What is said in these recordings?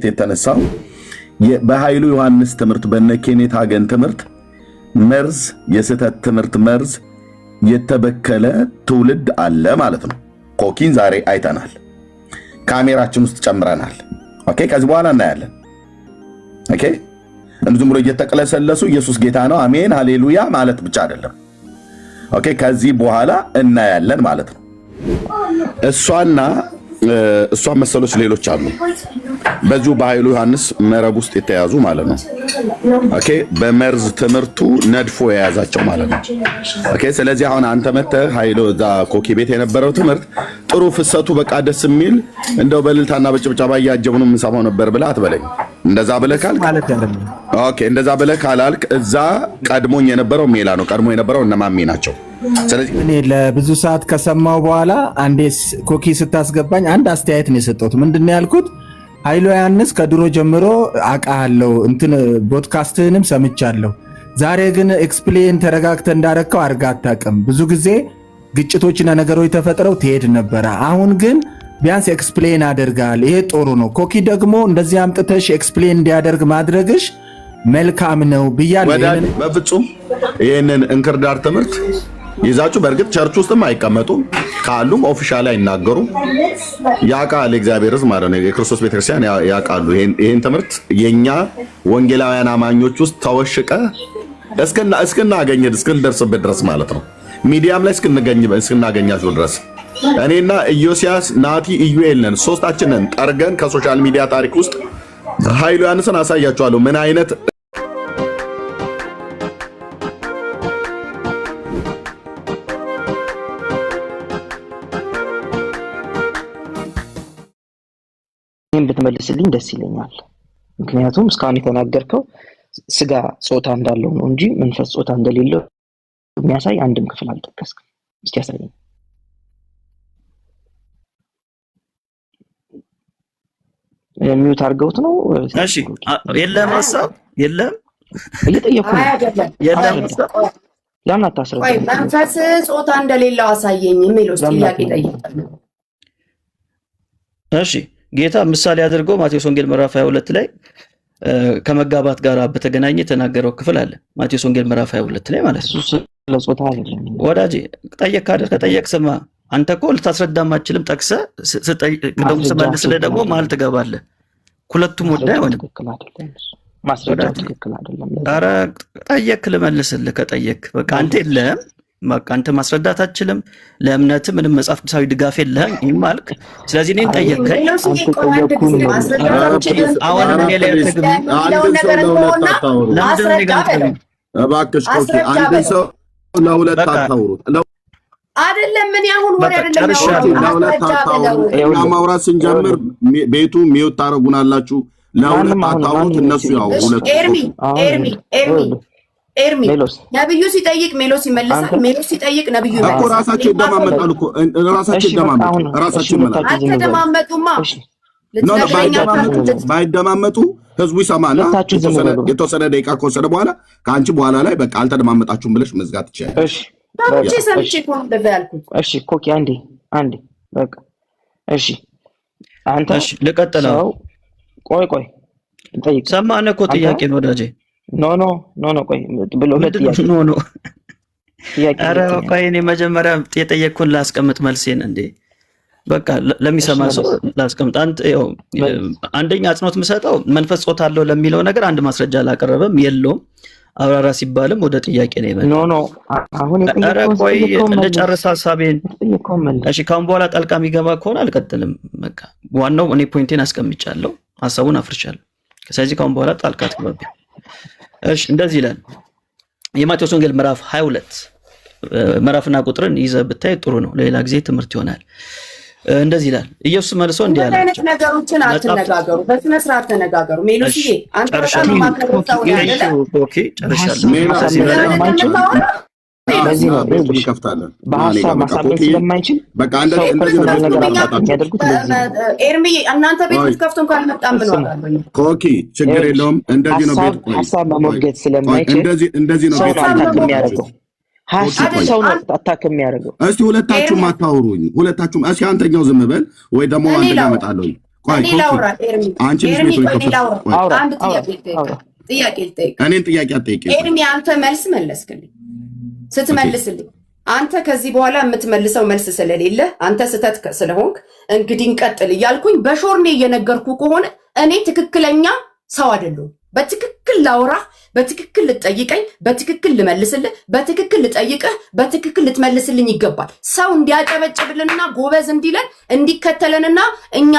ውጤት የተነሳው በኃይሉ ዮሐንስ ትምህርት በነ ኬኔት ሀገን ትምህርት መርዝ የስተት ትምህርት መርዝ የተበከለ ትውልድ አለ ማለት ነው። ኮኪን ዛሬ አይተናል፣ ካሜራችን ውስጥ ጨምረናል። ኦኬ ከዚህ በኋላ እናያለን። ኦኬ ዝም ብሎ እየተቀለሰለሱ ኢየሱስ ጌታ ነው አሜን ሃሌሉያ ማለት ብቻ አይደለም። ኦኬ ከዚህ በኋላ እናያለን ማለት ነው። እሷ መሰሎች ሌሎች አሉ በዚሁ በኃይሉ ዮሐንስ መረብ ውስጥ የተያዙ ማለት ነው። ኦኬ በመርዝ ትምህርቱ ነድፎ የያዛቸው ማለት ነው። ኦኬ ስለዚህ አሁን አንተ መተህ ኃይሉ እዛ ኮኪ ቤት የነበረው ትምህርት ጥሩ ፍሰቱ በቃ ደስ የሚል እንደው በልልታና በጭብጨባ እያጀብነው የምንሰማው ነበር ብለህ አትበለኝ። እንደዛ ብለህ ካልክ ማለት አይደለም። ኦኬ እንደዛ ብለህ ካላልክ እዛ ቀድሞኝ የነበረው ሜላ ነው፣ ቀድሞ የነበረው እነማሚ ናቸው። ስለዚህ እኔ ለብዙ ሰዓት ከሰማው በኋላ አንዴ ኮኪ ስታስገባኝ አንድ አስተያየት ነው የሰጠሁት። ምንድነው ያልኩት? ኃይሉ ዮሐንስ ከድሮ ጀምሮ አውቃለሁ፣ እንትን ፖድካስትህንም ሰምቻለሁ። ዛሬ ግን ኤክስፕሌን ተረጋግተህ እንዳረከው አድርገህ አታውቅም። ብዙ ጊዜ ግጭቶችና ነገሮች ተፈጥረው ትሄድ ነበረ። አሁን ግን ቢያንስ ኤክስፕሌን አደርጋል። ይሄ ጥሩ ነው። ኮኪ ደግሞ እንደዚህ አምጥተሽ ኤክስፕሌን እንዲያደርግ ማድረግሽ መልካም ነው ብያለሁ። በፍጹም ይሄንን እንክርዳድ ትምህርት ይዛችሁ በእርግጥ ቸርች ውስጥም አይቀመጡም፣ ካሉም ኦፊሻሊ አይናገሩም። ያውቃል እግዚአብሔር ሕዝብ ማለት ነው፣ የክርስቶስ ቤተክርስቲያን ያውቃሉ። ይሄን ትምህርት የኛ ወንጌላውያን አማኞች ውስጥ ተወሽቀ እስክንደርስበት ድረስ ማለት ነው፣ ሚዲያም ላይ እስክናገኛችሁ ድረስ እኔና ኢዮስያስ ናቲ ኢዩኤል ነን፣ ሶስታችንን ጠርገን ከሶሻል ሚዲያ ታሪክ ውስጥ ኃይሉ ዮሐንስን አሳያችኋለሁ ምን አይነት ብትመልስልኝ ደስ ይለኛል። ምክንያቱም እስካሁን የተናገርከው ስጋ ጾታ እንዳለው ነው እንጂ መንፈስ ጾታ እንደሌለው የሚያሳይ አንድም ክፍል አልጠቀስክም። እስቲ ያሳየኝ። ሚውት አድርገውት ነው? እሺ የለም ሐሳብ የለም እየጠየኩ ነው። የለም ሐሳብ ለምን አታስረዳም? ወይ መንፈስ ጾታ እንደሌለው አሳየኝ የሚለው ጥያቄ ጠይቀኝ። እሺ ጌታ ምሳሌ አድርገው ማቴዎስ ወንጌል ምዕራፍ 22 ላይ ከመጋባት ጋር በተገናኘ የተናገረው ክፍል አለ። ማቴዎስ ወንጌል ምዕራፍ 22 ላይ ማለት ነው። ለጾታ አይደለም ወዳጄ። ከጠየቅ ስማ። አንተ እኮ ልታስረዳም አትችልም። ጠቅሰህ ደግሞ ስመልስልህ ደግሞ መሀል ትገባለህ። ሁለቱም ወዳይ ሆነ ማስረዳት ትክክል አይደለም። ኧረ ጠየቅ ልመልስልህ። ከጠየቅ በቃ አንተ የለህም፣ በቃ አንተ ማስረዳት አትችልም፣ ለእምነት ምንም መጽሐፍ ቅዱሳዊ ድጋፍ የለህም ይማልክ። ስለዚህ እኔን ጠየቅከኝ። አሁንም እኔ ላይ ተግቢ ለምንድን ነው የገለጥከኝ? እባክሽ ኮኪ አንድ ሰው ለሁለት አታውሩት አይደለም። ምን ያሁን ወሬ አይደለም። ለሁለት አታውሩት። እኛ ማውራት ስንጀምር ቤቱ ሚውት ታረጉናላችሁ። ለሁለት አታውሩት። እነሱ ያው ሁለት ኤርሚ ነብዩ ሲጠይቅ ሜሎስ ይመልሳል። ሜሎስ ሲጠይቅ ነብዩ ይመልሳል እኮ ራሳቸው ይደማመጣሉ እኮ ራሳቸው ይደማመጣሉ። ራሳቸው ይመልሳሉ። አትደማመጡማ። ባይደማመጡ ህዝቡ ይሰማና የተወሰነ ደቂቃ ከወሰደ በኋላ ከአንቺ በኋላ ላይ በቃ አልተደማመጣችሁም ብለሽ መዝጋት ትችያለሽ። ታውጪ ሰምቼ እኮ እንደዛ ያልኩት። እሺ ኮኪ አንዴ በቃ እሺ አንተ እሺ ልቀጥለው። ቆይ እንጠይቅ። ሰማን እኮ ጥያቄ ነው ወዳጄ። ኖ ቆይ ብሎ ኖ ኧረ ቆይ እኔ መጀመሪያ የጠየቅኩን ላስቀምጥ መልሴን እንዴ። በቃ ለሚሰማ ሰው ላስቀምጥ። አንደኛ አጽንኦት የምሰጠው መንፈስ ጾታ አለው ለሚለው ነገር አንድ ማስረጃ አላቀረበም፣ የለውም። አብራራ ሲባልም ወደ ጥያቄ ነው ይመጣ። ኖ አሁን ኧረ ቆይ እንደጨረሰ ሐሳቤን። እሺ ካሁን በኋላ ጣልቃ የሚገባ ከሆነ አልቀጥልም። በቃ ዋናው እኔ ፖይንቴን አስቀምጫለሁ፣ ሐሳቡን አፍርቻለሁ። ስለዚህ ካሁን በኋላ ጣልቃ ትገባብኝ። እሺ እንደዚህ ይላል የማቴዎስ ወንጌል ምዕራፍ 22 ምዕራፍና ቁጥርን ይዘህ ብታይ ጥሩ ነው፣ ለሌላ ጊዜ ትምህርት ይሆናል። እንደዚህ ይላል ኢየሱስ መልሶ እንዲህ አለ። አይነት ነገሮችን አትነጋገሩ፣ በስነ ስርዓት ተነጋገሩ። ሜሎሲዬ አንተ በጣም ማከረታው ያለ ኦኬ ጨርሻለሁ። በዚህ ነው እንከፍታለን። በሐሳብ ማሳበብ ስለማይችል በቃ እንደዚህ የሚያደርጉት ኤርሚ እናንተ ቤት ብትከፍቱም ካልመጣም ብለዋል። ኮኪ ችግር የለውም። እንደዚህ ነው ቤት ሐሳብ መሞገት ስለማይችል እንደዚህ ነው ቤት የሚያደርገው። ሐሳብ ሰው ነው አታክ የሚያደርገው። እስቲ ሁለታችሁም አታውሩኝ። ሁለታችሁም እስኪ አንተኛው ዝም በል ወይ ደግሞ አንደኛ እመጣለሁ። ቆይ ላውራ ኤርሚ ላውራ አንድ ጥያቄ ልጠይቅ። እኔን ጥያቄ አትጠይቂ ኤርሚ። አንተ መልስ መለስክልኝ። ስትመልስልኝ አንተ ከዚህ በኋላ የምትመልሰው መልስ ስለሌለ አንተ ስተት ስለሆንክ እንግዲህ እንቀጥል እያልኩኝ በሾርኔ እየነገርኩ ከሆነ እኔ ትክክለኛ ሰው አይደለሁም። በትክክል ላውራ፣ በትክክል ልጠይቀኝ፣ በትክክል ልመልስልህ፣ በትክክል ልጠይቅህ፣ በትክክል ልትመልስልኝ ይገባል። ሰው እንዲያጨበጭብልንና ጎበዝ እንዲለን እንዲከተለንና እኛ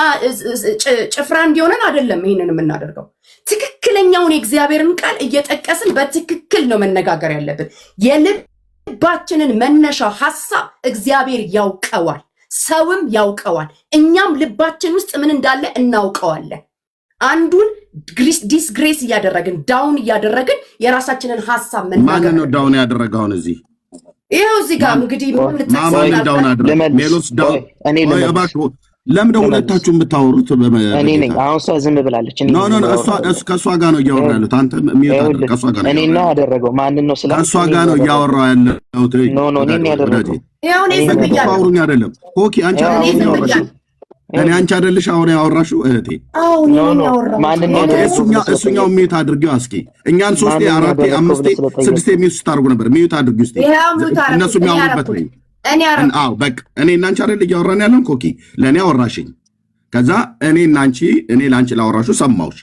ጭፍራ እንዲሆነን አይደለም ይህንን የምናደርገው። ትክክለኛውን የእግዚአብሔርን ቃል እየጠቀስን በትክክል ነው መነጋገር ያለብን። የልባችንን መነሻ ሐሳብ እግዚአብሔር ያውቀዋል፣ ሰውም ያውቀዋል። እኛም ልባችን ውስጥ ምን እንዳለ እናውቀዋለን። አንዱን ዲስግሬስ እያደረግን ዳውን እያደረግን የራሳችንን ሐሳብ መናገር ነው። ዳውን ያደረገው አሁን ይሄው እዚህ ጋር እንግዲህ ማን ዳውን አደረገ? ሜሎስ ዳውን ለምን ሁለታችሁ የምታወሩት? እኔ ነኝ። አሁን እሷ ዝም ብላለች። ኖ እሱ ከእሷ ጋር ነው እያወራ ያለው። አንተ ሚውት ከእሷ ጋር ነው። እኔ ነው አደረገው። ማንን ነው ስለ ከእሷ ጋር ነው እያወራ ያለው። ኖ እኔ ያደረገው ይሄው ነው። ዝም ብያለሁ። አውሩኝ አይደለም ኮኪ አንቺ አይደለም እኔ አንቺ አይደለሽ አሁን ያወራሽው እህቴ። እሱኛው ሚውት አድርጊው እስኪ። እኛን 3 4 5 6 ሚውት ስታርጉ ነበር። ሚውት አድርጊው እስኪ እነሱ የሚያወሩበት ነው። በቃ እኔ እና አንቺ አይደል እያወራን ያለን ኮኪ። ለእኔ አወራሽኝ። ከዛ እኔ ለአንቺ ላወራሽው ሰማሁሽ።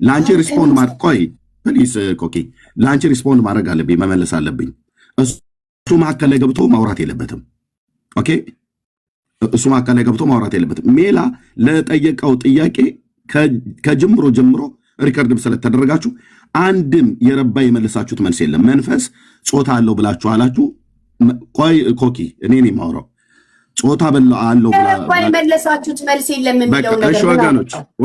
ለአንቺ ሪስፖንድ ማድረግ ቆይ ፕሊስ ኮኪ፣ ለአንቺ ሪስፖንድ ማድረግ አለብኝ፣ መመለስ አለብኝ። እሱ መካከል ላይ ገብቶ ማውራት የለበትም። ኦኬ እሱ መካከል ላይ ገብቶ ማውራት የለበትም። ሜላ ለጠየቀው ጥያቄ ከጅምሮ ጀምሮ ሪከርድም ስለተደረጋችሁ አንድም የረባ የመለሳችሁት መልስ የለም። መንፈስ ጾታ አለው ብላችሁ አላችሁ። ቆይ ኮኪ እኔ ነኝ የማወራው። ጾታ አለው የረባ የመለሳችሁት መልስ የለም የሚለው ነገር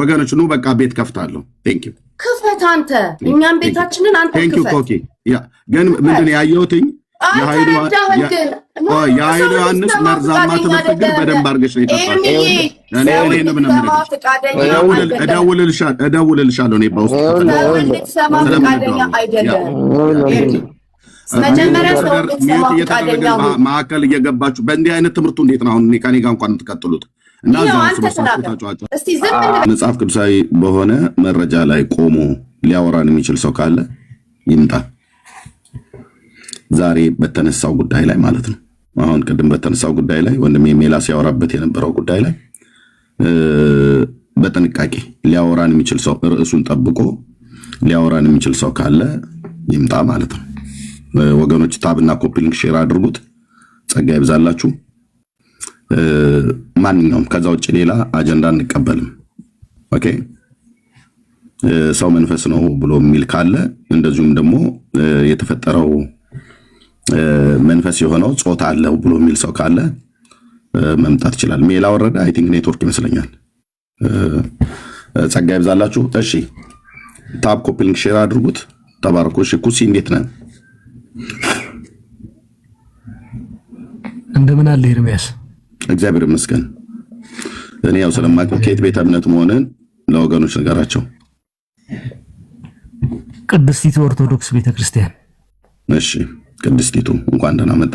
ወገኖች ኑ በቃ ቤት ከፍታለሁ። ቴንክ ዩ ክፈት አንተ፣ እኛም ቤታችንን አንተ ክፈት። ቴንክ ዩ ኮኪ። ግን ምንድን ነው ያየሁትኝ የኃይሉ ዮሐንስ መርዛማ ትምህርት ግን በደንብ አድርገሽ ነው እደውልልሻለሁ። እኔ በውስጥ መካከል እየገባችሁ በእንዲህ አይነት ትምህርቱ እንዴት ነው አሁን ከኔ ጋር እንኳን የምትቀጥሉት? እና መጽሐፍ ቅዱሳዊ በሆነ መረጃ ላይ ቆሞ ሊያወራን የሚችል ሰው ካለ ይምጣ። ዛሬ በተነሳው ጉዳይ ላይ ማለት ነው። አሁን ቅድም በተነሳው ጉዳይ ላይ ወንድሜ ሜላ ሲያወራበት የነበረው ጉዳይ ላይ በጥንቃቄ ሊያወራን የሚችል ሰው ርዕሱን ጠብቆ ሊያወራን የሚችል ሰው ካለ ይምጣ ማለት ነው። ወገኖች ታብና ኮፒ ሊንክ ሼር አድርጉት። ጸጋ ይብዛላችሁ። ማንኛውም ከዛ ውጭ ሌላ አጀንዳ አንቀበልም። ኦኬ ሰው መንፈስ ነው ብሎ የሚል ካለ እንደዚሁም ደግሞ የተፈጠረው መንፈስ የሆነው ጾታ አለው ብሎ የሚል ሰው ካለ መምጣት ይችላል። ሜላ ወረደ አይ ቲንክ ኔትወርክ ይመስለኛል። ጸጋ ይብዛላችሁ። እሺ ታብ ኮፒ ሊንክ ሼር አድርጉት። ተባረኩ። እሺ ኩሲ እንዴት ነህ? እንደምን አለ ኤርሚያስ? እግዚአብሔር ይመስገን። እኔ ያው ስለማውቅ ከየት ቤተ እምነት መሆንን ለወገኖች ነገራቸው። ቅድስቲቱ ኦርቶዶክስ ቤተክርስቲያን። እሺ ቅድስቲቱ እንኳን ደህና መጣ።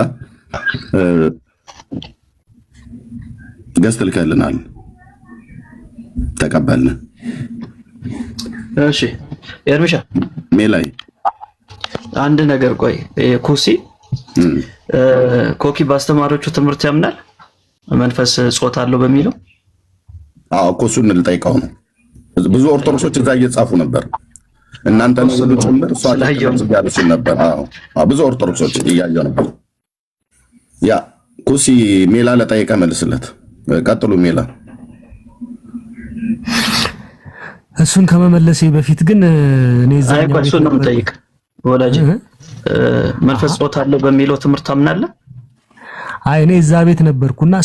ገዝት ልከልናል፣ ተቀበልን። እሺ ኤርሚሻ ሜላይ አንድ ነገር ቆይ፣ ኩሲ ኮኪ ባስተማሮቹ ትምህርት ያምናል መንፈስ ጾታ አለው በሚለው? አዎ እኮ እሱን ልጠይቀው ነው። ብዙ ኦርቶዶክሶች እዛ እየጻፉ ነበር። እናንተ ነው ሁሉ ጭምር እሷ ያሉት ነበር። አዎ ብዙ ኦርቶዶክሶች እያየሁ ነበር። ያ ኩሲ ሜላ ለጠየቀ መልስለት። ቀጥሉ ሜላ። እሱን ከመመለሴ በፊት ግን እኔ ዛሬ እሱን ነው የምጠይቅ ወላጅ መንፈስ ጾታ አለው በሚለው ትምህርት ታምናለህ? አይ እኔ እዛ ቤት ነበርኩና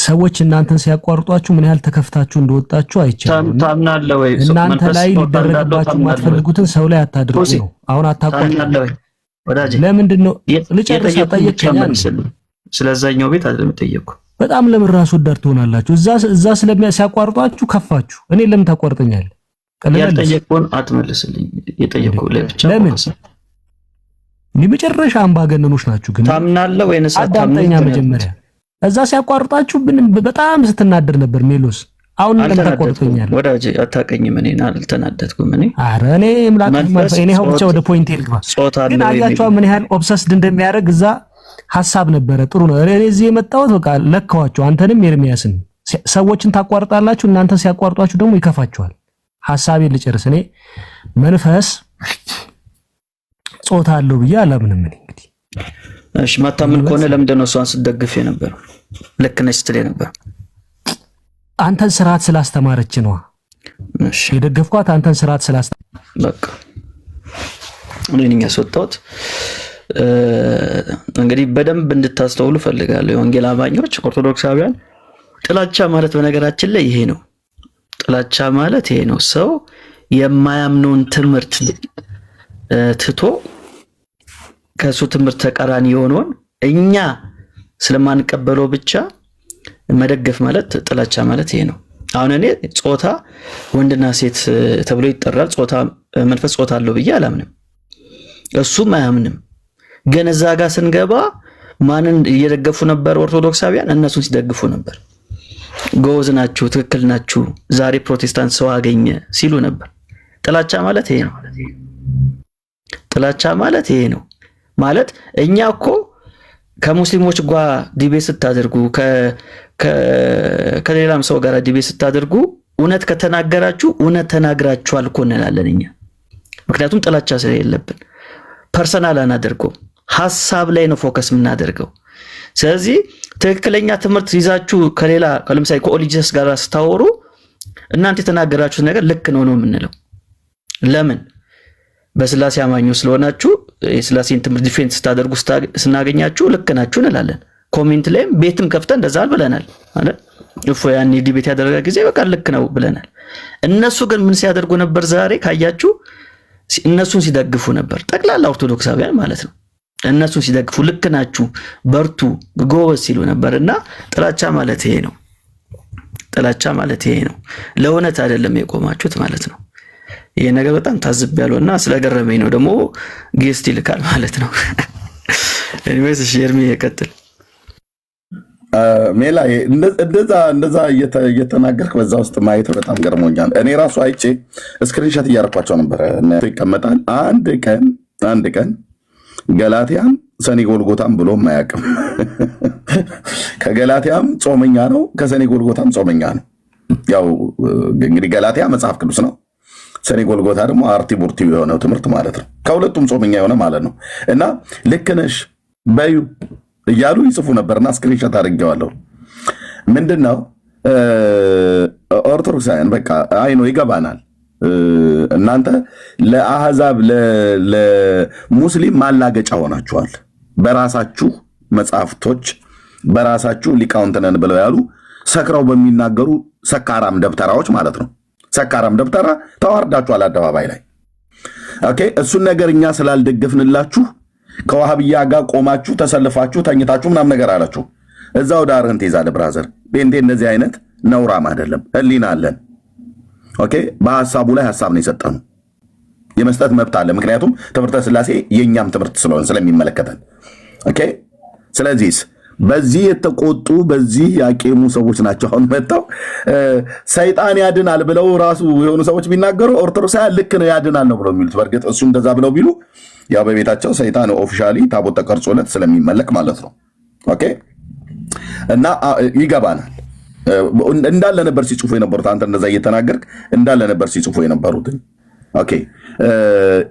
ሰዎች እናንተን ሲያቋርጧችሁ ምን ያህል ተከፍታችሁ እንደወጣችሁ አይቻለሁ። ታምናለህ ወይ? እናንተ ላይ ሊደረግባችሁ የማትፈልጉትን ሰው ላይ አታድርጉ ነው። አሁን አታቋርጡ። ወዳጅ ለምንድን ነው ልጨርስ? ጠየቀኝ። ስለዛኛው ቤት አይደለም ጠየቅኩ። በጣም ለምን ራስ ወዳድ ትሆናላችሁ? እዛ ሲያቋርጧችሁ ከፋችሁ። እኔ ለምን ታቋርጠኛለህ? ያልጠየቅኩን አትመልስልኝ። የጠየቅኩህ ላይ ብቻ ለምን የመጨረሻ አምባገነኖች ናችሁ። ግን ታምናለህ ወይንስ አዳምጠኛ? መጀመሪያ እዛ ሲያቋርጣችሁ በጣም ስትናደር ነበር ሜሎስ። አሁን ለምን ተቆጥቶኛል? ወዳጄ አታቀኝም። እኔን አልተናደድኩም። ኧረ እኔ እኔ ብቻ ወደ ፖይንት ልግባ። ግን አያቸው ምን ያህል ኦብሰስድ እንደሚያደርግ እዛ ሐሳብ ነበረ። ጥሩ ነው። እኔ እዚህ የመጣሁት በቃ ለካዋቸው። አንተንም ኤርሚያስን ሰዎችን ታቋርጣላችሁ፣ እናንተ ሲያቋርጧችሁ ደግሞ ይከፋችኋል። ሐሳቤን ልጨርስ። እኔ መንፈስ ጾታ አለው ብዬ አላምንም። እንግዲህ እሺ፣ ማታምን ከሆነ ለምንድን ነው እሷን ስትደግፍ የነበረው? ልክ ነች ስትል የነበረው አንተን ስርዓት ስላስተማረች ነው። እሺ፣ የደገፍኳት አንተን ስርዓት ስላስተማረች በቃ እኔ ነኝ ያስወጣሁት። እንግዲህ በደንብ እንድታስተውሉ ፈልጋለሁ የወንጌል አማኞች ኦርቶዶክሳውያን። ጥላቻ ማለት በነገራችን ላይ ይሄ ነው። ጥላቻ ማለት ይሄ ነው። ሰው የማያምነውን ትምህርት ትቶ ከሱ ትምህርት ተቃራኒ የሆነውን እኛ ስለማንቀበለው ብቻ መደገፍ ማለት ጥላቻ ማለት ይሄ ነው። አሁን እኔ ጾታ ወንድና ሴት ተብሎ ይጠራል። ጾታ መንፈስ ጾታ አለው ብዬ አላምንም፣ እሱም አያምንም። ግን እዛ ጋር ስንገባ ማንን እየደገፉ ነበር? ኦርቶዶክሳውያን እነሱን ሲደግፉ ነበር። ጎዝ ናችሁ፣ ትክክል ናችሁ፣ ዛሬ ፕሮቴስታንት ሰው አገኘ ሲሉ ነበር። ጥላቻ ማለት ይሄ ነው። ጥላቻ ማለት ይሄ ነው። ማለት እኛ እኮ ከሙስሊሞች ጋር ዲቤት ስታደርጉ ከሌላም ሰው ጋር ዲቤት ስታደርጉ እውነት ከተናገራችሁ እውነት ተናግራችኋል እኮ እንላለን እኛ። ምክንያቱም ጥላቻ ስለሌለብን ፐርሰናል አናደርገው፣ ሐሳብ ላይ ነው ፎከስ የምናደርገው። ስለዚህ ትክክለኛ ትምህርት ይዛችሁ ከሌላ ለምሳሌ ከኦሊጂነስ ጋር ስታወሩ እናንተ የተናገራችሁት ነገር ልክ ነው ነው የምንለው። ለምን? በስላሴ አማኙ ስለሆናችሁ የስላሴን ትምህርት ዲፌንስ ስታደርጉ ስናገኛችሁ ልክ ናችሁ እንላለን። ኮሜንት ላይም ቤትም ከፍተን እንደዛ ብለናል አይደል? ያኔ ዲቤት ያደረገ ጊዜ በቃ ልክ ነው ብለናል። እነሱ ግን ምን ሲያደርጉ ነበር? ዛሬ ካያችሁ እነሱን ሲደግፉ ነበር። ጠቅላላ ኦርቶዶክሳውያን ማለት ነው። እነሱን ሲደግፉ ልክ ናችሁ፣ በርቱ፣ ጎበዝ ሲሉ ነበርና ጥላቻ ማለት ይሄ ነው። ጥላቻ ማለት ይሄ ነው። ለእውነት አይደለም የቆማችሁት ማለት ነው። ይሄ ነገር በጣም ታዝቤያለሁና ስለገረመኝ ነው። ደግሞ ጌስት ይልካል ማለት ነው። ኤኒዌይስ እሺ፣ ኤርሚ ይቀጥል። ሜላ እንደዛ እየተናገርክ በዛ ውስጥ ማየት በጣም ገርሞኛል። እኔ ራሱ አይቼ ስክሪንሾት እያደረኳቸው ነበረ። ይቀመጣል አንድ ቀን ገላትያም ሰኔ ጎልጎታም ብሎም አያውቅም። ከገላትያም ጾመኛ ነው፣ ከሰኔ ጎልጎታም ጾመኛ ነው። ያው እንግዲህ ገላትያ መጽሐፍ ቅዱስ ነው፣ ሰኔ ጎልጎታ ደግሞ አርቲ ቡርቲ የሆነው ትምህርት ማለት ነው። ከሁለቱም ጾመኛ የሆነ ማለት ነው። እና ልክ ነሽ በዩ እያሉ ይጽፉ ነበርና ስክሪንሾት አድርጌዋለሁ። ምንድን ነው ኦርቶዶክሳውያን በቃ አይኖ ይገባናል። እናንተ ለአህዛብ ለሙስሊም ማላገጫ ሆናችኋል። በራሳችሁ መጽሐፍቶች በራሳችሁ ሊቃውንት ነን ብለው ያሉ ሰክረው በሚናገሩ ሰካራም ደብተራዎች ማለት ነው። ሰካራም ደብተራ ተዋርዳችኋል አደባባይ ላይ። ኦኬ፣ እሱን ነገር እኛ ስላልደገፍንላችሁ ከዋሃብያ ጋር ቆማችሁ ተሰልፋችሁ ተኝታችሁ ምናምን ነገር አላችሁ። እዛው ዳርህን ትይዛለህ ብራዘር። ቤንቴ እንደዚህ አይነት ነውራም አይደለም፣ ህሊና አለን። ኦኬ፣ በሐሳቡ ላይ ሐሳብ ነው የሰጠኑ፣ የመስጠት መብት አለ። ምክንያቱም ትምህርተ ሥላሴ የኛም ትምህርት ስለሆነ ስለሚመለከተን። ኦኬ፣ ስለዚህ በዚህ የተቆጡ በዚህ ያቄሙ ሰዎች ናቸው አሁን መጣው ሰይጣን ያድናል ብለው ራሱ የሆኑ ሰዎች ቢናገሩ ኦርቶዶክሳውያን ልክ ነው ያድናል ነው ብለው የሚሉት። በእርግጥ እሱ እንደዛ ብለው ቢሉ ያው በቤታቸው ሰይጣን ኦፊሻሊ ታቦት ተቀርጾለት ስለሚመለክ ማለት ነው። ኦኬ፣ እና ይገባናል። እንዳለ ነበር ሲጽፉ የነበሩት። አንተ እንደዛ እየተናገርክ እንዳለ ነበር ሲጽፉ የነበሩት። ኦኬ፣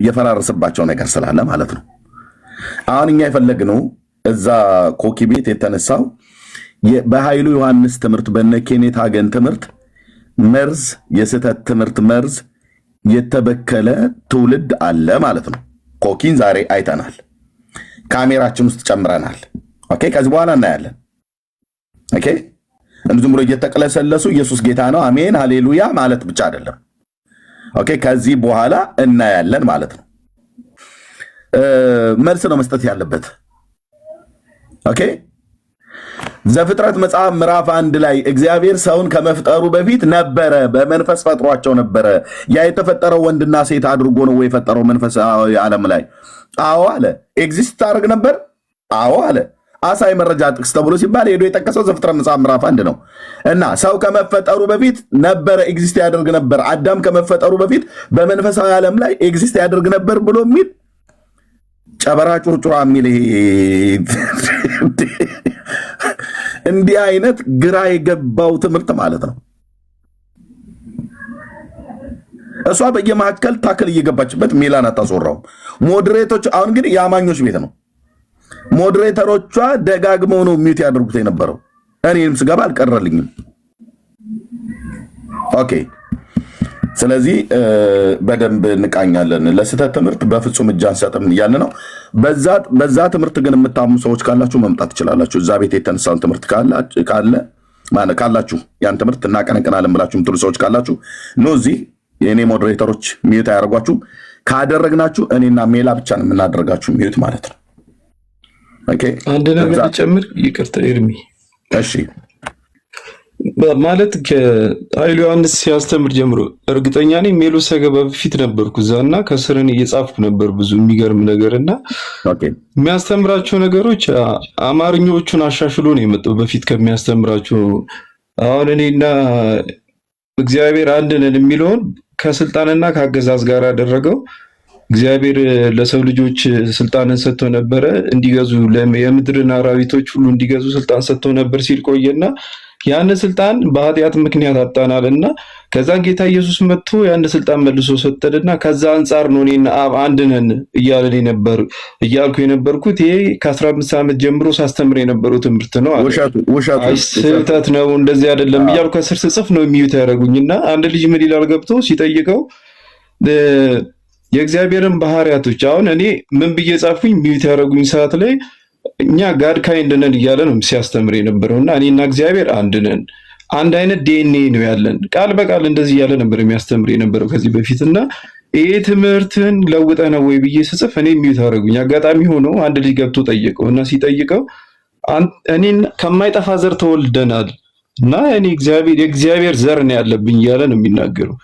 የፈራረሰባቸው ነገር ስላለ ማለት ነው። አሁን እኛ የፈለግነው እዛ ኮኪ ቤት የተነሳው በኃይሉ ዮሐንስ ትምህርት በነ ኬኔት ሀገን ትምህርት መርዝ፣ የስህተት ትምህርት መርዝ የተበከለ ትውልድ አለ ማለት ነው። ኮኪን ዛሬ አይተናል፣ ካሜራችን ውስጥ ጨምረናል። ኦኬ፣ ከዚህ በኋላ እናያለን። ኦኬ፣ ዝም ብሎ እየተቀለሰለሱ ኢየሱስ ጌታ ነው አሜን ሃሌሉያ ማለት ብቻ አይደለም። ኦኬ፣ ከዚህ በኋላ እናያለን ማለት ነው። መልስ ነው መስጠት ያለበት። ኦኬ፣ ዘፍጥረት መጽሐፍ ምዕራፍ 1 ላይ እግዚአብሔር ሰውን ከመፍጠሩ በፊት ነበረ፣ በመንፈስ ፈጥሯቸው ነበረ። ያ የተፈጠረው ወንድና ሴት አድርጎ ነው የፈጠረው መንፈሳዊ ዓለም ላይ። አዎ አለ። ኤግዚስት ታደርግ ነበር። አዎ አለ። አሳይ መረጃ ጥቅስ ተብሎ ሲባል ሄዶ የጠቀሰው ዘፍጥረት መጽሐፍ ምዕራፍ 1 ነው። እና ሰው ከመፈጠሩ በፊት ነበረ፣ ኤግዚስት ያደርግ ነበር። አዳም ከመፈጠሩ በፊት በመንፈሳዊ ዓለም ላይ ኤግዚስት ያደርግ ነበር ብሎ የሚል ጨበራ ጩርጩራ የሚል እንዲህ አይነት ግራ የገባው ትምህርት ማለት ነው። እሷ በየመካከል ታክል እየገባችበት ሚላን አታስወራውም። ሞዴሬቶች አሁን እንግዲህ የአማኞች ቤት ነው። ሞዴሬተሮቿ ደጋግመው ነው ሚውት ያደርጉት የነበረው። እኔም ስገባ አልቀረልኝም። ኦኬ፣ ስለዚህ በደንብ እንቃኛለን። ለስህተት ትምህርት በፍጹም እጅ አንሰጥም እያለ ነው። በዛ ትምህርት ግን የምታምኑ ሰዎች ካላችሁ መምጣት ትችላላችሁ። እዛ ቤት የተነሳውን ትምህርት ካላችሁ ያን ትምህርት እናቀነቅናለን ብላችሁ የምትሉ ሰዎች ካላችሁ ኖ፣ እዚህ የእኔ ሞዴሬተሮች ሚዩት አያደርጓችሁም። ካደረግናችሁ እኔና ሜላ ብቻ ነው የምናደርጋችሁ ሚዩት ማለት ነው። ኦኬ፣ አንድ ነገር ልጨምር። ይቅርታ ኤርሚ። እሺ፣ ማለት ከኃይሉ ዮሐንስ ሲያስተምር ጀምሮ እርግጠኛ ነኝ ሜሎ ሰገባ በፊት ነበርኩ እዛና ከስርን እየጻፍኩ ነበር ብዙ የሚገርም ነገርና የሚያስተምራቸው ነገሮች አማርኛዎቹን አሻሽሎ ነው የመጣው በፊት ከሚያስተምራቸው። አሁን እኔና እግዚአብሔር አንድ ነን የሚለውን ከስልጣንና ከአገዛዝ ጋር ያደረገው። እግዚአብሔር ለሰው ልጆች ስልጣንን ሰጥቶ ነበረ እንዲገዙ፣ የምድርን አራዊቶች ሁሉ እንዲገዙ ስልጣን ሰጥቶ ነበር ሲል ቆየና ያን ስልጣን በኃጢአት ምክንያት አጣናልና ከዛን ጌታ ኢየሱስ መጥቶ ያን ስልጣን መልሶ ሰጠንና ከዛ አንጻር ነው እኔና አብ አንድ ነን እያልኩ የነበርኩት። ይሄ ከ15 ዓመት ጀምሮ ሳስተምር የነበረው ትምህርት ነው። ስህተት ነው፣ እንደዚህ አይደለም እያልኩ ከስር ስጽፍ ነው የሚዩት ያደረጉኝና አንድ ልጅ ምን ይላል ገብቶ ሲጠይቀው የእግዚአብሔርን ባህሪያቶች አሁን እኔ ምን ብዬ ጻፍኩኝ ሚዩት ያደረጉኝ ሰዓት ላይ እኛ ጋድ ካይንድ ነን እያለ ነው ሲያስተምር የነበረውና እኔና እግዚአብሔር አንድ ነን፣ አንድ አይነት ዲኤንኤ ነው ያለን፣ ቃል በቃል እንደዚህ እያለ ነበር የሚያስተምር የነበረው ከዚህ በፊትና ይሄ ትምህርትን ለውጠ ነው ወይ ብዬ ስጽፍ እኔ ሚዩት አደረጉኝ። አጋጣሚ ሆኖ አንድ ልጅ ገብቶ ጠየቀው እና ሲጠይቀው እኔን ከማይጠፋ ዘር ተወልደናል እና እኔ የእግዚአብሔር ዘር ነው ያለብኝ እያለ ነው የሚናገረው።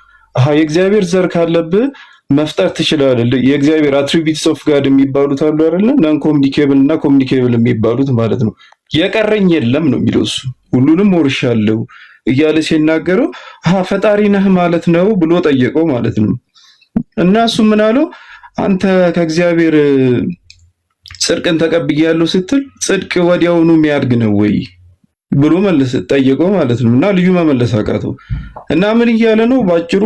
የእግዚአብሔር ዘር ካለብህ መፍጠር ትችላለህ። የእግዚአብሔር አትሪቢዩትስ ኦፍ ጋድ የሚባሉት አሉ አይደለ? ናን ኮሚኒኬብል እና ኮሚኒኬብል የሚባሉት ማለት ነው። የቀረኝ የለም ነው የሚለው እሱ። ሁሉንም ወርሻለሁ እያለ ሲናገረው ፈጣሪ ነህ ማለት ነው ብሎ ጠየቀው ማለት ነው። እና እሱ ምን አለው? አንተ ከእግዚአብሔር ጽድቅን ተቀብያለሁ ስትል ጽድቅ ወዲያውኑ የሚያድግ ነው ወይ ብሎ ጠየቀው ማለት ነው። እና ልዩ መመለስ አቃተው። እና ምን እያለ ነው ባጭሩ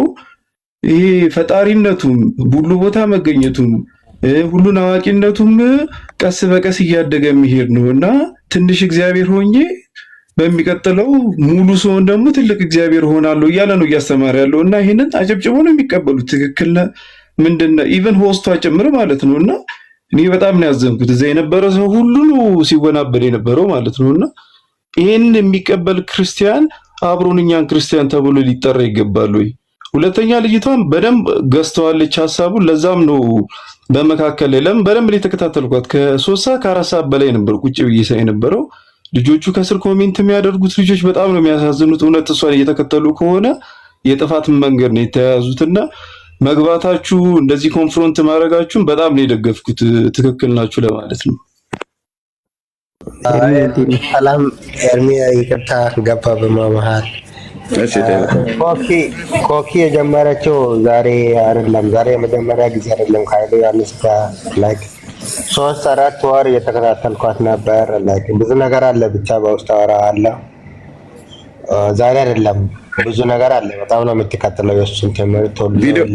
ይሄ ፈጣሪነቱም ሁሉ ቦታ መገኘቱም ሁሉን አዋቂነቱም ቀስ በቀስ እያደገ የሚሄድ ነው እና ትንሽ እግዚአብሔር ሆኜ በሚቀጥለው ሙሉ ሰውን ደግሞ ትልቅ እግዚአብሔር ሆናለሁ እያለ ነው እያስተማረ ያለው እና ይሄንን አጨብጭቦ ነው የሚቀበሉት። ትክክል ምንድነው ኢቨን ሆስቷ ጭምር ማለት ነው። እና እኔ በጣም ነው ያዘንኩት። እዛ የነበረ ሰው ሁሉ ነው ሲወናበድ የነበረው ማለት ነው። እና ይሄን የሚቀበል ክርስቲያን አብሮን እኛን ክርስቲያን ተብሎ ሊጠራ ይገባል ወይ? ሁለተኛ ልጅቷን በደንብ ገዝተዋለች ሐሳቡን። ለዛም ነው በመካከል ላይ ለምን በደንብ የተከታተልኳት ከ3 ሰዓት ከ4 ሰዓት በላይ ነበር ቁጭ ብዬ ሳይ ነበረው። ልጆቹ ከስር ኮሜንት የሚያደርጉት ልጆች በጣም ነው የሚያሳዝኑት። እውነት እሷን እየተከተሉ ከሆነ የጥፋት መንገድ ነው የተያያዙትና መግባታችሁ እንደዚህ ኮንፍሮንት ማድረጋችሁን በጣም ነው የደገፍኩት። ትክክል ናችሁ ለማለት ነው። ሰላም ኤርሚ፣ ይቅርታ ገባ በመሀል። ኮኪ የጀመረችው ዛሬ አይደለም፣ ዛሬ የመጀመሪያ ጊዜ አይደለም። ከኃይሉ ዮሐንስ ጋር ላይክ 3-4 ወር እየተከታተልኳት ነበር። ላይክ ብዙ ነገር አለ ብቻ በውስጥ አወራዋለሁ። ዛሬ አይደለም ብዙ ነገር አለ። በጣም ነው የምትከተለው የእሱን ትምህርት።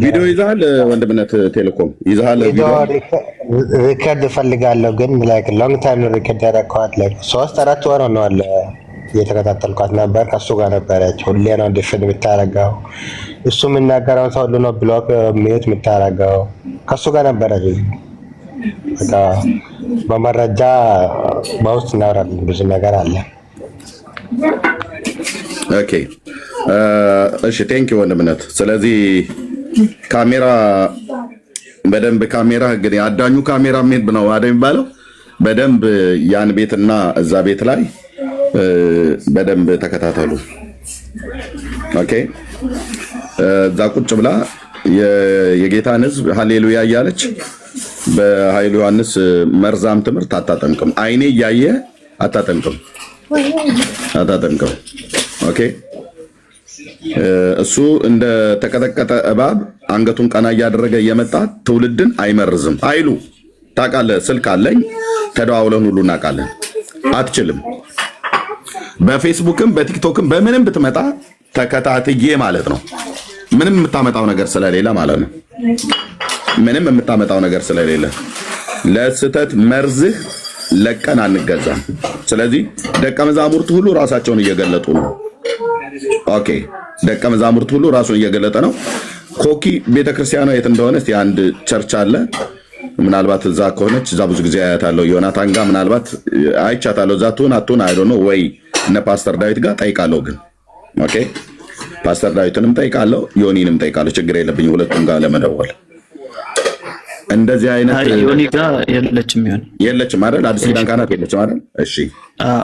ቪዲዮ ይዛል ወንድምነት ቴሌኮም ይዛል ቪዲዮ ሪከርድ እፈልጋለሁ፣ ግን ላይክ ሎንግ ታይም ሪከርድ ያደረኳት ላይክ 3-4 ወር ሆነዋል። እየተከታተልኳት ነበር። ከሱ ጋር ነበረች። ሁሌ ነው ዲፍን የምታረገው። እሱ የሚናገረውን ሰው ሁሉ ነው ብሎክ ሚዩት የምታረገው። ከሱ ጋር ነበረች። በቃ በመረጃ በውስጥ እናወራለን። ብዙ ነገር አለ። ኦኬ እሺ፣ ቴንክ ዩ ወንድምነት። ስለዚህ ካሜራ በደንብ ካሜራ እንግዲህ አዳኙ ካሜራ ምን ነው አይደል የሚባለው? በደንብ ያን ቤትና እዛ ቤት ላይ በደንብ ተከታተሉ። ኦኬ እዛ ቁጭ ብላ የጌታን ሕዝብ ሃሌሉያ እያለች በኃይሉ ዮሐንስ መርዛም ትምህርት አታጠምቅም። አይኔ እያየ አታጠምቅም። ኦኬ እሱ እንደ ተቀጠቀጠ እባብ አንገቱን ቀና እያደረገ እየመጣ ትውልድን አይመርዝም። ኃይሉ ታውቃለህ፣ ስልክ አለኝ ተደዋውለን ሁሉ እናውቃለን። አትችልም። በፌስቡክም በቲክቶክም በምንም ብትመጣ ተከታትዬ ማለት ነው ምንም የምታመጣው ነገር ስለሌለ ማለት ነው። ምንም የምታመጣው ነገር ስለሌለ ለስተት መርዝህ ለቀን አንገዛም። ስለዚህ ደቀ መዛሙርት ሁሉ ራሳቸውን እየገለጡ ነው። ኦኬ ደቀ መዛሙርት ሁሉ ራሱን እየገለጠ ነው። ኮኪ ቤተክርስቲያኗ የት እንደሆነ እስቲ አንድ ቸርች አለ፣ ምናልባት እዛ ከሆነች እዛ ብዙ ጊዜ አያታለሁ። ዮናታን ጋር ምናልባት አይቻታለሁ። እዛ ትሁን አትሁን አይ ዶንት ኖ፣ ወይ እነ ፓስተር ዳዊት ጋር ጠይቃለሁ። ግን ኦኬ ፓስተር ዳዊትንም ጠይቃለሁ፣ ዮኒንም ጠይቃለሁ። ችግር የለብኝም ሁለቱም ጋር ለመደወል። እንደዚህ አይነት ዮኒ ጋር የለችም፣ የለችም አይደል? አዲስ ኪዳን ካህናት የለችም አይደል? እሺ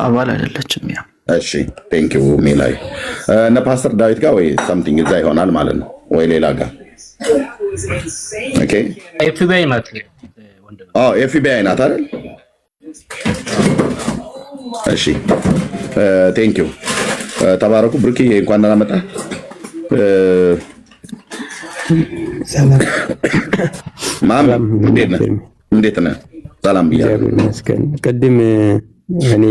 አባል አይደለችም። ያ እሺ ቴንክ ዩ ሜላይ እነ ፓስተር ዳዊት ጋር ወይ ሳምቲንግ እዛ ይሆናል ማለት ነው፣ ወይ ሌላ ጋር። ኦኬ ኤፍቢአይ ናት። ኤፍቢአይ ናት አይደል? እሺ ቴንክ ዩ ተባረኩ። ብሩክ እንኳን ደህና መጣ። ሰላም ማም እንዴት ነህ? ሰላም ብያለሁ። ቅድም እኔ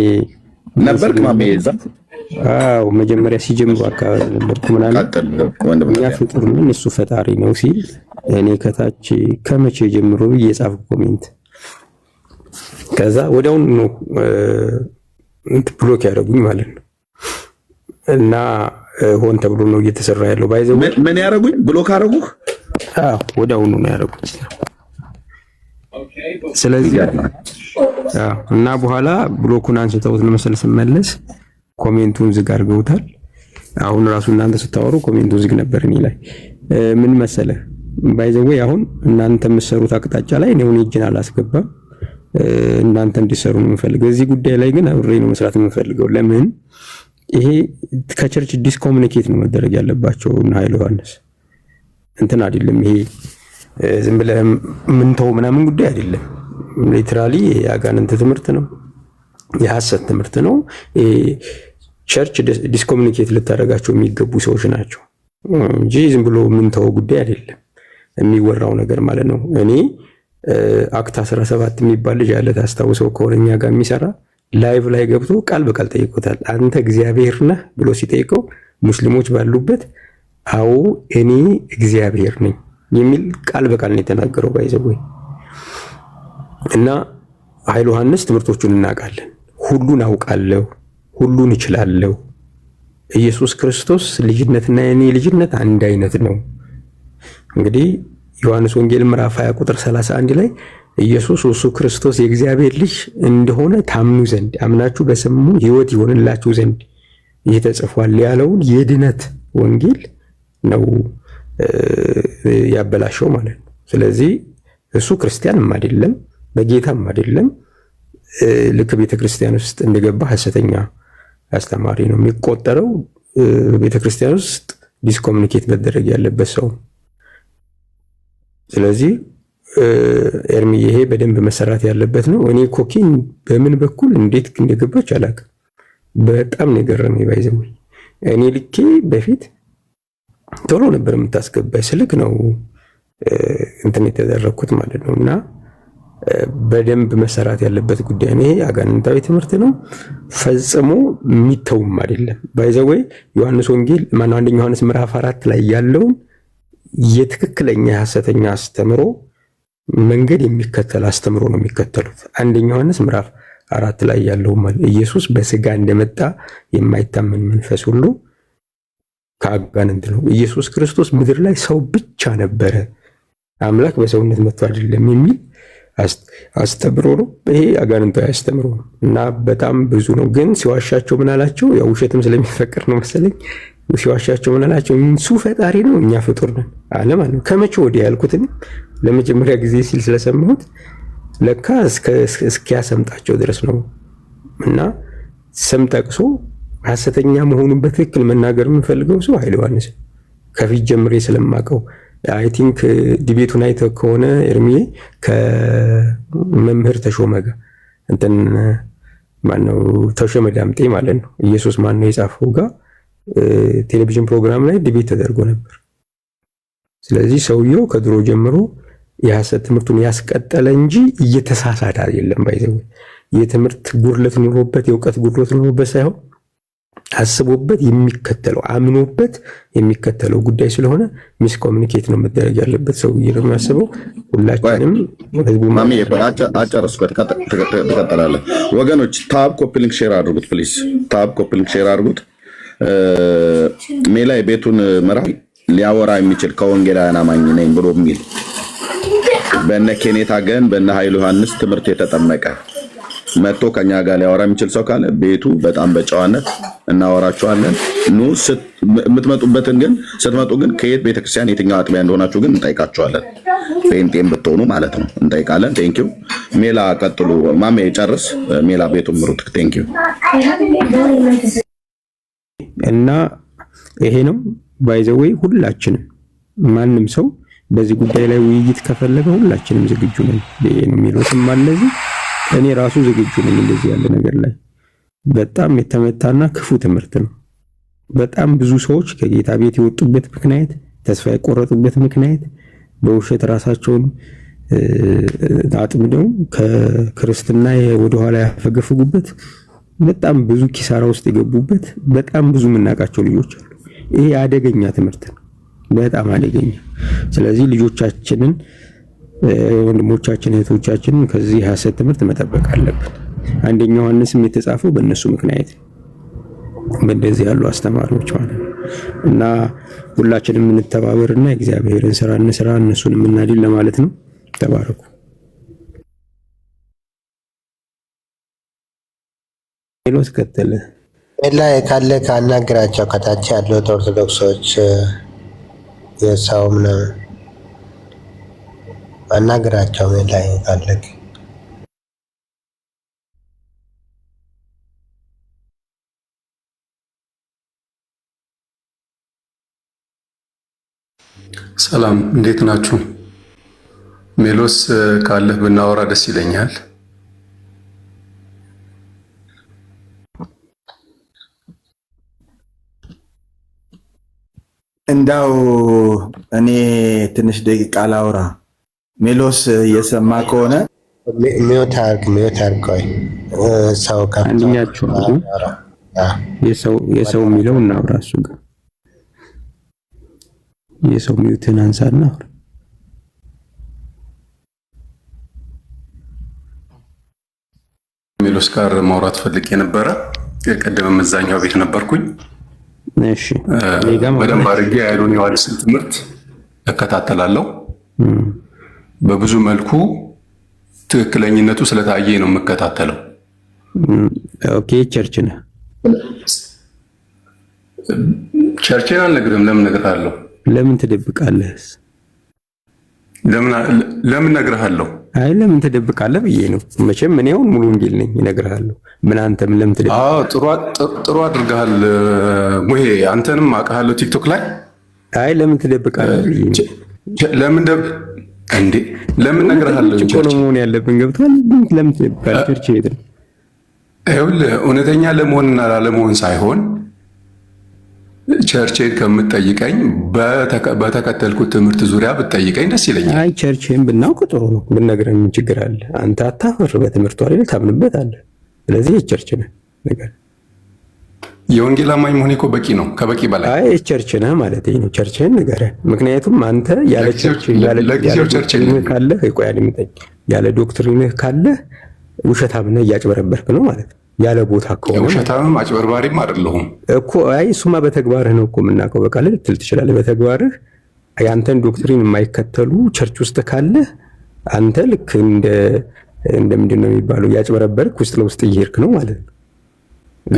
ነበርክ ማሜ እዛ? አዎ መጀመሪያ ሲጀምሩ አካባቢ ነበርኩ ምናምን። እኛ ፍጡር ነን እሱ ፈጣሪ ነው ሲል እኔ ከታች ከመቼ ጀምሮ እየጻፍኩ ኮሜንት፣ ከዛ ወዲያውኑ ነው ብሎክ ያደረጉኝ ማለት ነው። እና ሆን ተብሎ ነው እየተሰራ ያለው። ባይዘው ምን ያደረጉኝ? ብሎክ አደረጉህ? አዎ ወዲያውኑ ነው ያደረጉኝ። ስለዚህ እና በኋላ ብሎኩን አንስተውት ነው መሰለኝ ስመለስ ኮሜንቱን ዝግ አድርገውታል። አሁን ራሱ እናንተ ስታወሩ ኮሜንቱ ዝግ ነበር እኔ ላይ። ምን መሰለህ ባይዘው አሁን እናንተ የምትሰሩት አቅጣጫ ላይ እኔ እጄን አላስገባም። እናንተ እንዲሰሩ ነው የምፈልገው። እዚህ ጉዳይ ላይ ግን አብሬ ነው መስራት የምፈልገው። ለምን ይሄ ከቸርች ዲስኮሙኒኬት ነው መደረግ ያለባቸው እና ኃይለ ዮሐንስ እንትን አይደለም። ይሄ ዝም ብለህ ምን ተው ምናምን ጉዳይ አይደለም። ሊትራሊ የአጋንንት ትምህርት ነው፣ የሐሰት ትምህርት ነው። ቸርች ዲስኮሙኒኬት ልታደርጋቸው የሚገቡ ሰዎች ናቸው እንጂ ዝም ብሎ ምን ተው ጉዳይ አይደለም የሚወራው ነገር ማለት ነው። እኔ አክት 17 የሚባል ልጅ ያለ ታስታውሰው ከሆነ እኛ ጋር የሚሰራ ላይቭ ላይ ገብቶ ቃል በቃል ጠይቆታል። አንተ እግዚአብሔር ነህ ብሎ ሲጠይቀው ሙስሊሞች ባሉበት አዎ እኔ እግዚአብሔር ነኝ የሚል ቃል በቃል ነው የተናገረው። ባይዘው እና ኃይለ ዮሐንስ ትምህርቶቹን እናውቃለን። ሁሉን አውቃለሁ፣ ሁሉን እችላለሁ፣ ኢየሱስ ክርስቶስ ልጅነትና የኔ ልጅነት አንድ አይነት ነው። እንግዲህ ዮሐንስ ወንጌል ምዕራፍ 20 ቁጥር 31 ላይ ኢየሱስ እሱ ክርስቶስ የእግዚአብሔር ልጅ እንደሆነ ታምኑ ዘንድ አምናችሁ በስሙ ሕይወት ይሆንላችሁ ዘንድ ይህ ተጽፏል ያለውን የድነት ወንጌል ነው ያበላሸው ማለት ነው። ስለዚህ እሱ ክርስቲያንም አይደለም፣ በጌታም አይደለም። ልክ ቤተክርስቲያን ውስጥ እንደገባ ሐሰተኛ አስተማሪ ነው የሚቆጠረው። ቤተክርስቲያን ውስጥ ዲስኮሙኒኬት መደረግ ያለበት ሰው። ስለዚህ ኤርሚ ይሄ በደንብ መሰራት ያለበት ነው። እኔ ኮኪን በምን በኩል እንዴት እንደገባች አላውቅም። በጣም ነው የገረመኝ። ባይዘው እኔ ልኬ በፊት ቶሎ ነበር የምታስገባኝ ስልክ ነው እንትን የተደረኩት ማለት ነው። እና በደንብ መሰራት ያለበት ጉዳይ ነው። ይሄ አጋንንታዊ ትምህርት ነው፣ ፈጽሞ የሚተውም አይደለም። ባይዘው ዮሐንስ ወንጌል ማነው አንደኛ ዮሐንስ ምዕራፍ 4 ላይ ያለውን የትክክለኛ ሐሰተኛ አስተምሮ መንገድ የሚከተል አስተምሮ ነው የሚከተሉት። አንደኛ ዮሐንስ ምዕራፍ 4 ላይ ያለው ማለት ኢየሱስ በስጋ እንደመጣ የማይታመን መንፈስ ሁሉ ከአጋንንት ነው። ኢየሱስ ክርስቶስ ምድር ላይ ሰው ብቻ ነበረ፣ አምላክ በሰውነት መጥቶ አይደለም የሚል አስተምሮ ነው። ይሄ አጋንንታዊ አስተምሮ ነው እና በጣም ብዙ ነው። ግን ሲዋሻቸው ምን አላቸው? ያው ውሸትም ስለሚፈቅር ነው መሰለኝ። ሲዋሻቸው ምን አላቸው? እሱ ፈጣሪ ነው እኛ ፍጡር ነን አለ ማለት ነው። ከመቼ ወዲህ ያልኩትን ለመጀመሪያ ጊዜ ሲል ስለሰማሁት ለካ እስኪያሰምጣቸው ድረስ ነው። እና ስም ጠቅሶ ሐሰተኛ መሆኑን በትክክል መናገር የምፈልገው ሰው ኃይለ ዮሐንስ ከፊት ጀምሬ ስለማቀው አይ ቲንክ ዲቤቱን አይተህ ከሆነ ኤርሚዬ ከመምህር ተሾመ ጋር እንትን ማነው ተሾመ ዳምጤ ማለት ነው ኢየሱስ ማነው የጻፈው ጋር ቴሌቪዥን ፕሮግራም ላይ ዲቤት ተደርጎ ነበር። ስለዚህ ሰውየው ከድሮ ጀምሮ የሐሰት ትምህርቱን ያስቀጠለ እንጂ እየተሳሳተ አይደለም። ባይዘው የትምህርት ጉድለት ኑሮበት የእውቀት ጉድለት ኑሮበት ሳይሆን አስቦበት የሚከተለው አምኖበት የሚከተለው ጉዳይ ስለሆነ ሚስ ኮሚኒኬት ነው መደረግ ያለበት ሰውዬ ነው የሚያስበው። ሁላችንም ህዝቡ ማሚ አጨረስኩ። ተቀጥላለህ ወገኖች። ታብ ኮፒ ሊንክ ሼር አድርጉት ፕሊዝ። ታብ ኮፒ ሊንክ ሼር አድርጉት። ሜላ የቤቱን መራዊ ሊያወራ የሚችል ከወንጌላውያን አማኝ ነኝ ብሎ የሚል በእነ ኬኔታ ገን በእነ ኃይሉ ዮሐንስ ትምህርት የተጠመቀ መጥቶ ከኛ ጋር ሊያወራ የሚችል ሰው ካለ ቤቱ በጣም በጨዋነት እናወራችኋለን። ኑ የምትመጡበትን ግን ስትመጡ ግን ከየት ቤተክርስቲያን የትኛው አጥቢያ እንደሆናችሁ ግን እንጠይቃችኋለን። ጴንጤም ብትሆኑ ማለት ነው እንጠይቃለን። ቴንኪው ሜላ ቀጥሉ። ማሜ ጨርስ። ሜላ ቤቱን ምሩት። ቴንኪው እና ይሄ ነው ባይዘዌይ ሁላችንም ማንም ሰው በዚህ ጉዳይ ላይ ውይይት ከፈለገ ሁላችንም ዝግጁ ነን። ይሄ ነው የሚሉትም አለዚህ እኔ ራሱ ዝግጁ ነኝ። እንደዚህ ያለ ነገር ላይ በጣም የተመታና ክፉ ትምህርት ነው። በጣም ብዙ ሰዎች ከጌታ ቤት የወጡበት ምክንያት፣ ተስፋ የቆረጡበት ምክንያት፣ በውሸት ራሳቸውን አጥምደው ከክርስትና ወደኋላ ያፈገፈጉበት በጣም ብዙ ኪሳራ ውስጥ የገቡበት በጣም ብዙ የምናውቃቸው ልጆች አሉ። ይሄ አደገኛ ትምህርት ነው፣ በጣም አደገኛ። ስለዚህ ልጆቻችንን ወንድሞቻችን እህቶቻችንን ከዚህ ሐሰት ትምህርት መጠበቅ አለብን። አንደኛ ዮሐንስም የተጻፈው በእነሱ ምክንያት በእንደዚህ ያሉ አስተማሪዎች ማለት ነው። እና ሁላችንም እንተባበርና እግዚአብሔርን ስራ እንስራ፣ እነሱን እናድል ለማለት ነው። ተባረኩ። ሌሎስ ከተለ ላይ ካለ ካናገራቸው ከታች ያሉት ኦርቶዶክሶች የሰውም ነው አናገራቸው ላይ ካለ ሰላም እንዴት ናችሁ? ሜሎስ ካለህ ብናወራ ደስ ይለኛል። እንዳው እኔ ትንሽ ደቂቃ ላውራ። ሜሎስ እየሰማ ከሆነ ሚውት አድርግ። ቆይ ሰው አንኛችሁ የሰው የሚለው እናውራ። እሱ ጋር የሰው ሚውትን አንሳና ሜሎስ ጋር ማውራት ፈልጌ ነበረ። የቀደመ መዛኛው ቤት ነበርኩኝ። እሺ በደንብ አድርጌ የኃይሉን ዮሐንስን ትምህርት እከታተላለሁ። በብዙ መልኩ ትክክለኝነቱ ስለታየ ነው የምከታተለው። ኦኬ ቸርች ነህ? ቸርችን አልነግርህም። ለምን እነግርሃለሁ? ለምን ትደብቃለህ? ለምን እነግርሃለሁ? አይ ለምን ትደብቃለህ ብዬ ነው። መቼም እኔ አሁን ሙሉ ወንጌል ነኝ እነግርሃለሁ። ምን አንተም ለምን ትደብቃለህ? አዎ ጥሩ አድርገሃል። ሙሄ አንተንም አውቃለሁ ቲክቶክ ላይ። አይ ለምን ትደብቃለህ? ለምን እንዴ ለምን እነግርሃለሁ? ቸርች ነው መሆን ያለብን። ገብቶሃል? ለምን ትደብቃለህ? ቸርች ሄደን ይኸውልህ እውነተኛ ለመሆንና ላለመሆን ሳይሆን ቸርችን ከምትጠይቀኝ በተከተልኩት ትምህርት ዙሪያ ብትጠይቀኝ ደስ ይለኛል። አይ ቸርችን ብናውቅ ጥሩ ነው። ብነግረን ምን ችግር አለ? አንተ አታፈር፣ በትምህርቱ አይደል ታምንበታለህ። ስለዚህ ቸርች ነህ ነገር የወንጌል አማኝ መሆኔ እኮ በቂ ነው፣ ከበቂ በላይ። አይ ቸርች ነህ ማለት ነው። ቸርችን ንገረን። ምክንያቱም አንተ ያለ ቸርች ካለህ ቆይ አድምጠኝ፣ ያለ ዶክትሪንህ ካለህ ውሸታም ነህ፣ እያጭበረበርክ ነው ማለት ነው። ያለ ቦታ ከሆነ ውሸታምም አጭበርባሪም አይደለሁም እኮ። አይ እሱማ በተግባርህ ነው እኮ የምናውቀው። በቃ ልትል ትችላለህ። በተግባርህ ያንተን ዶክትሪን የማይከተሉ ቸርች ውስጥ ካለህ አንተ ልክ እንደምንድን ነው የሚባለው እያጭበረበርክ ውስጥ ለውስጥ እየሄድክ ነው ማለት ነው።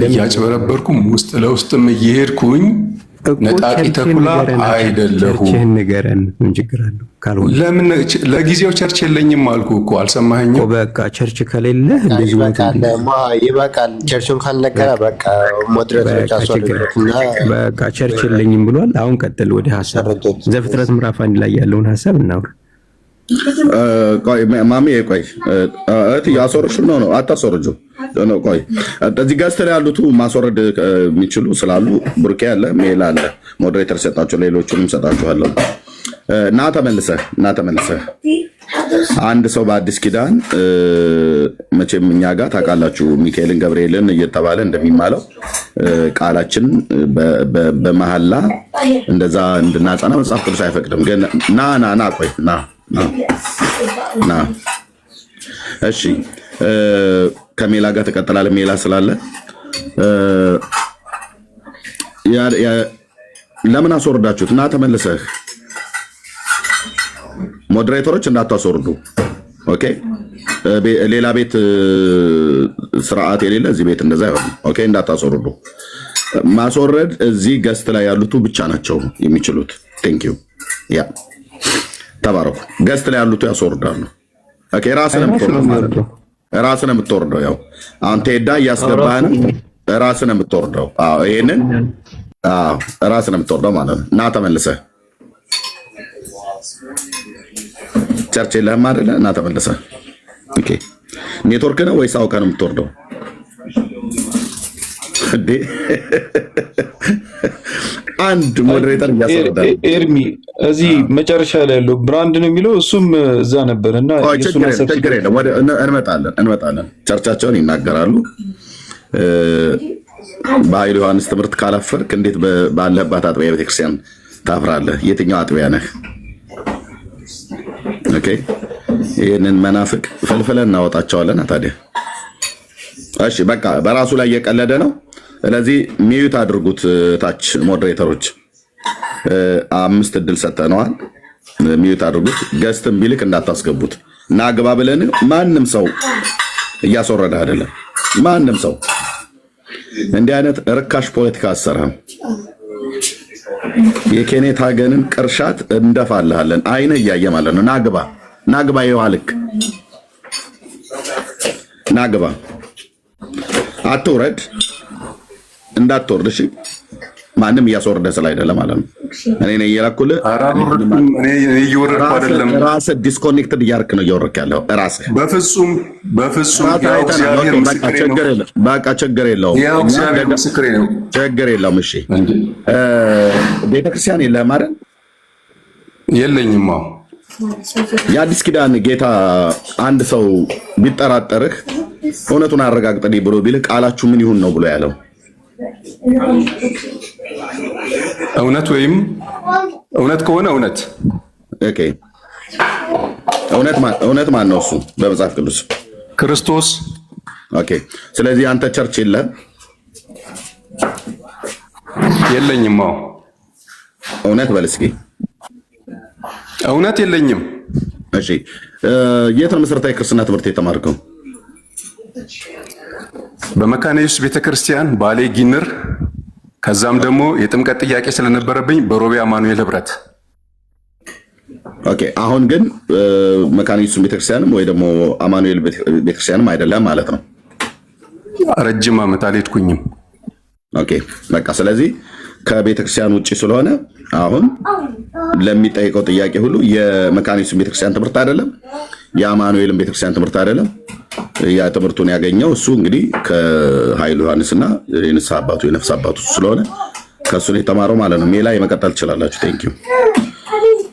እያጭበረበርኩም ውስጥ ለውስጥም እየሄድኩኝ ነጣቂ ተኩላ አይደለሁም። ቸርችህን ንገረን፣ ምን ችግር አለው? ካልሆነ ለምን ለጊዜው ቸርች የለኝም አልኩህ እኮ አልሰማኸኝም? በቃ ቸርች ከሌለ እንደዚህ ይበቃል። ቸርቹን ካልነገረ በቃ ሞድሬተሮች አስወርዱትና በቃ ቸርች የለኝም ብሏል። አሁን ቀጥል ወደ ሐሳብ። ዘፍጥረት ምዕራፍ 1 ላይ ያለውን ሐሳብ እናውራ። ቆይ ማሚ ቆይ እህት ያሶርሽ ነው አታሶርጁ ነው ቆይ እዚህ ጋር ስተላ ያሉት ማስወረድ የሚችሉ ስላሉ ብሩኬ አለ ሜል አለ ሞዴሬተር ሰጣቸው ሌሎቹንም ሰጣቸዋለሁ እና ተመልሰህ አንድ ሰው በአዲስ ኪዳን መቼም እኛ ጋር ታውቃላችሁ ሚካኤልን ገብርኤልን እየተባለ እንደሚማለው ቃላችን በመሐላ እንደዛ እንድናጸና መጽሐፍ ቅዱስ አይፈቅድም ግን ና ቆይ ና እሺ ከሜላ ጋር ተቀጥላለ ሜላ ስላለ ለምን አስወርዳችሁት እና ተመልሰህ ሞዴሬተሮች እንዳታስወርዱ ኦኬ ሌላ ቤት ስርዓት የሌለ እዚህ ቤት እንደዛ አይሆንም ኦኬ እንዳታስወርዱ ማስወረድ እዚህ ገስት ላይ ያሉት ብቻ ናቸው የሚችሉት ቴንክ ዩ ያ ተባረኩ ገስት ላይ ያሉት ያስወርዳሉ ኦኬ ራስን የምትወርደው ያው አንተ ሄዳ እያስገባህን ራስን የምትወርደው ይሄንን ራስን የምትወርደው ማለት ነው እና ተመልሰህ ቸርች የለህም አይደለ እና ተመልሰህ ኦኬ ኔትወርክ ነው ወይስ አውቀህ ነው የምትወርደው እንዴ አንድ ሞዴሬተር ያስወርዳል ኤርሚ እዚህ መጨረሻ ላይ ያለው ብራንድ ነው የሚለው እሱም እዛ ነበርና ችግር የለም እንመጣለን ቸርቻቸውን ይናገራሉ በኃይሉ ዮሐንስ ትምህርት ካላፈርክ እንዴት ባለህባት አጥቢያ ቤተክርስቲያን ታፍራለህ የትኛው አጥቢያ ነህ ኦኬ ይሄንን መናፍቅ ፈልፈለን እናወጣቸዋለን ታዲያ እሺ በቃ በራሱ ላይ እየቀለደ ነው ስለዚህ ሚዩት አድርጉት ታች ሞዴሬተሮች 5 እድል ሰጠነዋል ሚዩት አድርጉት ገስትም ቢልክ እንዳታስገቡት እና ግባ ብለን ማንም ሰው እያስወረደ አይደለም ማንም ሰው እንዲህ አይነት ርካሽ ፖለቲካ አሰራም የኬኔት ሀገንን ቅርሻት እንደፋልሃለን አይነ እያየ ማለት ነው ናግባ ይዋልክ ናግባ አትውረድ እንዳትወርድ እሺ ማንም እያስወረደ ስላይደለ ማለት ነው እኔ ነኝ እየላኩልህ እኔ እየወረድኩ አይደለም ራስህ ዲስኮኔክትድ እያርክ ነው እየወረድክ ያለው ራስህ በፍጹም በቃ ችግር የለውም ችግር የለውም እሺ ቤተክርስቲያን የለህም አይደል የለኝም የአዲስ ኪዳን ጌታ አንድ ሰው ቢጠራጠርህ እውነቱን አረጋግጠልኝ ብሎ ቢልህ ቃላችሁ ምን ይሁን ነው ብሎ ያለው እውነት ከሆነ እውነት ኦኬ እውነት ማን ነው እሱ በመጽሐፍ ቅዱስ ክርስቶስ ኦኬ ስለዚህ አንተ ቸርች የለኝም እውነት በል እስኪ እውነት የለኝም እሺ የት ነው መሰረታዊ ክርስትና ትምህርት የተማርከው በመካነ ኢየሱስ ቤተክርስቲያን ባሌ ጊንር ከዛም ደግሞ የጥምቀት ጥያቄ ስለነበረብኝ በሮቢያ አማኑኤል ህብረት ኦኬ አሁን ግን መካነ ኢየሱስ ቤተክርስቲያንም ወይ ደግሞ አማኑኤል ቤተክርስቲያንም አይደለም ማለት ነው ረጅም ዓመት አልሄድኩኝም ኦኬ በቃ ስለዚህ ከቤተክርስቲያን ውጪ ስለሆነ አሁን ለሚጠይቀው ጥያቄ ሁሉ የመካነ ኢየሱስ ቤተክርስቲያን ትምህርት አይደለም የአማኑኤልን ቤተክርስቲያን ትምህርት አይደለም ያ ትምህርቱን ያገኘው እሱ እንግዲህ ከኃይሉ ዮሐንስና የነፍስ አባቱ ስለሆነ ከሱ ነው የተማረው ማለት ነው ሜላ የመቀጠል ትችላላችሁ ቴንክ ዩ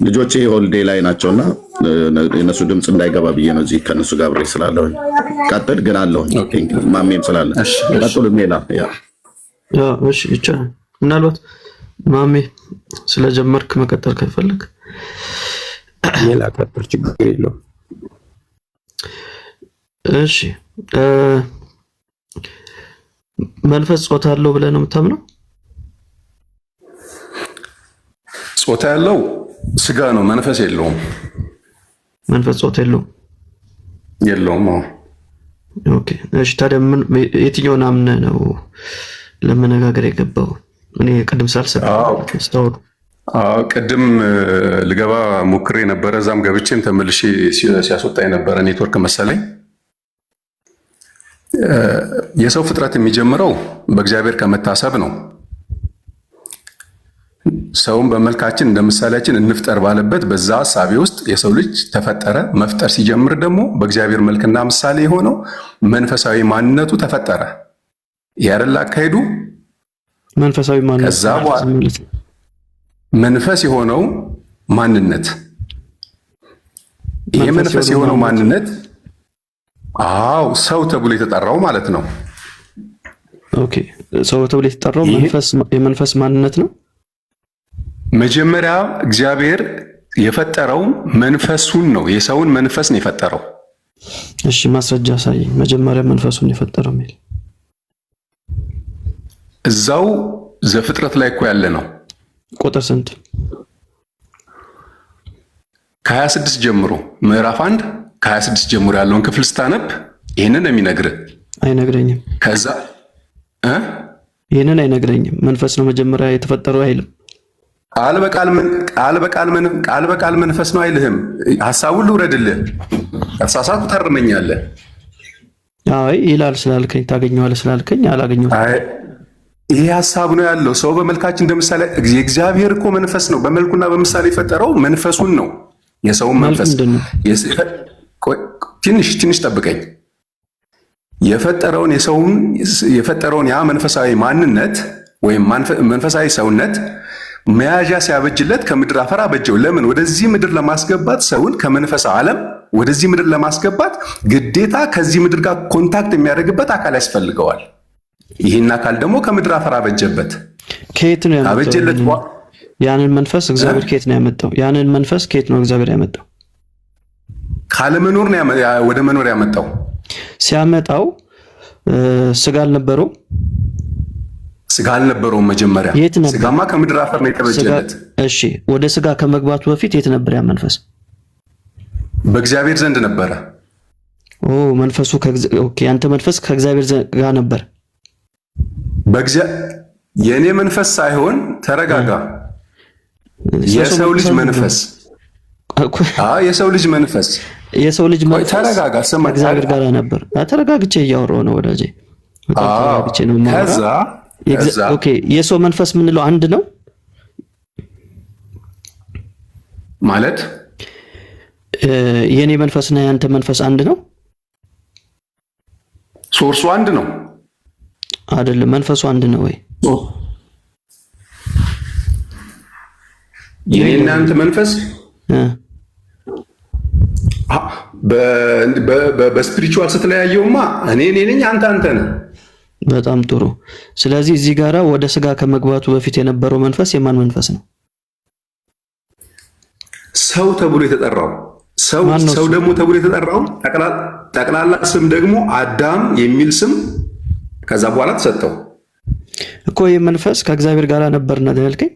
ልጆቼ ሆልዴ ላይ ናቸውና የነሱ ድምጽ እንዳይገባ ብዬ ነው እዚህ ከነሱ ጋር ብሬ ስላለሁ ቀጥል ግን አለው ቴንክ ዩ ማሜም ስላለ ቀጥሉ ሜላ ያ እሺ ይቻላል ምናልባት ማሜ ስለጀመርክ መቀጠል ከፈለክ ሜላ ቀጥል ችግር የለውም እሺ መንፈስ ጾታ አለው ብለህ ነው የምታምነው ጾታ ያለው ስጋ ነው መንፈስ የለውም መንፈስ ጾታ የለውም ኦኬ እሺ ታዲያ የትኛውን አምነህ ነው ለመነጋገር የገባው እኔ ቅድም ሳልሰጠው ቅድም ልገባ ሞክሬ ነበረ እዛም ገብቼም ተመልሼ ሲያስወጣ የነበረ ኔትወርክ መሰለኝ የሰው ፍጥረት የሚጀምረው በእግዚአብሔር ከመታሰብ ነው ሰውን በመልካችን እንደ ምሳሌያችን እንፍጠር ባለበት በዛ ሐሳቤ ውስጥ የሰው ልጅ ተፈጠረ። መፍጠር ሲጀምር ደግሞ በእግዚአብሔር መልክና ምሳሌ የሆነው መንፈሳዊ ማንነቱ ተፈጠረ። ያረላ አካሄዱ መንፈሳዊ ማንነት ከዛ በኋላ መንፈስ የሆነው ማንነት ይሄ መንፈስ የሆነው ማንነት ሰው ተብሎ የተጠራው ማለት ነው። ኦኬ ሰው ተብሎ የተጠራው የመንፈስ ማንነት ነው። መጀመሪያ እግዚአብሔር የፈጠረው መንፈሱን ነው። የሰውን መንፈስ ነው የፈጠረው። እሺ ማስረጃ ሳይኝ መጀመሪያ መንፈሱን የፈጠረው ሚል እዛው ዘፍጥረት ላይ እኮ ያለ ነው። ቁጥር ስንት? ከ26 ጀምሮ ምዕራፍ 1 ከ26 ጀምሮ ያለውን ክፍል ስታነብ ይህንን ነው የሚነግርህ። አይነግረኝም። ከዛ ይህንን አይነግረኝም። መንፈስ ነው መጀመሪያ የተፈጠረው አይልም። ቃል በቃል መንፈስ ነው አይልህም። ሐሳቡን ልውረድልህ፣ ከተሳሳትኩ ታርመኛለህ። አይ ይላል ስላልከኝ ታገኘዋለህ ስላልከኝ አላገኘሁትም። ይሄ ሐሳብ ነው ያለው። ሰው በመልካችን እንደ ምሳሌ እግዚአብሔር እኮ መንፈስ ነው። በመልኩና በምሳሌ የፈጠረው መንፈሱን ነው። የሰውን መንፈስ ትንሽ ጠብቀኝ። የፈጠረውን ያ መንፈሳዊ ማንነት ወይም መንፈሳዊ ሰውነት መያዣ ሲያበጅለት ከምድር አፈር አበጀው። ለምን? ወደዚህ ምድር ለማስገባት ሰውን ከመንፈስ ዓለም ወደዚህ ምድር ለማስገባት ግዴታ ከዚህ ምድር ጋር ኮንታክት የሚያደርግበት አካል ያስፈልገዋል። ይህን አካል ደግሞ ከምድር አፈር አበጀበት። ከየት ነው ያመጣው? ያንን መንፈስ እግዚአብሔር ከየት ነው ያመጣው? ያንን መንፈስ ከየት ነው እግዚአብሔር ያመጣው? ካለመኖር ነው ወደ መኖር ያመጣው። ሲያመጣው ስጋ አልነበረው? ስጋ አልነበረውም። መጀመሪያ ስጋማ ከምድር አፈር ነው የተበጀለት። እሺ ወደ ስጋ ከመግባቱ በፊት የት ነበር ያ መንፈስ? በእግዚአብሔር ዘንድ ነበረ። መንፈሱ ያንተ መንፈስ ከእግዚአብሔር ጋር ነበር። የእኔ መንፈስ ሳይሆን ተረጋጋ። የሰው ልጅ መንፈስ የሰው ልጅ መንፈስ ተረጋጋ። ከእግዚአብሔር ጋር ነበር። ተረጋግቼ እያወራሁ ነው ወዳጄ። ተረጋግቼ ነው የማወራው። የሰው መንፈስ ምንለው አንድ ነው ማለት? የኔ መንፈስና ያንተ መንፈስ አንድ ነው? ሶርሱ አንድ ነው አይደለም? መንፈሱ አንድ ነው ወይ? የኔና ያንተ መንፈስ በስፒሪቹዋል ስትለያየውማ እኔ ነኝ አንተ ነህ። በጣም ጥሩ። ስለዚህ እዚህ ጋራ ወደ ስጋ ከመግባቱ በፊት የነበረው መንፈስ የማን መንፈስ ነው? ሰው ተብሎ የተጠራው ሰው ደግሞ ተብሎ የተጠራው ጠቅላላ ስም ደግሞ አዳም የሚል ስም ከዛ በኋላ ተሰጠው እኮ። ይህ መንፈስ ከእግዚአብሔር ጋር ነበር ነው ያልከኝ?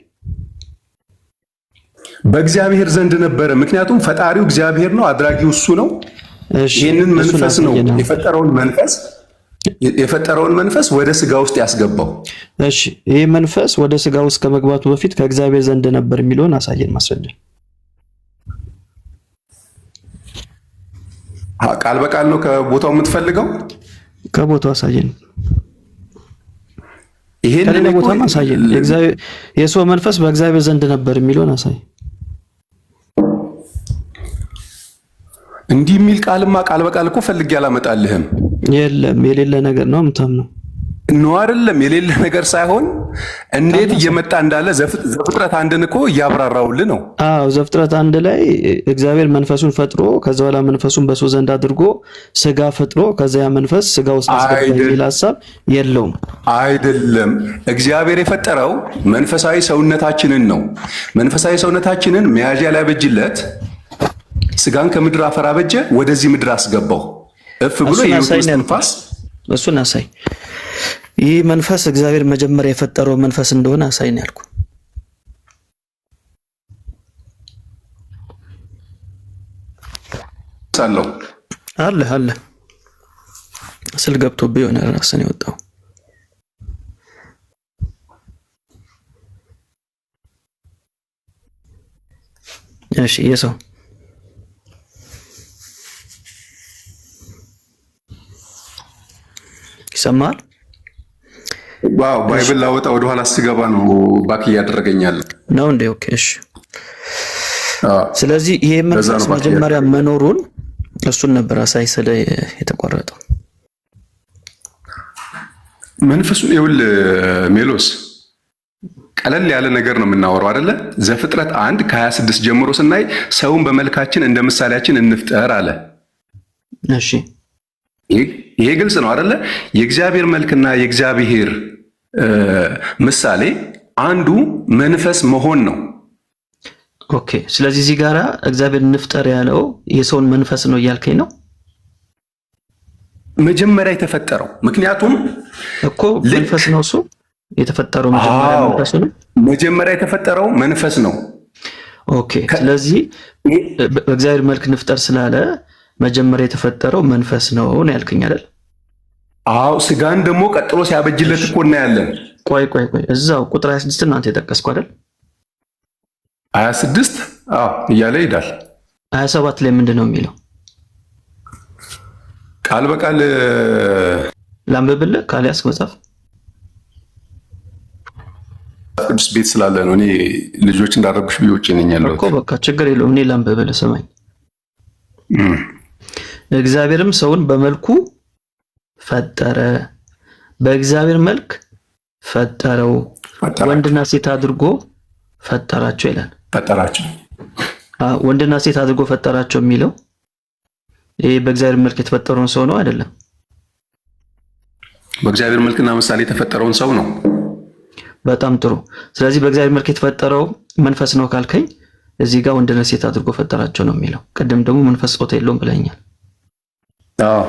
በእግዚአብሔር ዘንድ ነበረ። ምክንያቱም ፈጣሪው እግዚአብሔር ነው፣ አድራጊው እሱ ነው። ይህንን መንፈስ ነው የፈጠረውን መንፈስ ወደ ስጋ ውስጥ ያስገባው። እሺ ይህ መንፈስ ወደ ስጋ ውስጥ ከመግባቱ በፊት ከእግዚአብሔር ዘንድ ነበር የሚለውን አሳየን፣ ማስረጃ። ቃል በቃል ነው ከቦታው የምትፈልገው? ከቦታው አሳየን። ይሄንን ቦታው አሳየን። የሰው መንፈስ በእግዚአብሔር ዘንድ ነበር የሚለውን አሳይ። እንዲህ የሚል ቃልማ ቃል በቃል እኮ ፈልጌ አላመጣልህም። የለም የሌለ ነገር ነው የምታምነው ነው አይደለም? የሌለ ነገር ሳይሆን እንዴት እየመጣ እንዳለ ዘፍጥረት አንድን እኮ እያብራራውልህ ነው። ዘፍጥረት አንድ ላይ እግዚአብሔር መንፈሱን ፈጥሮ ከዛ በኋላ መንፈሱን በሰው ዘንድ አድርጎ ስጋ ፈጥሮ ከዛ ያ መንፈስ ስጋ ውስጥ አስገባ የሚል ሐሳብ የለውም። አይደለም። እግዚአብሔር የፈጠረው መንፈሳዊ ሰውነታችንን ነው። መንፈሳዊ ሰውነታችንን መያዣ ላይ በጅለት ስጋን ከምድር አፈር አበጀ፣ ወደዚህ ምድር አስገባው። እፍ ብሎ የህይወት መንፈስ እሱን አሳይ። ይህ መንፈስ እግዚአብሔር መጀመሪያ የፈጠረው መንፈስ እንደሆነ አሳይ ነው ያልኩህ። አለ ስል ገብቶብህ የሆነ ራስን የወጣው እሺ የሰው ይሰማል። ዋው ባይብል ላወጣ ወደኋላ ስገባ ነው ባክ እያደረገኛል ነው እንዴ? ኦኬ እሺ። ስለዚህ ይሄ መንፈስ መጀመሪያ መኖሩን እሱን ነበር አሳይ ስለ የተቆረጠው መንፈሱን ይውል ሜሎስ ቀለል ያለ ነገር ነው የምናወራው አይደለ? ዘፍጥረት 1 ከ26 ጀምሮ ስናይ ሰውን በመልካችን እንደ ምሳሌያችን እንፍጠር አለ። እሺ ይሄ ግልጽ ነው አይደለ? የእግዚአብሔር መልክና የእግዚአብሔር ምሳሌ አንዱ መንፈስ መሆን ነው። ኦኬ ስለዚህ እዚህ ጋራ እግዚአብሔር እንፍጠር ያለው የሰውን መንፈስ ነው እያልከኝ ነው? መጀመሪያ የተፈጠረው ምክንያቱም እኮ መንፈስ ነው እሱ የተፈጠረው መጀመሪያ መንፈስ ነው። መጀመሪያ የተፈጠረው መንፈስ ነው። ኦኬ ስለዚህ በእግዚአብሔር መልክ እንፍጠር ስላለ መጀመሪያ የተፈጠረው መንፈስ ነው ያልከኝ አይደል? አዎ ስጋን ደግሞ ቀጥሎ ሲያበጅለት እኮ እናያለን። ቆይ እዛው ቁጥር 26 እናንተ የጠቀስኩ አይደል? 26 እያለ ይሄዳል። 27 ላይ ምንድን ነው የሚለው? ቃል በቃል ላንብብልህ ካልያዝክ መጽሐፍ ቅዱስ ቤት ስላለ ነው። እኔ ልጆች እንዳረብሽ ቢውጭ ነኝ ያለው እኮ በቃ ችግር የለውም። እኔ ላንብብልህ ስማኝ። እግዚአብሔርም ሰውን በመልኩ ፈጠረ፣ በእግዚአብሔር መልክ ፈጠረው፣ ወንድና ሴት አድርጎ ፈጠራቸው ይላል። ፈጠራቸው ወንድና ሴት አድርጎ ፈጠራቸው የሚለው ይሄ በእግዚአብሔር መልክ የተፈጠረውን ሰው ነው አይደለም? በእግዚአብሔር መልክና ምሳሌ የተፈጠረውን ሰው ነው። በጣም ጥሩ። ስለዚህ በእግዚአብሔር መልክ የተፈጠረው መንፈስ ነው ካልከኝ እዚህ ጋር ወንድና ሴት አድርጎ ፈጠራቸው ነው የሚለው። ቅድም ደግሞ መንፈስ ጾታ የለውም ብለኛል። አዎ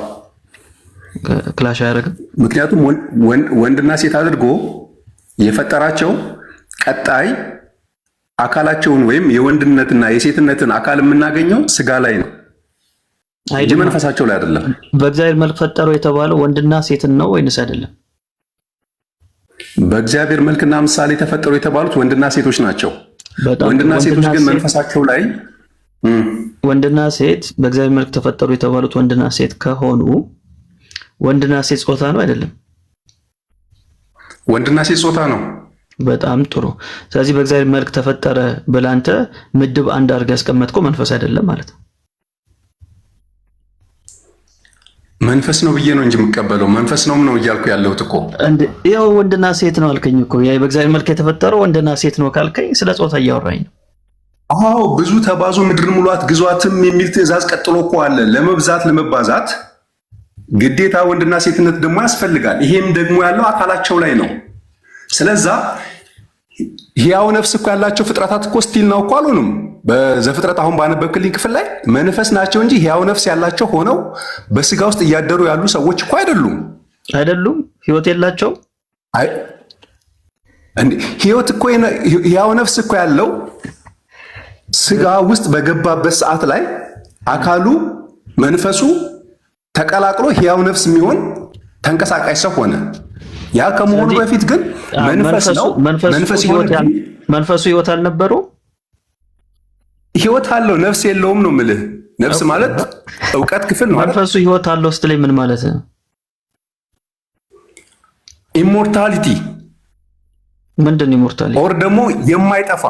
ክላሽ አያደርግም። ምክንያቱም ወንድና ሴት አድርጎ የፈጠራቸው ቀጣይ አካላቸውን ወይም የወንድነትና የሴትነትን አካል የምናገኘው ስጋ ላይ ነው እንጂ መንፈሳቸው ላይ አይደለም። በእግዚአብሔር መልክ ፈጠረው የተባለው ወንድና ሴትን ነው ወይንስ አይደለም? በእግዚአብሔር መልክና ምሳሌ ተፈጠሩ የተባሉት ወንድና ሴቶች ናቸው። ወንድና ሴቶች ግን መንፈሳቸው ላይ ወንድና ሴት በእግዚአብሔር መልክ ተፈጠሩ የተባሉት ወንድና ሴት ከሆኑ ወንድና ሴት ጾታ ነው አይደለም? ወንድና ሴት ጾታ ነው። በጣም ጥሩ። ስለዚህ በእግዚአብሔር መልክ ተፈጠረ ብላንተ ምድብ አንድ አድርገህ ያስቀመጥከው መንፈስ አይደለም ማለት ነው። መንፈስ ነው ብዬ ነው እንጂ የምቀበለው መንፈስ ነው እያልኩ ያለሁት እኮ ያው ወንድና ሴት ነው አልከኝ እኮ። ያ በእግዚአብሔር መልክ የተፈጠረው ወንድና ሴት ነው ካልከኝ ስለ ጾታ እያወራኝ ነው። አዎ ብዙ ተባዙ ምድርን ሙሏት ግዟትም የሚል ትእዛዝ ቀጥሎ እኮ አለ። ለመብዛት ለመባዛት ግዴታ ወንድና ሴትነት ደግሞ ያስፈልጋል። ይሄም ደግሞ ያለው አካላቸው ላይ ነው። ስለዛ ሕያው ነፍስ እኮ ያላቸው ፍጥረታት እኮ ስቲል ነው እኮ አሉንም። በዘፍጥረት አሁን ባነበብክልኝ ክፍል ላይ መንፈስ ናቸው እንጂ ሕያው ነፍስ ያላቸው ሆነው በስጋ ውስጥ እያደሩ ያሉ ሰዎች እኮ አይደሉም። ሕይወት የላቸው። አይ እንዴ ሕይወት እኮ ሕያው ነፍስ እኮ ያለው ስጋ ውስጥ በገባበት ሰዓት ላይ አካሉ መንፈሱ ተቀላቅሎ ሕያው ነፍስ የሚሆን ተንቀሳቃሽ ሰው ሆነ። ያ ከመሆኑ በፊት ግን መንፈስ ነው። መንፈሱ ሕይወት አልነበረው። ሕይወት አለው፣ ነፍስ የለውም ነው የምልህ። ነፍስ ማለት ዕውቀት ክፍል ነው። መንፈሱ ሕይወት አለው ስትለኝ ምን ማለት ነው? ኢሞርታሊቲ ምንድን ነው? ኢሞርታሊቲ ኦር ደግሞ የማይጠፋ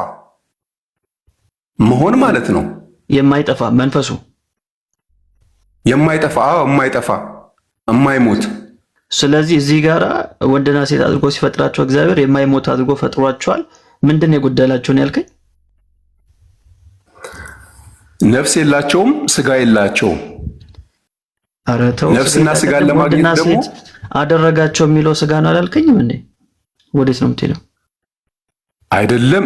መሆን ማለት ነው። የማይጠፋ መንፈሱ የማይጠፋ የማይሞት። ስለዚህ እዚህ ጋራ ወንድና ሴት አድርጎ ሲፈጥራቸው እግዚአብሔር የማይሞት አድርጎ ፈጥሯቸዋል። ምንድን ነው የጎደላቸውን ያልከኝ? ነፍስ የላቸውም፣ ስጋ የላቸውም። ኧረ ተው። ነፍስና ስጋን ለማግኘት ደግሞ አደረጋቸው የሚለው ስጋ ነው አላልከኝም እንዴ? ወዴት ነው የምትሄደው? አይደለም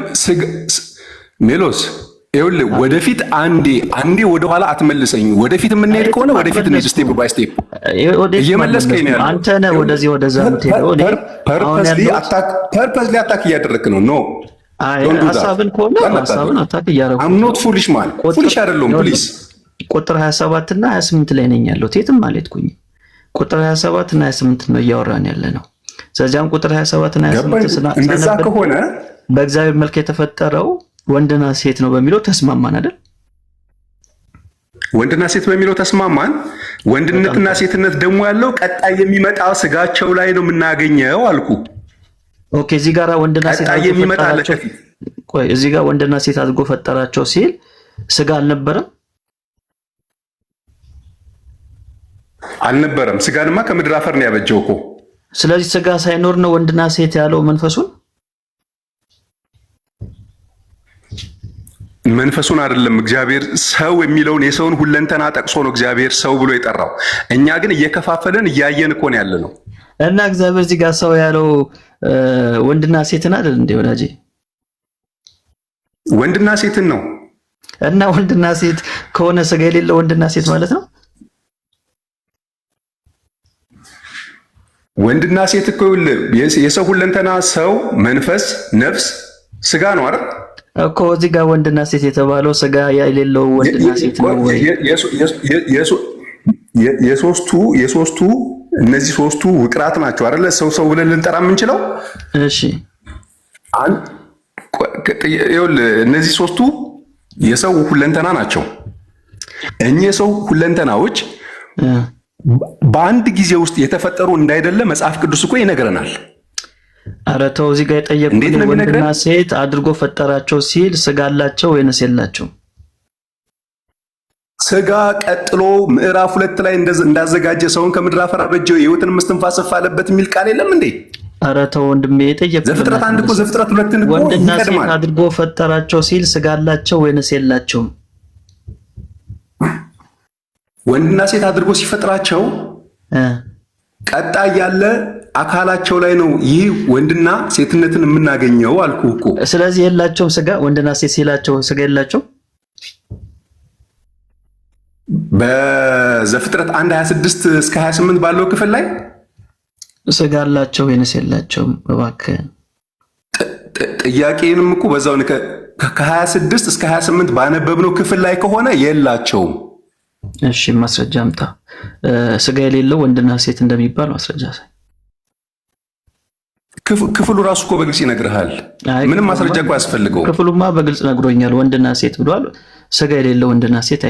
ሜሎስ ይኸውልህ ወደፊት አንዴ ወደኋላ አትመልሰኝ። ወደፊት የምንሄድ ከሆነ ወደፊት እንሂድ፣ ስቴፕ ባይ ስቴፕ። እየመለስከኝ ነው ያለው። አንተ ነህ ወደዚህ ወደዛ የምትሄደው። ፐርፐዝሊ አታክ እያደረግክ ነው። ኖ ሀሳብን ከሆነ ሀሳብን አታክ እያደረጉ አም ኖት ፉሊሽ ማን ፉሊሽ አይደለሁም። ፕሊዝ ቁጥር 27 እና 28 ላይ ነኝ ያለሁት። የትም አልሄድኩኝም። ቁጥር 27 እና 28 ነው እያወራን ያለ ነው። ስለዚያም ቁጥር 27 እና 28 እንደዛ ከሆነ በእግዚአብሔር መልክ የተፈጠረው ወንድና ሴት ነው በሚለው ተስማማን አይደል? ወንድና ሴት በሚለው ተስማማን። ወንድነትና ሴትነት ደግሞ ያለው ቀጣይ የሚመጣው ስጋቸው ላይ ነው የምናገኘው አልኩ። ኦኬ እዚህ ጋር ወንድና ሴት አድርጎ ፈጠራቸው። ቆይ እዚህ ጋር ወንድና ሴት አድርጎ ፈጠራቸው ሲል ስጋ አልነበረም? አልነበረም። ስጋንማ ከምድር አፈር ነው ያበጀው እኮ። ስለዚህ ስጋ ሳይኖር ነው ወንድና ሴት ያለው መንፈሱን መንፈሱን አይደለም። እግዚአብሔር ሰው የሚለውን የሰውን ሁለንተና ጠቅሶ ነው እግዚአብሔር ሰው ብሎ የጠራው። እኛ ግን እየከፋፈለን እያየን እኮ ነው ያለነው። እና እግዚአብሔር እዚህ ጋር ሰው ያለው ወንድና ሴትን አይደል እንዴ ወዳጄ? ወንድና ሴትን ነው። እና ወንድና ሴት ከሆነ ስጋ የሌለው ወንድና ሴት ማለት ነው። ወንድና ሴት እኮ የሰው ሁለንተና ሰው፣ መንፈስ፣ ነፍስ፣ ስጋ ነው አይደል እኮ። እዚህ ጋር ወንድና ሴት የተባለው ስጋ የሌለው ወንድና ሴት ነው ወይ? የሶስቱ እነዚህ ሶስቱ ውቅራት ናቸው አይደለ? ሰው ብለን ልንጠራ የምንችለው። እሺ እነዚህ ሶስቱ የሰው ሁለንተና ናቸው። እኚህ የሰው ሁለንተናዎች በአንድ ጊዜ ውስጥ የተፈጠሩ እንዳይደለ መጽሐፍ ቅዱስ እኮ ይነግረናል። ኧረ ተው፣ እዚህ ጋር የጠየቁት ወንድና ሴት አድርጎ ፈጠራቸው ሲል ስጋ አላቸው ወይንስ የላቸው? ስጋ ቀጥሎ ምዕራፍ 2 ላይ እንዳዘጋጀ ሰውን ከምድር አፈር አበጀው የሕይወትን እስትንፋስ አለበት የሚል ቃል የለም እንዴ? ኧረ ተው ወንድሜ፣ የጠየቁት ዘፍጥረት 1 እኮ ዘፍጥረት 2 እኮ ወንድና ሴት አድርጎ ፈጠራቸው ሲል ስጋ አላቸው ወይንስ የላቸውም? ወንድና ሴት አድርጎ ሲፈጥራቸው ቀጣይ ያለ አካላቸው ላይ ነው ይህ ወንድና ሴትነትን የምናገኘው አልኩ እኮ። ስለዚህ የላቸውም ስጋ። ወንድና ሴት ሲላቸው ስጋ የላቸው። በዘፍጥረት 1:26 እስከ 28 ባለው ክፍል ላይ ስጋ አላቸው ወይንስ የላቸውም? እባክህ ጥያቄንም እኮ በዛው ከ26 እስከ 28 ባነበብነው ክፍል ላይ ከሆነ የላቸውም። እሺ ማስረጃ አምጣ። ስጋ የሌለው ወንድና ሴት እንደሚባል ማስረጃ ሳይ። ክፍሉ ራሱ እኮ በግልጽ ይነግርሃል። ምንም ማስረጃ እኮ ያስፈልገው። ክፍሉማ በግልጽ ነግሮኛል። ወንድና ሴት ብሏል። ስጋ የሌለው ወንድና ሴት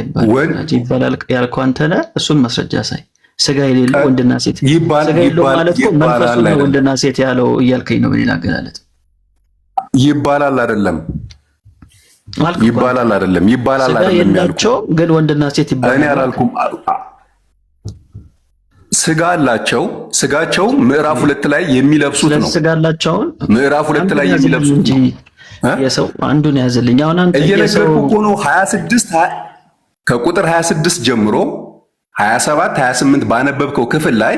ይባላል ያልከው አንተ ነህ። እሱን ማስረጃ ሳይ። ስጋ የሌለው ወንድና ሴት ስጋ የሌለው ማለት እኮ መንፈሱ ነው ወንድና ሴት ያለው እያልከኝ ነው። በሌላ አገላለጥ ይባላል አይደለም ይባላል ያልከው ግን ወንድና ሴት ይባላል። እኔ አላልኩም። ስጋ አላቸው። ስጋቸው ምዕራፍ 2 ላይ የሚለብሱት ነው። ስጋ አላቸው ምዕራፍ 2 ላይ የሚለብሱት እንጂ የሰው አንዱን ያዘልኝ። አሁን አንተ እየነገርኩህ እኮ ነው። 26 ከቁጥር 26 ጀምሮ 27 28 ባነበብከው ክፍል ላይ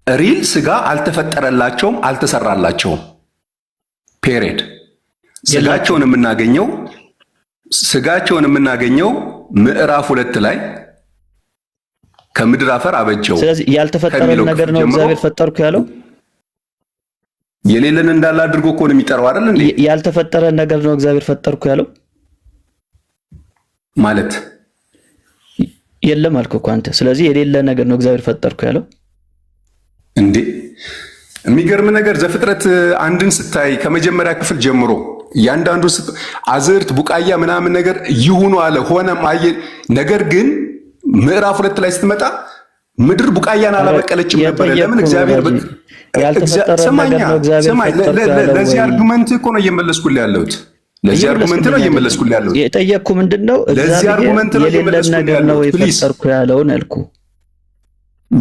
ሪል ስጋ አልተፈጠረላቸውም፣ አልተሰራላቸውም። ፔሬድ ስጋቸውን የምናገኘው ምዕራፍ 2 ላይ ከምድር አፈር አበጀው። ስለዚህ ያልተፈጠረ ነገር ነው እግዚአብሔር ፈጠርኩ ያለው። የሌለን እንዳለ አድርጎ እኮ ነው የሚጠራው አይደል እንዴ? ያልተፈጠረ ነገር ነው እግዚአብሔር ፈጠርኩ ያለው ማለት የለም አልኩ እኮ አንተ። ስለዚህ የሌለ ነገር ነው እግዚአብሔር ፈጠርኩ ያለው እንዴ? የሚገርም ነገር ዘፍጥረት 1ን ስታይ ከመጀመሪያ ክፍል ጀምሮ ያንዳንዱ አዝርት ቡቃያ ምናምን ነገር ይሁኑ አለ፣ ሆነም አየ። ነገር ግን ምዕራፍ 2 ላይ ስትመጣ ምድር ቡቃያን አላበቀለችም ነበር። ለምን? እግዚአብሔር ለዚህ አርጉመንት እኮ ነው እየመለስኩልህ ያለሁት። ለዚህ አርጉመንት ነው እየመለስኩልህ ያለሁት። የጠየቅኩህ ምንድነው? እግዚአብሔር የሌለ ነገር ነው የፈጠርኩ ያለውን አልኩ።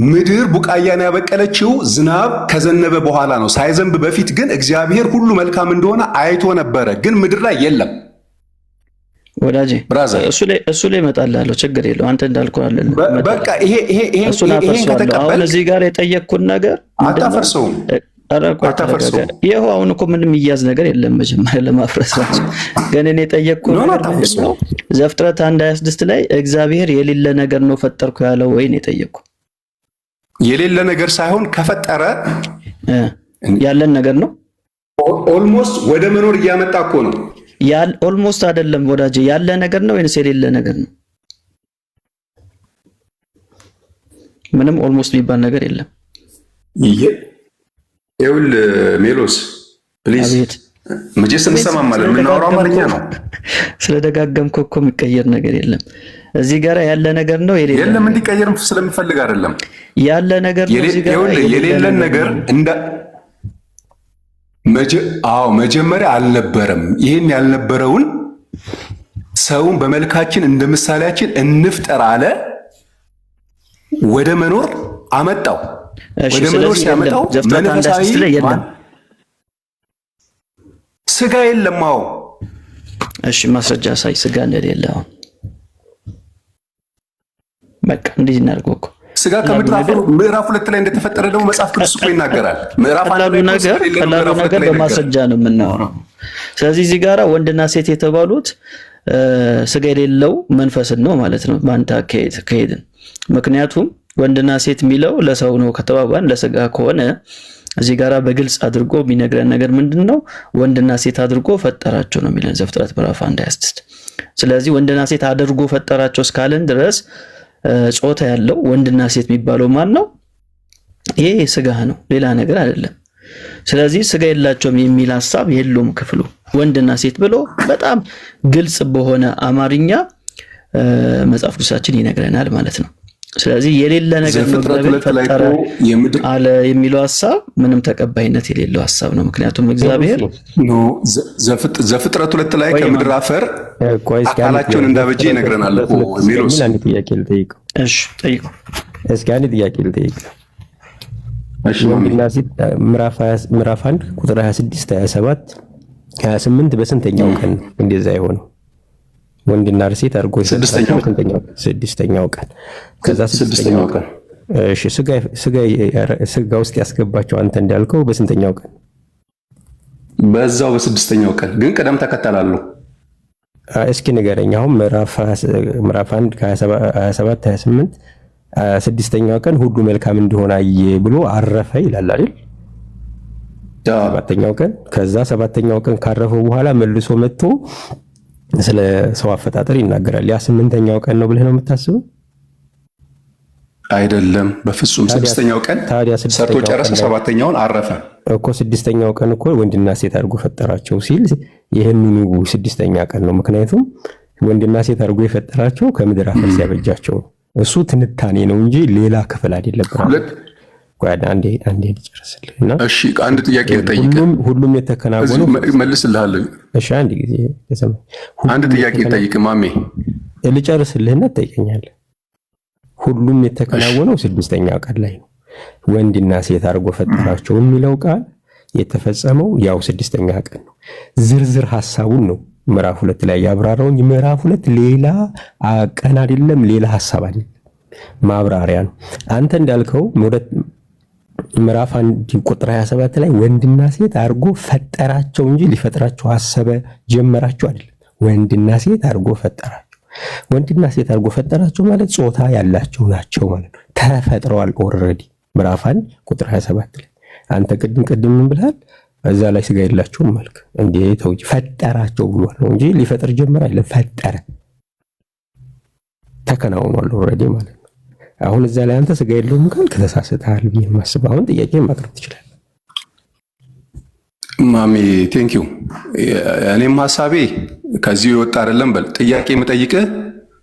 ምድር ቡቃያን ያበቀለችው ዝናብ ከዘነበ በኋላ ነው። ሳይዘንብ በፊት ግን እግዚአብሔር ሁሉ መልካም እንደሆነ አይቶ ነበረ። ግን ምድር ላይ የለም። ወዳጄ እሱ ላይ እመጣልሃለሁ፣ ችግር የለው። አንተ እንዳልከው አለ። በቃ ይሄን ከተቀበል አሁን እዚህ ጋር የጠየቅኩን ነገር አታፈርሰውም። ይኸው አሁን እኮ ምንም የሚያዝ ነገር የለም። መጀመሪያ ለማፍረስ ራሱ ግን እኔ የጠየቅኩት ነው። ዘፍጥረት 1:26 ላይ እግዚአብሔር የሌለ ነገር ነው ፈጠርኩ ያለው ወይ ነው የጠየቅኩት። የሌለ ነገር ሳይሆን ከፈጠረ ያለን ነገር ነው። ኦልሞስት ወደ መኖር እያመጣ እኮ ነው። ኦልሞስት አይደለም ወዳጄ፣ ያለ ነገር ነው ወይስ የሌለ ነገር ነው? ምንም ኦልሞስት የሚባል ነገር የለም። ይኸውልህ ሜሎስ ፕሊዝ፣ መቼስ እንሰማማለን። የምናወራው አማርኛ ነው። ስለደጋገምኩ እኮ የሚቀየር ነገር የለም። እዚህ ጋር ያለ ነገር ነው የሌለ የለም። እንዲቀየር ስለምፈልግ አይደለም። ያለ ነገር ነው። እዚህ ጋር የሌለን ነገር መጀመሪያ አልነበረም። ይህን ያልነበረውን ሰውን በመልካችን እንደ ምሳሌያችን እንፍጠር አለ። ወደ መኖር አመጣው። ወደ መኖር ሲያመጣው መንፈሳዊ ስጋ የለም። እሺ ማስረጃ ሳይ ስጋ እንደሌለ አሁን በቃ እንዴት እናድርገው እኮ ስጋ ከምድር አፈር ምዕራፍ 2 ላይ እንደተፈጠረ ደግሞ መጽሐፍ ቅዱስ እኮ ይናገራል። ምዕራፍ 1 ነገር በማስረጃ ነው የምናወራው። ስለዚህ እዚህ ጋራ ወንድና ሴት የተባሉት ስጋ የሌለው መንፈስን ነው ማለት ነው በአንተ ከሄድን። ምክንያቱም ወንድና ሴት የሚለው ለሰው ነው ከተባባን ለስጋ ከሆነ እዚህ ጋራ በግልጽ አድርጎ የሚነግረን ነገር ምንድነው? ወንድና ሴት አድርጎ ፈጠራቸው ነው የሚለን ዘፍጥረት ምዕራፍ 1:26። ስለዚህ ወንድና ሴት አድርጎ ፈጠራቸው እስካለን ድረስ ጾታ ያለው ወንድና ሴት የሚባለው ማን ነው? ይሄ ስጋ ነው፣ ሌላ ነገር አይደለም። ስለዚህ ስጋ የላቸውም የሚል ሐሳብ የለውም ክፍሉ። ወንድና ሴት ብሎ በጣም ግልጽ በሆነ አማርኛ መጽሐፍ ቅዱሳችን ይነግረናል ማለት ነው። ስለዚህ የሌለ ነገር ነው ፈጠረ አለ የሚለው ሐሳብ ምንም ተቀባይነት የሌለው ሐሳብ ነው። ምክንያቱም እግዚአብሔር ዘፍጥረት 2 ላይ ከምድር አፈር አካላቸውን እንዳበጀ ይነግረናል እኮ የሚለው። አንድ ጥያቄ ልጠይቀው። እሺ ጠይቁ። እስኪ አንድ ጥያቄ ልጠይቀው። እሺ ምዕራፍ 1 ቁጥር 26 27 28 በስንተኛው ቀን እንደዛ የሆነው? ወንድና ሴት አድርጎ ስድስተኛው ቀን። ከዛ ስድስተኛው ቀን እሺ ስጋ ውስጥ ያስገባቸው አንተ እንዳልከው በስንተኛው ቀን? በዛው በስድስተኛው ቀን። ግን ቅደም ተከተል አለው። እስኪ ንገረኝ። አሁን ምዕራፍ 1 ከ27 28 ስድስተኛው ቀን ሁሉ መልካም እንደሆነ አየ ብሎ አረፈ ይላል አይደል? ሰባተኛው ቀን። ከዛ ሰባተኛው ቀን ካረፈው በኋላ መልሶ መጥቶ ስለ ሰው አፈጣጠር ይናገራል። ያ ስምንተኛው ቀን ነው ብለህ ነው የምታስበው? አይደለም፣ በፍጹም። ስድስተኛው ቀን ሰርቶ ጨረሰ፣ ሰባተኛውን አረፈ እኮ። ስድስተኛው ቀን እኮ ወንድና ሴት አድርጎ ፈጠራቸው ሲል ይህንኑ ስድስተኛ ቀን ነው። ምክንያቱም ወንድና ሴት አድርጎ የፈጠራቸው ከምድር አፈር ሲያበጃቸው ነው። እሱ ትንታኔ ነው እንጂ ሌላ ክፍል አይደለም። አንዴ ልጨርስልህና እሺ፣ አንድ ጥያቄ ልጠይቅህ። ሁሉም የተከናወነው መልስልሃለሁ። እሺ፣ አንድ ጊዜ ተሰማኝ። አንድ ጥያቄ ልጠይቅህ ማሜ። ልጨርስልህና ትጠይቀኛለህ። ሁሉም የተከናወነው ስድስተኛ ቀን ላይ ነው። ወንድና ሴት አድርጎ ፈጠራቸው የሚለው ቃል የተፈጸመው ያው ስድስተኛ ቀን ነው። ዝርዝር ሐሳቡን ነው ምዕራፍ 2 ላይ ያብራራውኝ። ምዕራፍ 2 ሌላ ቀን አይደለም፣ ሌላ ሐሳብ አይደለም፣ ማብራሪያ ነው። አንተ እንዳልከው ምዕራፍ 1 ቁጥር 27 ላይ ወንድና ሴት አድርጎ ፈጠራቸው እንጂ ሊፈጥራቸው አሰበ ጀመራቸው አይደለም። ወንድና ሴት አድርጎ ፈጠራቸው። ወንድና ሴት አድርጎ ፈጠራቸው ማለት ጾታ ያላቸው ናቸው ማለት ነው። ተፈጥረዋል ኦልሬዲ። ምዕራፍ 1 ቁጥር 27 ላይ አንተ ቅድም ምን ብለሃል? እዛ ላይ ስጋ የላቸውም መልክ እንዴ ተውጂ ፈጠራቸው ብሏል ነው እንጂ ሊፈጥር ጀመረ አይደለም። ፈጠረ፣ ተከናውኗል ኦልሬዲ ማለት ነው። አሁን እዛ ላይ አንተ ስጋ የለውም ካል ከተሳስተሃል ብዬ ማስብ። አሁን ጥያቄ ማቅረብ ትችላለህ ማሚ። ቴንክ ዩ። እኔም ሐሳቤ ከዚህ ይወጣ አይደለም። በል ጥያቄ የምጠይቅህ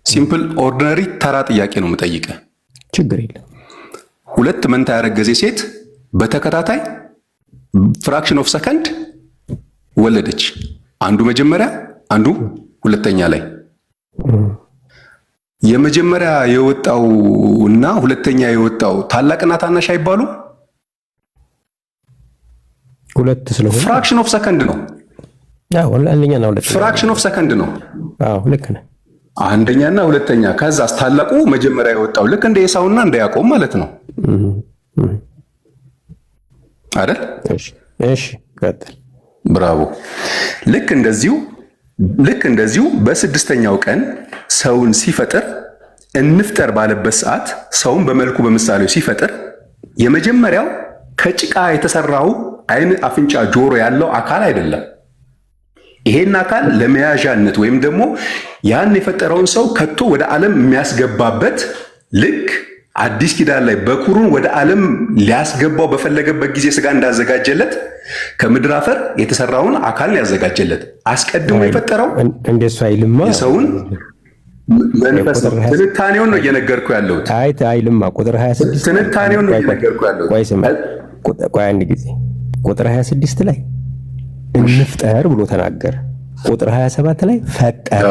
ሲምፕል ኦርዲነሪ ተራ ጥያቄ ነው የምጠይቅህ። ችግር የለም። ሁለት መንታ ያረገዘ ሴት በተከታታይ ፍራክሽን ኦፍ ሰከንድ ወለደች። አንዱ መጀመሪያ፣ አንዱ ሁለተኛ ላይ። የመጀመሪያ የወጣው እና ሁለተኛ የወጣው ታላቅና ታናሽ አይባሉ? ሁለት ስለሆነ ፍራክሽን ኦፍ ሰከንድ ነው። አዎ አንደኛና ሁለተኛ ፍራክሽን ኦፍ ሰከንድ ነው። አዎ ልክ ነህ። አንደኛና ሁለተኛ። ከዛስ ታላቁ መጀመሪያ የወጣው ልክ እንደ ኤሳውና እንደ ያዕቆብ ማለት ነው አይደል? እሺ ቀጥል። ብራቮ። ልክ እንደዚሁ በስድስተኛው ቀን ሰውን ሲፈጥር እንፍጠር ባለበት ሰዓት ሰውን በመልኩ በምሳሌው ሲፈጥር የመጀመሪያው ከጭቃ የተሰራው ዓይን፣ አፍንጫ፣ ጆሮ ያለው አካል አይደለም። ይሄን አካል ለመያዣነት ወይም ደግሞ ያን የፈጠረውን ሰው ከቶ ወደ ዓለም የሚያስገባበት ልክ አዲስ ኪዳን ላይ በኩሩን ወደ ዓለም ሊያስገባው በፈለገበት ጊዜ ስጋ እንዳዘጋጀለት ከምድር አፈር የተሰራውን አካል ያዘጋጀለት አስቀድሞ የፈጠረው እንደሱ አይልማ። የሰውን መንፈስ ትንታኔውን ነው እየነገርኩ ያለሁት። አይልማ። ቁጥር 26 ትንታኔውን ነው እየነገርኩ ያለሁት። ቆይ አንድ ጊዜ ቁጥር 26 ላይ እንፍጠር ብሎ ተናገረ። ቁጥር 27 ላይ ፈጠረ።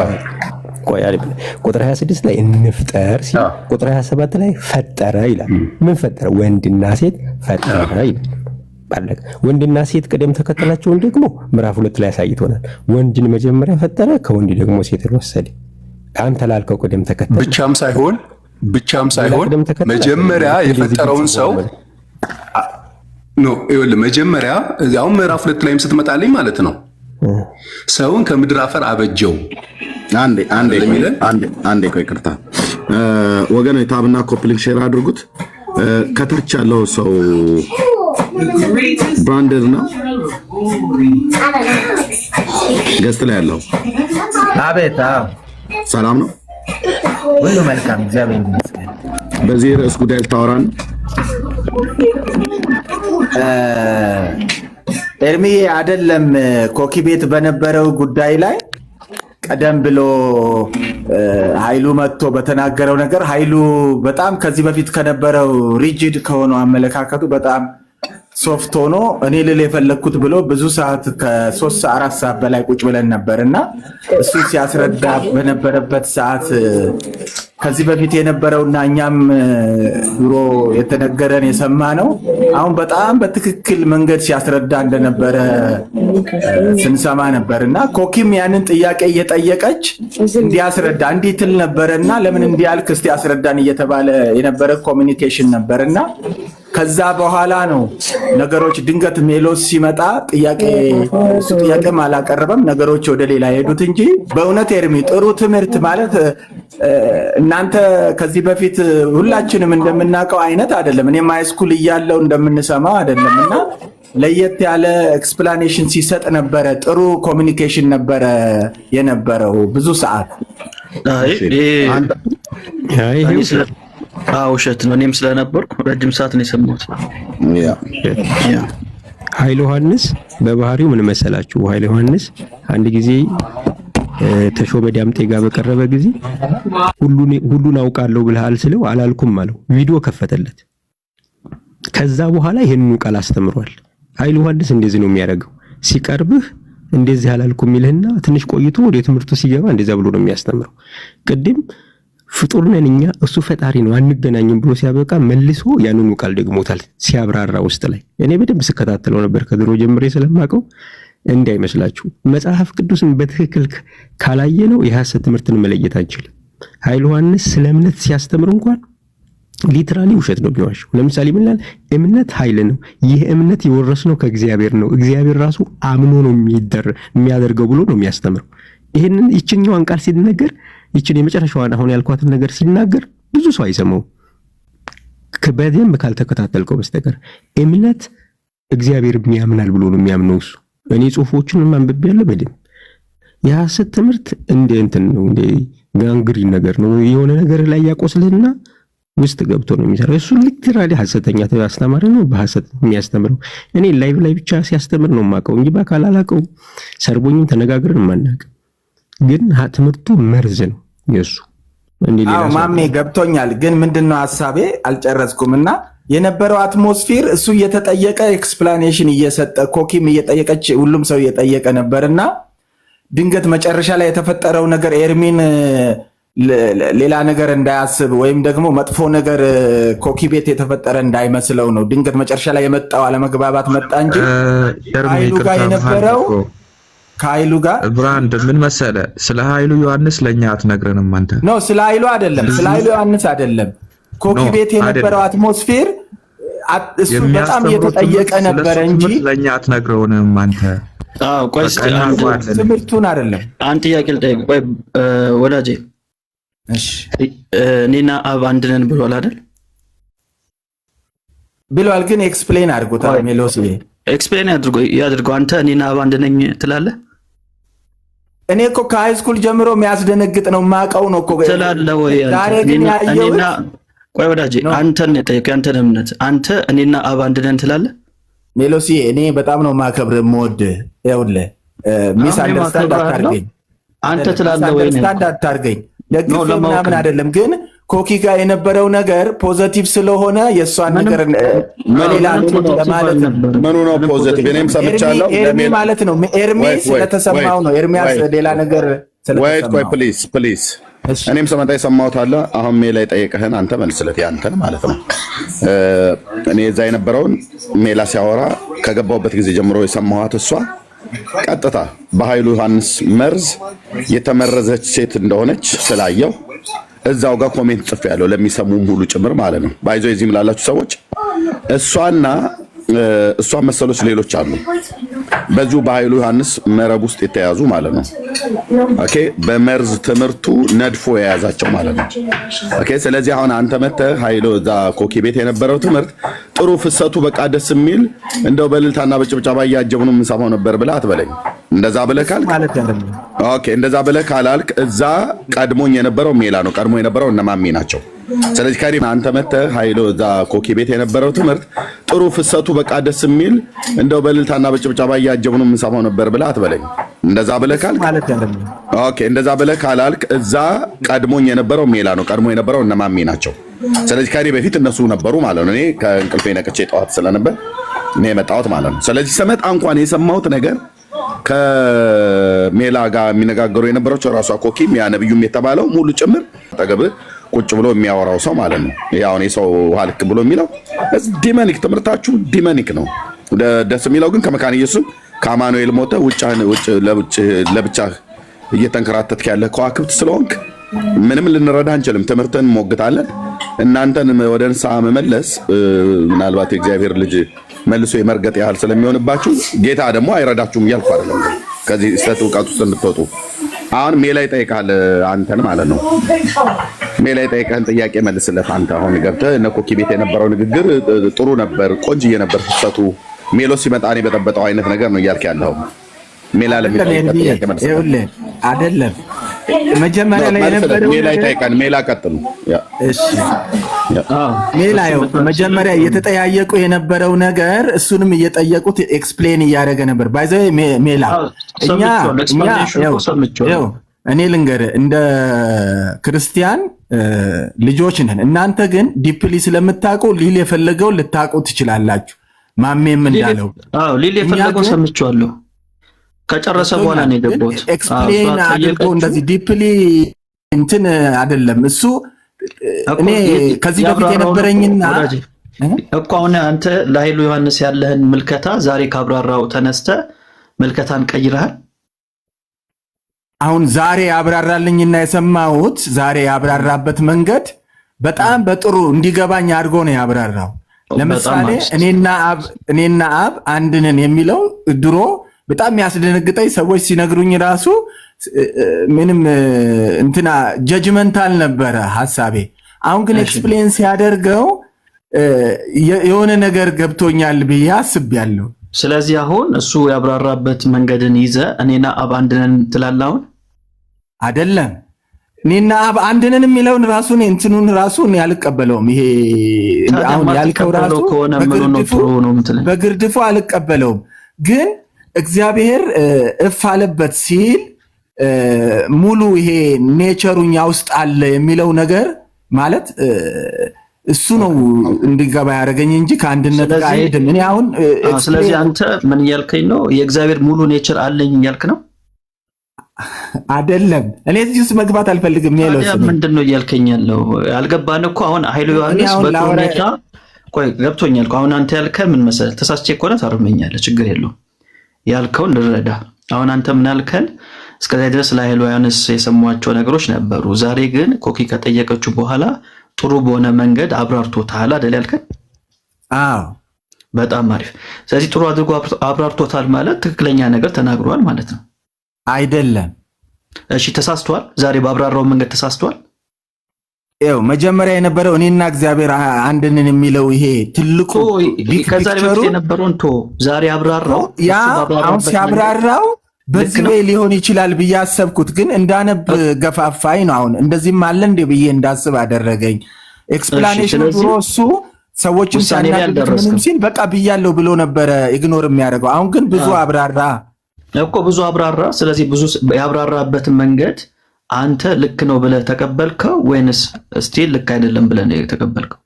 ቁጥር 26 ላይ እንፍጠር ሲል ቁጥር 27 ላይ ፈጠረ ይላል። ምን ፈጠረ? ወንድና ሴት ፈጠረ ይላል። ባለቀ። ወንድና ሴት ቅደም ተከተላቸውን ደግሞ ምዕራፍ 2 ላይ አሳይቶናል። ወንድን መጀመሪያ ፈጠረ፣ ከወንድ ደግሞ ሴትን ወሰደ። አንተ ላልከው ቅደም ተከተል ብቻም ሳይሆን መጀመሪያ የፈጠረውን ሰው መጀመሪያ አሁን ምዕራፍ 2 ላይም ስትመጣልኝ ማለት ነው ሰውን ከምድር አፈር አበጀው። አንዴ ቆይ ይቅርታ ወገን፣ ታብና ኮፕሊንግ ሼር አድርጉት። ከታች ያለው ሰው ብራንደር ነው ገስት ላይ ያለው። አቤት። ሰላም ነው? ሁሉ መልካም እግዚአብሔር ይመስገን። በዚህ ርዕስ ጉዳይ ልታወራን ኤርሚዬ አይደለም ኮኪ ቤት በነበረው ጉዳይ ላይ ቀደም ብሎ ኃይሉ መጥቶ በተናገረው ነገር ኃይሉ በጣም ከዚህ በፊት ከነበረው ሪጂድ ከሆነው አመለካከቱ በጣም ሶፍት ሆኖ እኔ ልል የፈለግኩት ብሎ ብዙ ሰዓት ከ3-4 ሰዓት በላይ ቁጭ ብለን ነበርና እሱ ሲያስረዳ በነበረበት ሰዓት ከዚህ በፊት የነበረውና እኛም ድሮ የተነገረን የሰማ ነው አሁን በጣም በትክክል መንገድ ሲያስረዳ እንደነበረ ስንሰማ ነበርና ኮኪም ያንን ጥያቄ እየጠየቀች እንዲያስረዳ እንዲትል ነበርና ለምን እንዲያልክ እስቲ አስረዳን እየተባለ የነበረ ኮሚኒኬሽን ነበርና ከዛ በኋላ ነው ነገሮች ድንገት ሜሎስ ሲመጣ ጥያቄም አላቀረበም፣ ነገሮች ወደ ሌላ ሄዱት እንጂ በእውነት ኤርሚ ጥሩ ትምህርት ማለት እናንተ ከዚህ በፊት ሁላችንም እንደምናውቀው አይነት አይደለም። እኔም ሃይስኩል እያለው እንደምንሰማው አይደለምና ለየት ያለ ኤክስፕላኔሽን ሲሰጥ ነበረ። ጥሩ ኮሚኒኬሽን ነበረ የነበረው ብዙ ሰዓት። ውሸት ነው። እኔም ስለነበርኩ ረጅም ሰዓት ነው የሰማሁት። ኃይለ ዮሐንስ በባህሪው ምን መሰላችሁ? ኃይለ ዮሐንስ አንድ ጊዜ ተሾመ ዳምጤ ጋር በቀረበ ጊዜ ሁሉን አውቃለሁ ብለሃል ስለው አላልኩም አለው። ቪዲዮ ከፈተለት። ከዛ በኋላ ይሄንን ቃል አስተምሯል። ኃይለ ዮሐንስ እንደዚህ ነው የሚያደርገው። ሲቀርብህ እንደዚህ አላልኩም ይልህና ትንሽ ቆይቶ ወደ ትምህርቱ ሲገባ እንደዛ ብሎ ነው የሚያስተምረው። ቅድም ፍጡር ነን እኛ እሱ ፈጣሪ ነው አንገናኝም ብሎ ሲያበቃ መልሶ ያንኑ ቃል ደግሞታል ሲያብራራ ውስጥ ላይ። እኔ በደንብ ስከታተለው ነበር ከድሮ ጀምሬ ስለማቀው እንዳይመስላችሁ። መጽሐፍ ቅዱስን በትክክል ካላየ ነው የሐሰት ትምህርትን መለየት አንችልም። ኃይለ ዮሐንስ ስለ እምነት ሲያስተምር እንኳን ሊትራሊ ውሸት ነው የሚዋሸው። ለምሳሌ ምን ይላል? እምነት ኃይል ነው፣ ይህ እምነት የወረስነው ከእግዚአብሔር ነው፣ እግዚአብሔር ራሱ አምኖ ነው የሚያደርገው ብሎ ነው የሚያስተምረው። ይሄንን ይችኛዋን ቃል ሲነገር ይችን የመጨረሻዋን አሁን ያልኳትን ነገር ሲናገር ብዙ ሰው አይሰማው በደንብ ካልተከታተልከው በስተቀር። እምነት እግዚአብሔር የሚያምናል ብሎ ነው የሚያምነው እሱ። እኔ ጽሁፎችን ማንበብ በደንብ የሐሰት ትምህርት እንደ እንትን ነው፣ እንደ ጋንግሪን ነገር ነው። የሆነ ነገር ላይ ያቆስልና ውስጥ ገብቶ ነው የሚሰራው። እሱ ሊትራሊ ሐሰተኛ አስተማሪ ነው፣ በሐሰት የሚያስተምረው። እኔ ላይቭ ላይ ብቻ ሲያስተምር ነው የማውቀው እንጂ በአካል አላውቀውም። ሰርቦኝም ተነጋግረን ማናውቅ። ግን ትምህርቱ መርዝ ነው የሱ። አዎ ማሜ ገብቶኛል። ግን ምንድነው ሐሳቤ አልጨረስኩምና የነበረው አትሞስፌር እሱ እየተጠየቀ ኤክስፕላኔሽን እየሰጠ ኮኪም እየጠየቀች ሁሉም ሰው እየጠየቀ ነበርና ድንገት መጨረሻ ላይ የተፈጠረው ነገር ኤርሚን ሌላ ነገር እንዳያስብ ወይም ደግሞ መጥፎ ነገር ኮኪ ቤት የተፈጠረ እንዳይመስለው ነው። ድንገት መጨረሻ ላይ የመጣው አለመግባባት መጣ እንጂ ኃይሉ ጋር የነበረው ከኃይሉ ጋር ብራንድ ምን መሰለ፣ ስለ ኃይሉ ዮሐንስ ለኛ አትነግረንም አንተ። ኖ ስለ ኃይሉ አይደለም፣ ስለ ኃይሉ ዮሐንስ አይደለም። ኮኪ ቤት የነበረው አትሞስፌር እሱ በጣም እየተጠየቀ ነበረ እንጂ ለኛ አትነግረውንም አንተ። አዎ ቆይ ትምህርቱን አይደለም። አንድ ጥያቄ ልጠይቅ። ቆይ ወዳጄ፣ እሺ እኔና አብ አንድ ነን ብሏል አይደል? ብሏል። ግን ኤክስፕሌን አድርጎታል። ሜሎስ ኤክስፕሌን ያድርገው። አንተ እኔና አብ አንድ ነኝ ትላለህ? እኔ እኮ ከሃይ ስኩል ጀምሮ የሚያስደነግጥ ነው ማቀው ነው እኮ ትላለህ ወይ? እኔና ቆይ ወዳጄ፣ አንተን የጠየቀው ያንተን እምነት አንተ እኔና አብ አንድ ነን ትላለህ? ሜሎሲ እኔ በጣም ነው ማከብር የምወድ። ይኸውልህ ሚስ አንደርስታንድ አታርገኝ። አንተ ትላለህ ወይ? አንደርስታንድ አታርገኝ። ደግፍ ምናምን አይደለም። ግን ኮኪ ጋር የነበረው ነገር ፖዚቲቭ ስለሆነ የእሷን ነገር በሌላ ለማለት ምኑ ነው ፖዚቲቭ? እኔም ሰምቻለሁ። ኤርሚ ማለት ነው ኤርሚ ስለተሰማው ነው። ኤርሚያስ ሌላ ነገር ስለተሰማው። ወይ ፕሊዝ እኔም ሰማታ የሰማሁት አለ። አሁን ሜላ የጠየቀህን አንተ መልስለት፣ ያንተን ማለት ነው። እኔ እዛ የነበረውን ሜላ ሲያወራ ከገባሁበት ጊዜ ጀምሮ የሰማኋት እሷ ቀጥታ በኃይሉ ዮሐንስ መርዝ የተመረዘች ሴት እንደሆነች ስላየው እዛው ጋር ኮሜንት ጽፌያለሁ፣ ለሚሰሙም ሁሉ ጭምር ማለት ነው። ባይዞ እዚህም ላላችሁ ሰዎች እሷ መሰሎች ሌሎች አሉ በዚሁ በኃይሉ ዮሐንስ መረብ ውስጥ የተያዙ ማለት ነው። ኦኬ፣ በመርዝ ትምህርቱ ነድፎ የያዛቸው ማለት ነው። ኦኬ፣ ስለዚህ አሁን አንተ መተህ ኃይሉ እዛ ኮኪ ቤት የነበረው ትምህርት ጥሩ ፍሰቱ በቃ ደስ የሚል እንደው በእልልታና በጭብጨባ እያጀብነው የምንሰማው ነበር ብለህ አትበለኝ። እንደዛ ብለህ ካልክ ማለት አይደለም። ኦኬ፣ እንደዛ ብለህ ካላልክ እዛ ቀድሞኝ የነበረው ሜላ ነው፣ ቀድሞ የነበረው እነማሚ ናቸው። ስለዚህ ከሪም አንተ መተህ ኃይሉ እዛ ኮኪ ቤት የነበረው ትምህርት ጥሩ ፍሰቱ በቃ ደስ የሚል እንደው በእልልታና በጭብጨባ እያጀብነው የምንሰማው ነበር ብለህ አትበለኝ። እንደዛ ብለህ ካልክ ማለት አይደለም። ኦኬ፣ እንደዛ ብለህ ካላልክ እዛ ቀድሞኝ የነበረው ሜላ ነው፣ ቀድሞ የነበረው እነማሚ ናቸው። ስለዚህ ከኔ በፊት እነሱ ነበሩ ማለት ነው። እኔ ከእንቅልፌ ነቅቼ ጠዋት ስለነበር እኔ የመጣሁት ማለት ነው። ስለዚህ ስመጣ እንኳን የሰማሁት ነገር ከሜላ ጋር የሚነጋገሩ የነበረው ራሷ ኮኪም ያ ነብዩም የተባለው ሙሉ ጭምር አጠገብህ ቁጭ ብሎ የሚያወራው ሰው ማለት ነው። ያው እኔ ሰው ሀልክ ብሎ የሚለው ዲመኒክ ትምህርታችሁ ዲመኒክ ነው። ደስ የሚለው ግን ከመካነ ኢየሱስ ከአማኑኤል ሞተ ውጭ ለብቻ እየተንከራተትክ ያለ ከዋክብት ስለሆንክ ምንም ልንረዳ አንችልም። ትምህርትን ሞግታለን። እናንተን ወደ ንስሐ መመለስ ምናልባት የእግዚአብሔር ልጅ መልሶ የመርገጥ ያህል ስለሚሆንባችሁ ጌታ ደግሞ አይረዳችሁም እያልኩ አይደለም። ከዚህ ስህተት እውቀት ውስጥ እንድትወጡ አሁን ሜላ ይጠይቃል አንተን ማለት ነው። ሜላ ይጠይቃል ጥያቄ መልስለት አንተ። አሁን ገብተህ እነ ኮኪ ቤት የነበረው ንግግር ጥሩ ነበር፣ ቆንጅዬ ነበር ፍሰቱ፣ ሜሎ ሲመጣ እኔ በጠበጠው አይነት ነገር ነው እያልክ ያለው። ሜላ ለሚጠይቀው ጥያቄ መልስለት አይደለም። መጀመሪያ ላይ የነበረው ሜላ ይጠይቃል። ሜላ ቀጥሉ። እሺ ሜላ ያው መጀመሪያ እየተጠያየቁ የነበረው ነገር እሱንም እየጠየቁት ኤክስፕሌን እያደረገ ነበር። ባይዘው ሜላ እኔ ልንገርህ እንደ ክርስቲያን ልጆች ነን። እናንተ ግን ዲፕሊ ስለምታውቁ ሊል የፈለገው ልታውቁ ትችላላችሁ። ማሜም እንዳለው ሊል የፈለገው ሰምቼዋለሁ። ከጨረሰ በኋላ ነው የገባሁት። ኤክስፕሌን አድርጎ እንደዚህ ዲፕሊ እንትን አይደለም እሱ። እኔ ከዚህ በፊት የነበረኝና እኮ አሁን አንተ ለኃይሉ ዮሐንስ ያለህን ምልከታ ዛሬ ካብራራው ተነስተ ምልከታን ቀይረሃል። አሁን ዛሬ ያብራራልኝና የሰማሁት ዛሬ ያብራራበት መንገድ በጣም በጥሩ እንዲገባኝ አድርጎ ነው ያብራራው። ለምሳሌ እኔና አብ አንድ ነን የሚለው ድሮ በጣም ያስደነግጠኝ ሰዎች ሲነግሩኝ ራሱ ምንም እንትና ጀጅመንታል ነበረ ሐሳቤ። አሁን ግን ኤክስፕሌን ሲያደርገው የሆነ ነገር ገብቶኛል ብዬ አስቤያለሁ። ስለዚህ አሁን እሱ ያብራራበት መንገድን ይዘ እኔና አብ አንድ ነን ትላለህ። አሁን አይደለም እኔና አብ አንድ ነን የሚለውን ራሱን እንትኑን ራሱን ያልቀበለውም። ይሄ አሁን ያልከው ራሱ በግርድፉ አልቀበለውም። ግን እግዚአብሔር እፍ አለበት ሲል ሙሉ ይሄ ኔቸሩኛ ውስጥ አለ የሚለው ነገር ማለት እሱ ነው እንድገባ ያደረገኝ እንጂ ከአንድነት ጋር አይሄድም። እኔ አሁን ስለዚህ አንተ ምን እያልከኝ ነው? የእግዚአብሔር ሙሉ ኔቸር አለኝ እያልክ ነው? አይደለም። እኔ እዚህ ውስጥ መግባት አልፈልግም። ምንድን ነው እያልከኝ ያለው? አልገባን እኮ አሁን ኃይሉ ዮሐንስ በጥሩ ሁኔታ ቆይ ገብቶኛል እኮ። አሁን አንተ ያልከ ምን መሰለህ፣ ተሳስቼ ከሆነ ታርመኛለህ፣ ችግር የለውም። ያልከውን ልረዳ። አሁን አንተ ምን ያልከን እስከዚያ ድረስ ለኃይሉ ዮሐንስ የሰሟቸው ነገሮች ነበሩ። ዛሬ ግን ኮኪ ከጠየቀችው በኋላ ጥሩ በሆነ መንገድ አብራርቶታል አይደል ያልከን? አዎ በጣም አሪፍ። ስለዚህ ጥሩ አድርጎ አብራርቶታል ማለት ትክክለኛ ነገር ተናግሯል ማለት ነው አይደለም? እሺ ተሳስቷል። ዛሬ ባብራራው መንገድ ተሳስቷል። ያው መጀመሪያ የነበረው እኔና እግዚአብሔር አንድ ነን የሚለው ይሄ ትልቁ ከዛሬ በፊት የነበረውን ዛሬ አብራራው። ያ አሁን ሲያብራራው በዚህ ወይ ሊሆን ይችላል ብዬ አሰብኩት፣ ግን እንዳነብ ገፋፋኝ ነው። አሁን እንደዚህም አለ እንደ ብዬ እንዳስብ አደረገኝ። ኤክስፕላኔሽን ድሮ እሱ ሰዎችን ሲያናግሩት ምንም ሲል በቃ ብያለሁ ብሎ ነበረ ኢግኖር የሚያደርገው። አሁን ግን ብዙ አብራራ እኮ ብዙ አብራራ። ስለዚህ ብዙ ያብራራበትን መንገድ አንተ ልክ ነው ብለህ ተቀበልከው ወይንስ ስቲል ልክ አይደለም ብለህ ነው የተቀበልከው?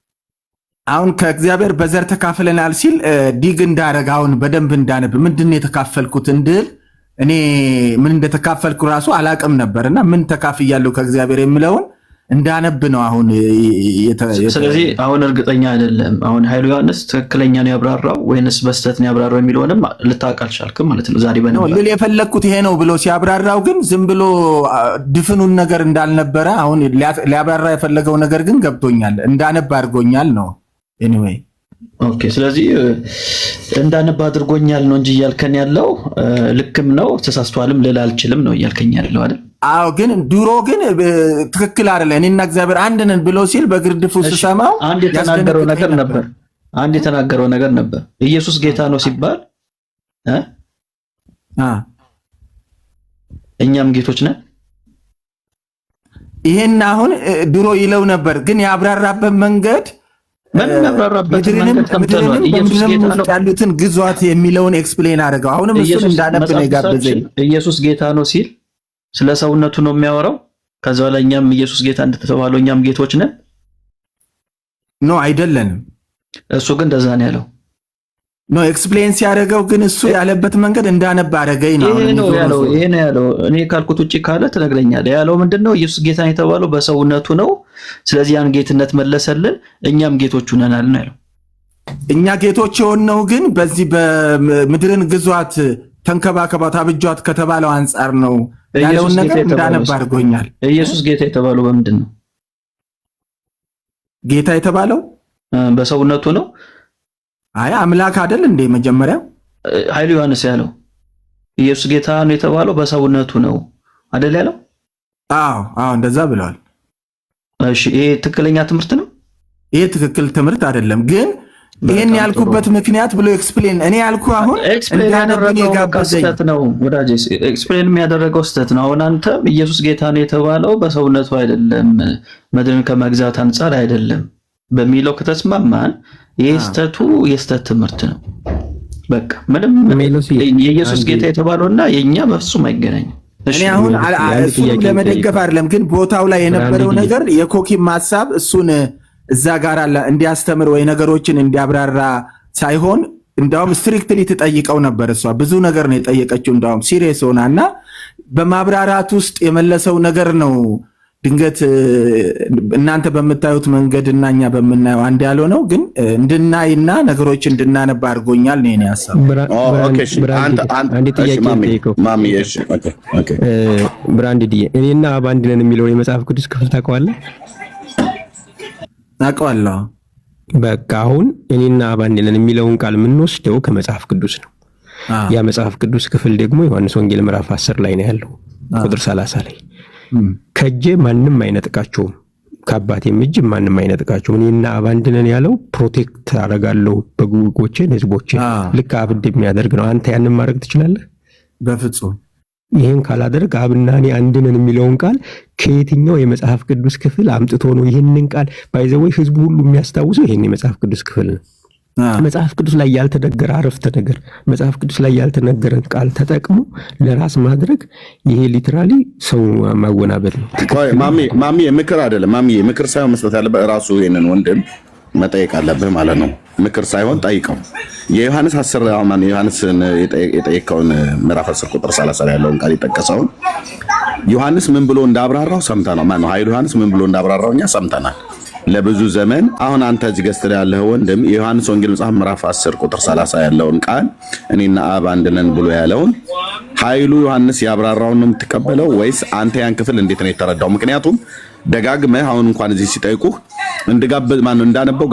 አሁን ከእግዚአብሔር በዘር ተካፍለናል ሲል ዲግ እንዳረግ አሁን በደንብ እንዳነብ ምንድነው የተካፈልኩት እንድል እኔ ምን እንደተካፈልኩ ራሱ አላቅም ነበርና ምን ተካፍያለሁ ከእግዚአብሔር የሚለውን እንዳነብ ነው አሁን። ስለዚህ አሁን እርግጠኛ አይደለም አሁን ኃይሉ ዮሐንስ ትክክለኛ ነው ያብራራው ወይንስ በስተት ነው ያብራራው የሚለውንም ልታውቅ አልቻልክም ማለት ነው። ዛሬ በነበር ልል የፈለኩት ይሄ ነው ብሎ ሲያብራራው ግን ዝም ብሎ ድፍኑን ነገር እንዳልነበረ አሁን ሊያብራራ የፈለገው ነገር ግን ገብቶኛል፣ እንዳነብ አድርጎኛል ነው። ኤኒዌይ ኦኬ። ስለዚህ እንዳነብ አድርጎኛል ነው እንጂ እያልከን ያለው ልክም ነው ተሳስቷልም ልል አልችልም ነው እያልከኝ ያለው አይደል? አዎ ግን ድሮ ግን ትክክል አይደለ እኔና እግዚአብሔር አንድ ነን ብሎ ሲል በግርድፉ ሲሰማው አንድ የተናገረው ነገር ነበር። ኢየሱስ ጌታ ነው ሲባል እኛም ጌቶች ነን ይሄን አሁን ድሮ ይለው ነበር ግን ያብራራበት መንገድ ያሉትን ግዟት የሚለውን ኤክስፕሌን አድርገው አሁንም እሱን እንዳነብ ነው የጋበዘኝ። ኢየሱስ ጌታ ነው ሲል ስለ ሰውነቱ ነው የሚያወራው። ከዛ በኋላ እኛም ኢየሱስ ጌታ እንደተባለው እኛም ጌቶች ነን ነው አይደለንም። እሱ ግን እንደዛ ነው ያለው ነው ኤክስፕሌን ሲያደርገው ግን እሱ ያለበት መንገድ እንዳነብ አደረገኝ ነው ይሄ ነው ያለው። እኔ ካልኩት ውጪ ካለ ትነግረኛለህ። ያለው ምንድነው? ኢየሱስ ጌታ የተባለው በሰውነቱ ነው። ስለዚህ ያን ጌትነት መለሰልን፣ እኛም ጌቶቹ ነን አልን ያለው። እኛ ጌቶች የሆነው ግን በዚህ በምድርን ግዟት ተንከባከባት አብጇት ከተባለው አንፃር ነው ያለውን ነገር እንዳነብ አድርጎኛል። ኢየሱስ ጌታ የተባለው በምንድን ነው? ጌታ የተባለው በሰውነቱ ነው። አይ አምላክ አይደል እንዴ? መጀመሪያ ኃይሉ ዮሐንስ ያለው ኢየሱስ ጌታ ነው የተባለው በሰውነቱ ነው አይደል ያለው? አዎ እንደዛ ብለዋል። እሺ ይሄ ትክክለኛ ትምህርት ነው? ይሄ ትክክል ትምህርት አይደለም ግን ይሄን ያልኩበት ምክንያት ብሎ ኤክስፕሌን እኔ ያልኩ አሁን እንዳነብን የጋበዘኝ ነው ወዳጄ። ኤክስፕሌን የሚያደርገው ስተት ነው። አሁን አንተ ኢየሱስ ጌታ ነው የተባለው በሰውነቱ አይደለም ምድርን ከመግዛት አንፃር አይደለም በሚለው ከተስማማን የስተቱ የስተት ትምህርት ነው። በቃ ምንም የኢየሱስ ጌታ የተባለውና የኛ በፍጹም አይገናኝም። እኔ አሁን እሱን ለመደገፍ አይደለም ግን ቦታው ላይ የነበረው ነገር የኮኪም ሐሳብ እሱን እዛ ጋር እንዲያስተምር ወይ ነገሮችን እንዲያብራራ ሳይሆን እንዳውም ስትሪክትሊ ትጠይቀው ነበር። እሷ ብዙ ነገር ነው የጠየቀችው እንዳውም ሲሪየስ ሆናና በማብራራት ውስጥ የመለሰው ነገር ነው። ድንገት እናንተ በምታዩት መንገድና እኛ በምናየው አንድ ያለው ነው ግን እንድናይና ነገሮች እንድናነባ አድርጎኛል ነው የኔ ሐሳብ። ብራንዲ እኔና አብ አንድ ነን የሚለውን የመጽሐፍ ቅዱስ ክፍል ታውቀዋለህ? አውቀዋለሁ። በቃ አሁን እኔና አብ አንድ ነን የሚለውን ቃል የምንወስደው ከመጽሐፍ ቅዱስ ነው። ያ መጽሐፍ ቅዱስ ክፍል ደግሞ ዮሐንስ ወንጌል ምዕራፍ 10 ላይ ነው ያለው ቁጥር 30 ላይ ከጄ ማንም አይነጥቃቸውም ከአባቴም እጅ ማንም አይነጥቃቸውም እኔና አብ አንድ ነን ያለው ፕሮቴክት አደርጋለሁ በጎቼን ሕዝቦቼን ልክ አብ እንደሚያደርግ ነው። አንተ ያንን ማድረግ ትችላለህ? በፍጹም ይሄን ካላደረግ አብና እኔ አንድ ነን የሚለውን ቃል ከየትኛው የመጽሐፍ ቅዱስ ክፍል አምጥቶ ነው ይሄንን ቃል ባይዘው ህዝቡ ሁሉ የሚያስታውሰው ይሄን የመጽሐፍ ቅዱስ ክፍል ነው። መጽሐፍ ቅዱስ ላይ ያልተነገረ አረፍተ ነገር መጽሐፍ ቅዱስ ላይ ያልተነገረ ቃል ተጠቅሞ ለራስ ማድረግ ይሄ ሊትራሊ ሰው ማወናበድ ነው። ማሚ ምክር አይደለም። ማሚ ምክር ሳይሆን መስጠት ያለበት ራሱ ይሄንን ወንድም መጠየቅ አለብህ ማለት ነው። ምክር ሳይሆን ጠይቀው። የዮሐንስ 10 ዮሐንስን የጠየቀውን ምዕራፍ 10 ቁጥር 30 ላይ ያለውን ቃል የጠቀሰውን ዮሐንስ ምን ብሎ እንዳብራራው ሰምተናል። ማነው ኃይሉ ዮሐንስ ምን ብሎ እንዳብራራው እኛ ሰምተናል ለብዙ ዘመን። አሁን አንተ እዚህ ገዝተህ ያለህ ወንድም የዮሐንስ ወንጌል መጽሐፍ ምዕራፍ 10 ቁጥር 30 ያለውን ቃል እኔና አብ አንድ ነን ብሎ ያለውን ኃይሉ ዮሐንስ ያብራራውን ነው የምትቀበለው ወይስ አንተ ያን ክፍል እንዴት ነው የተረዳው? ምክንያቱም ደጋግመህ አሁን እንኳን እዚህ ሲጠይቁህ እንድጋበዝ ማነው እንዳነበው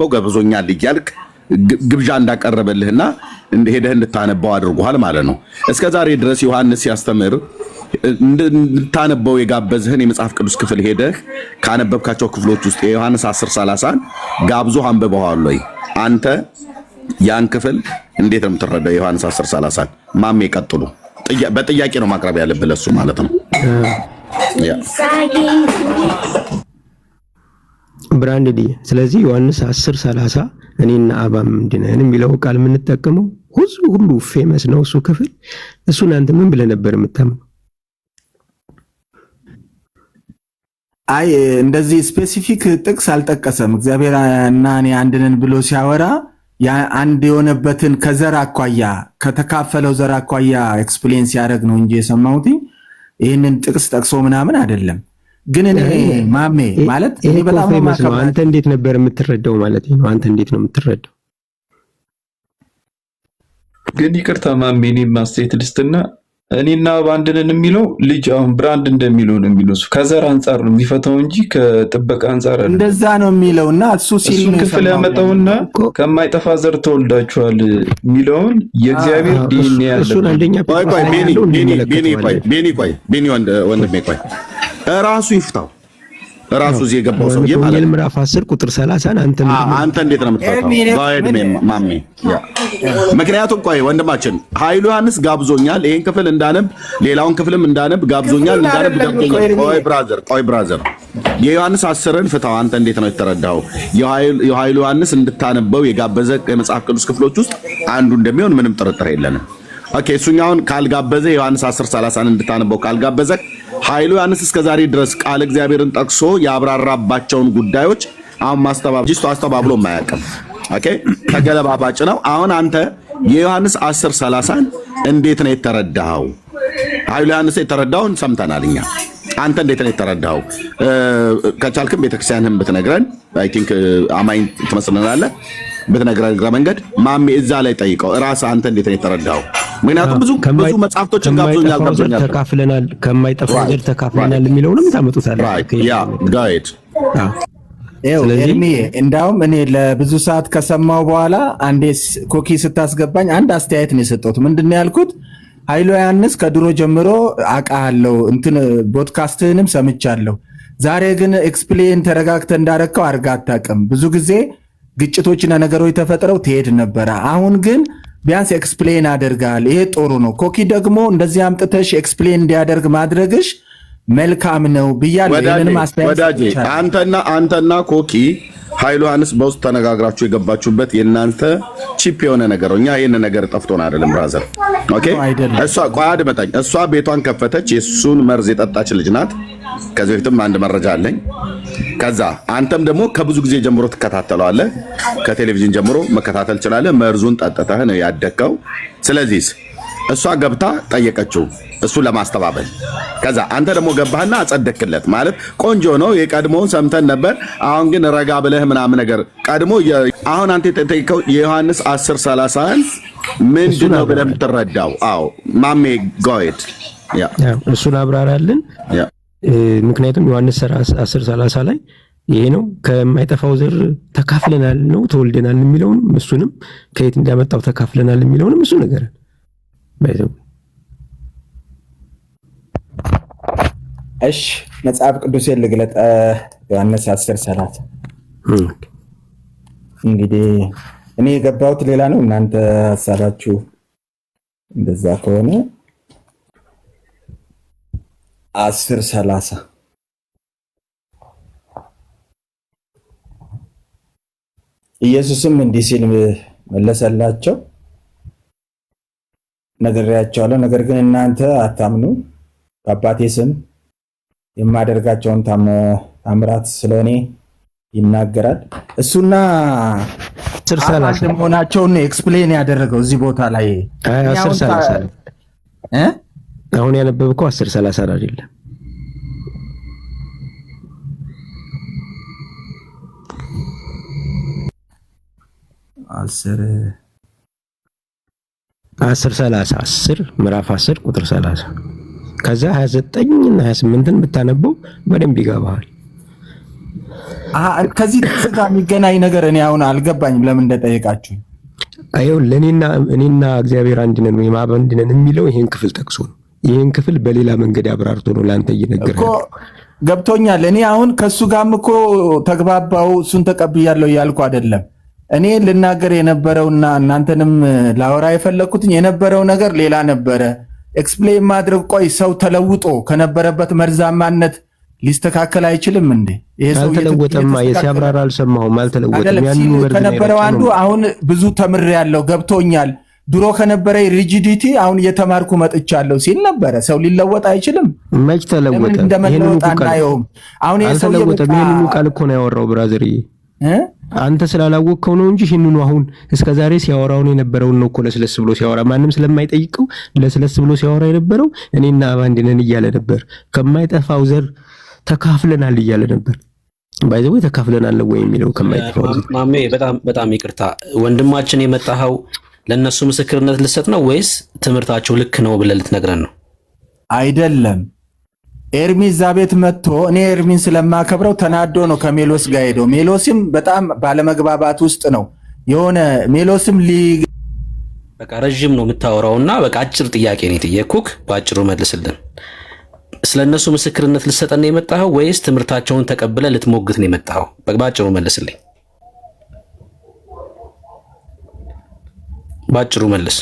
ጋብዞኛል እያልክ ግብዣ እንዳቀረበልህና ሄደህ እንድታነበው አድርጎሃል ማለት ነው። እስከ ዛሬ ድረስ ዮሐንስ ሲያስተምር እንድታነበው የጋበዝህን የመጽሐፍ ቅዱስ ክፍል ሄደህ ካነበብካቸው ክፍሎች ውስጥ የዮሐንስ 10:30 ጋብዞ አንብበዋል ወይ? አንተ ያን ክፍል እንዴት ነው የምትረዳው? የዮሐንስ 10:30 ማሜ ቀጥሉ። በጥያቄ ነው ማቅረብ ያለብህ ለሱ ማለት ነው። ብራንዲ ስለዚህ ዮሐንስ 10:30 እኔና አብ አንድ ነን የሚለው ቃል የምንጠቀመው ህዝቡ ሁሉ ፌመስ ነው እሱ ክፍል። እሱን አንተ ምን ብለህ ነበር የምታምነው? አይ እንደዚህ ስፔሲፊክ ጥቅስ አልጠቀሰም። እግዚአብሔር እና እኔ አንድ ነን ብሎ ሲያወራ አንድ የሆነበትን ከዘር አኳያ ከተካፈለው ዘር አኳያ ኤክስፕሌን ሲያደርግ ነው እንጂ የሰማሁት ይህንን ጥቅስ ጠቅሶ ምናምን አይደለም። ግን እኔ ማሜ ማለት እኔ በጣም ማከብረው አንተ እንዴት ነበር የምትረዳው ማለት ነው? አንተ እንዴት ነው የምትረዳው? ግን ይቅርታ ማሜ፣ እኔ ማስተያየት ልስጥና እኔና ባንድነን የሚለው ልጅ አሁን ብራንድ እንደሚለው ነው የሚለው ከዘር አንጻር ነው የሚፈታው እንጂ ከጥበቃ አንጻር አይደለም። እንደዛ ነው የሚለውና እሱ ሲል ነው ክፍል ያመጣውና ከማይጠፋ ዘር ተወልዳችኋል የሚለውን የእግዚአብሔር ዲኤንኤ ያለ እሱን አንደኛ ቤኒ ወንድሜ ቆይ ራሱ ይፍታው ራሱ እዚህ የገባው ሰው ማለት ነው። ምዕራፍ 10 ቁጥር 30 አንተ እንዴት ነው የምትፈታው? ጋይድ ማሜ ምክንያቱም ቆይ ወንድማችን ኃይሉ ዮሐንስ ጋብዞኛል፣ ይሄን ክፍል እንዳነብ ሌላውን ክፍልም እንዳነብ ጋብዞኛል። ቆይ ብራዘር የዮሐንስ 10ን ፍታው። አንተ እንዴት ነው የተረዳው? የኃይሉ ዮሐንስ እንድታነበው የጋበዘ የመጽሐፍ ቅዱስ ክፍሎች ውስጥ አንዱ እንደሚሆን ምንም ጥርጥር የለንም። ኦኬ እሱኛውን ካልጋበዘ ዮሐንስ 10:30ን እንድታነበው ካልጋበዘ ኃይሉ ዮሐንስ እስከዛሬ ድረስ ቃል እግዚአብሔርን ጠቅሶ ያብራራባቸውን ጉዳዮች አሁን አስተባብሎ ማያውቅም። ኦኬ ተገለባባጭ ነው። አሁን አንተ የዮሐንስ 10:30ን እንዴት ነው የተረዳኸው? ኃይሉ ዮሐንስ የተረዳውን ሰምተናል እኛ። አንተ እንዴት ነው የተረዳኸው? ከቻልክም ቤተክርስቲያንህም ብትነግረን አይ ቲንክ አማኝ ትመስለናለህ። ብትነግረን እግረ መንገድ ማሜ እዛ ላይ ጠይቀው ራስህ አንተ እንዴት ነው የተረዳኸው? ምክንያቱም ብዙ መጽሐፍቶችን ጋብዞኛል ተካፍለናል፣ ከማይጠፋ ዘር ተካፍለናል የሚለውንም ታመጡታል። ያ ጋይድ ኤርሚ እንዳውም እኔ ለብዙ ሰዓት ከሰማው በኋላ አንዴ ኮኪ ስታስገባኝ አንድ አስተያየት ነው የሰጠሁት። ምንድን ነው ያልኩት? ኃይሉ ዮሐንስ ከድሮ ጀምሮ አውቃለሁ፣ እንትን ፖድካስትህንም ሰምቻለሁ። ዛሬ ግን ኤክስፕሌን ተረጋግተህ እንዳረከው አድርገህ አታውቅም። ብዙ ጊዜ ግጭቶችና ነገሮች ተፈጥረው ትሄድ ነበረ። አሁን ግን ቢያንስ ኤክስፕሌን አደርጋል። ይሄ ጥሩ ነው። ኮኪ ደግሞ እንደዚህ አምጥተሽ ኤክስፕሌን እንዲያደርግ ማድረግሽ መልካም ነው ብያለሁ። ይሄንን ወዳጄ አንተና ኮኪ ኃይሉ ዮሐንስ በውስጥ ተነጋግራችሁ የገባችሁበት የእናንተ ቺፕ የሆነ ነገር ነው። እኛ ይሄን ነገር ጠፍቶን አይደለም ብራዘር። ኦኬ እሷ ቆይ አድመጣኝ። እሷ ቤቷን ከፈተች፣ የሱን መርዝ የጠጣች ልጅ ናት። ከዚህ በፊትም አንድ መረጃ አለኝ። ከዛ አንተም ደግሞ ከብዙ ጊዜ ጀምሮ ትከታተለዋለህ። ከቴሌቪዥን ጀምሮ መከታተል ትችላለህ። መርዙን ጠጥተህ ነው ያደግከው። ስለዚህ እሷ ገብታ ጠየቀችው እሱ ለማስተባበል። ከዛ አንተ ደግሞ ገባህና አጸደክለት። ማለት ቆንጆ ነው፣ የቀድሞውን ሰምተን ነበር። አሁን ግን ረጋ ብለህ ምናምን ነገር ቀድሞ አሁን አንተ የጠየቀው የዮሐንስ 10:30 ምንድን ነው ብለህ የምትረዳው? አዎ ማሜ ጎይድ እሱን አብራራልን። ምክንያቱም ዮሐንስ 10:30 ላይ ይሄ ነው ከማይጠፋው ዘር ተካፍለናል ነው ተወልደናል የሚለውንም እሱንም ከየት እንዳመጣው ተካፍለናል የሚለውንም እሱ ነገር ባይዘው። እሺ መጽሐፍ ቅዱስን ልግለጥ። ዮሐንስ 10:30 እንግዲህ እኔ የገባሁት ሌላ ነው፣ እናንተ ሐሳባችሁ እንደዛ ከሆነ 10:30 ኢየሱስም እንዲህ ሲል መለሰላቸው፣ ነግሬያቸዋለሁ፣ ነገር ግን እናንተ አታምኑ። በአባቴ ስም የማደርጋቸውን ታምራት ስለኔ ይናገራል። እሱና 10:30 መሆናቸውን ኤክስፕሌን ያደረገው እዚህ ቦታ ላይ 10:30 አሁን ያነበብከው 10:30 አይደለም። 10 ምዕራፍ 10 ቁጥር 30 ከዛ 29 እና 28ን ብታነበው በደንብ ይገባል። ከዚህ ጋር የሚገናኝ ነገር እኔ አሁን አልገባኝም ለምን እንደጠየቃችሁ። አይው እኔና እግዚአብሔር አንድ ነን ወይ ማብ አንድ ነን የሚለው ይሄን ክፍል ጠቅሶ ነው። ይሄን ክፍል በሌላ መንገድ አብራርቶ ነው ላንተ እየነገረ እኮ ገብቶኛል። እኔ አሁን ከሱ ጋርም እኮ ተግባባው እሱን ተቀብያለሁ እያልኩ አይደለም። እኔ ልናገር የነበረውና እናንተንም ላወራ የፈለኩትኝ የነበረው ነገር ሌላ ነበረ። ኤክስፕሌን ማድረግ ቆይ ሰው ተለውጦ ከነበረበት መርዛማነት ሊስተካከል አይችልም እንዴ? ይሄ ሰው ተለወጠማ የሲያብራራ አልሰማሁም። አልተለወጠም። ያንኑ ከነበረው አንዱ አሁን ብዙ ተምሬያለሁ ገብቶኛል ድሮ ከነበረ ሪጂዲቲ አሁን እየተማርኩ መጥቻለሁ ሲል ነበረ። ሰው ሊለወጥ አይችልም። መች ተለወጠ? እንደመለወጥ አናየውም። አሁን ሰው ይሄንኑ ቃል እኮ ነው ያወራው ብራዘርዬ። አንተ ስላላወቅከው ነው እንጂ ይሄንኑ አሁን እስከዛሬ ሲያወራውን የነበረውን ነው እኮ ለስለስ ብሎ ሲያወራ ማንም ስለማይጠይቀው ለስለስ ብሎ ሲያወራ የነበረው እኔና አንድ ነን እያለ ነበር። ከማይጠፋው ዘር ተካፍለናል እያለ ነበር። ባይዘው ተካፍለናል ወይ የሚለው ከማይጠፋው ዘር። ማሜ በጣም ይቅርታ ወንድማችን የመጣኸው ለነሱ ምስክርነት ልሰጥ ነው ወይስ ትምህርታቸው ልክ ነው ብለህ ልትነግረን ነው? አይደለም። ኤርሚ እዛ ቤት መጥቶ እኔ ኤርሚን ስለማከብረው ተናዶ ነው ከሜሎስ ጋር ሄዶ። ሜሎስም በጣም ባለመግባባት ውስጥ ነው የሆነ ሜሎስም በቃ ረጅም ነው የምታወራውና በቃ አጭር ጥያቄ ነው የጠየኩህ፣ በአጭሩ መልስልን። ስለነሱ ምስክርነት ልሰጠን ነው የመጣኸው ወይስ ትምህርታቸውን ተቀብለ ልትሞግት ነው የመጣኸው? በአጭሩ መልስልኝ። ባጭሩ መልስ።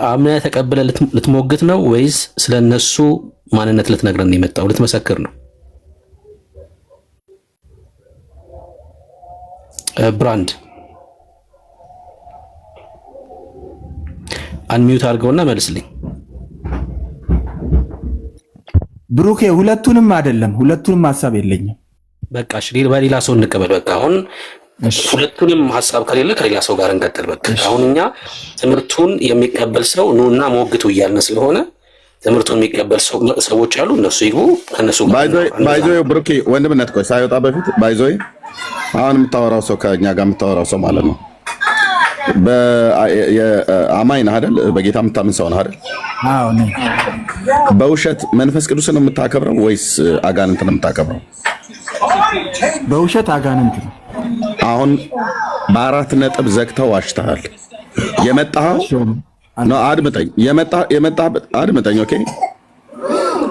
አምነህ ተቀብለ ልትሞግት ነው ወይስ ስለነሱ ማንነት ልትነግረን ነው የመጣው? ልትመሰክር ነው? ብራንድ አንሚዩት አድርገውና መልስልኝ። ብሩኬ ሁለቱንም አይደለም፣ ሁለቱንም ሐሳብ የለኝም። በቃ እሺ፣ በሌላ ሰው እንቀበል። በቃ አሁን ሁለቱንም ሐሳብ ከሌለ ከሌላ ሰው ጋር እንቀጥል። በቃ አሁን እኛ ትምህርቱን የሚቀበል ሰው ኑና ሞግቱ እያልን ስለሆነ ትምህርቱን የሚቀበል ሰዎች አሉ፣ እነሱ ይግቡ። ከነሱ ባይዞይ ብሩኬ ወንድምነት ቆይ ሳይወጣ በፊት ባይዞይ አሁን የምታወራው ሰው ከኛ ጋር የምታወራው ሰው ማለት ነው አማኝ ነህ አይደል? በጌታ የምታምን ሰው ነህ አይደል? አዎ ነኝ። በውሸት መንፈስ ቅዱስን የምታከብረው ወይስ አጋንንትን የምታከብረው? በውሸት አጋንንት ነው። አሁን በአራት ነጥብ ዘግተው ዋሽተሃል። የመጣኸው ነው አድምጠኝ። አድምጠኝ ኦኬ።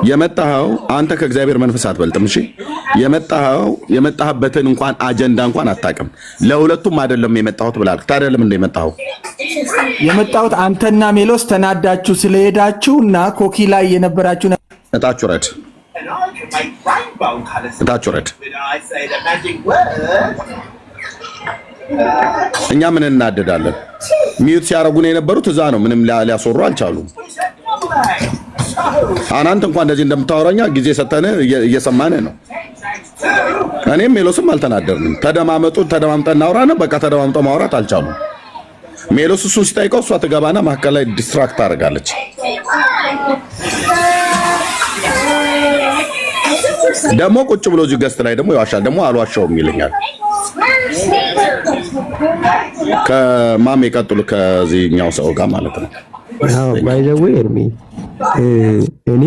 የመጣኸው አንተ ከእግዚአብሔር መንፈስ አትበልጥም። እሺ የመጣህበትን እንኳን አጀንዳ እንኳን አታውቅም። ለሁለቱም አይደለም የመጣሁት ብላል። ታዲያ ለምን ነው የመጣኸው? የመጣሁት አንተና ሜሎስ ተናዳችሁ ስለሄዳችሁ እና ኮኪ ላይ የነበራችሁ እታችሁ ረድ እኛ ምን እናደዳለን? ሚዩት ሲያረጉን የነበሩት እዛ ነው። ምንም ሊያስወሩ አልቻሉም። አንተ እንኳን እንደዚህ እንደምታወራኛ ጊዜ ሰተነ እየሰማነ ነው። እኔም ሜሎስም አልተናደርንም። ተደማምጠን እናውራ ነው። በቃ ተደማምጠው ማውራት አልቻሉም። ሜሎስ እሱን ሲጠይቀው እሷ ትገባና መሀከል ላይ ዲስትራክት ታደርጋለች። ደግሞ ቁጭ ብሎ እዚህ ገስት ላይ ደግሞ ይዋሻል። ደግሞ አልዋሻውም ይለኛል። ከማሜ ቀጥሉ ከዚህኛው ሰው ጋር ማለት ነው። አዎ ባይዘው ኤርሚ እኔ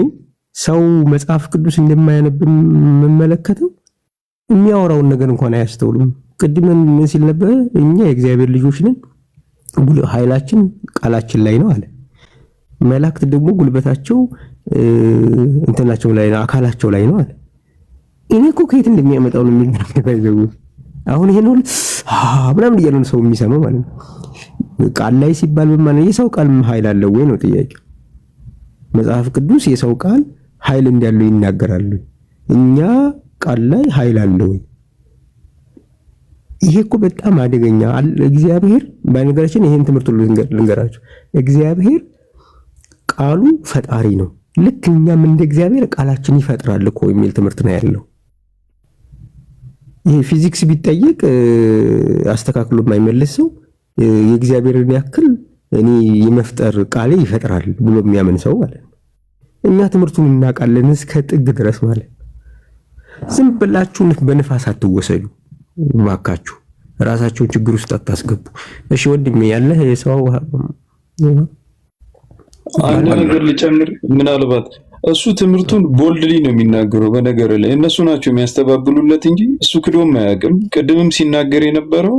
ሰው መጽሐፍ ቅዱስ እንደማያነብ የምመለከተው የሚያወራውን ነገር እንኳን አያስተውሉም። ቅድም ምን ሲል ነበር? እኛ የእግዚአብሔር ልጆች ነን፣ ኃይላችን ቃላችን ላይ ነው አለ። መላእክት ደግሞ ጉልበታቸው እንትናቸው ላይ ነው፣ አካላቸው ላይ ነው አለ። እኔ እኮ ከየት እንደሚያመጣው ነው የሚገርመኝ። አሁን ይሄን ሁሉ ምናምን እያለ ነው ሰው የሚሰማው ማለት ነው። ቃል ላይ ሲባል በማለት የሰው ቃል ኃይል አለው ወይ ነው ጥያቄው። መጽሐፍ ቅዱስ የሰው ቃል ኃይል እንዳለው ይናገራሉ። እኛ ቃል ላይ ኃይል አለው ወይ? ይሄ እኮ በጣም አደገኛ። እግዚአብሔር በነገራችን ይሄን ትምህርት ሁሉ ልንገራችሁ፣ እግዚአብሔር ቃሉ ፈጣሪ ነው። ልክ እኛም እንደ እግዚአብሔር ቃላችን ይፈጥራል እኮ የሚል ትምህርት ነው ያለው። ይሄ ፊዚክስ ቢጠየቅ አስተካክሎ የማይመልስ ሰው የእግዚአብሔርን ያክል እኔ የመፍጠር ቃሌ ይፈጥራል ብሎ የሚያምን ሰው ማለት ነው። እኛ ትምህርቱን እናውቃለን እስከ ጥግ ድረስ ማለት ነው። ዝም ብላችሁ በንፋስ አትወሰዱ ባካችሁ፣ ራሳችሁን ችግር ውስጥ አታስገቡ። እሺ ወንድሜ ያለህ የሰው አንድ ነገር ልጨምር። ምናልባት እሱ ትምህርቱን ቦልድሊ ነው የሚናገረው። በነገር ላይ እነሱ ናቸው የሚያስተባብሉለት እንጂ እሱ ክዶም አያውቅም። ቅድምም ሲናገር የነበረው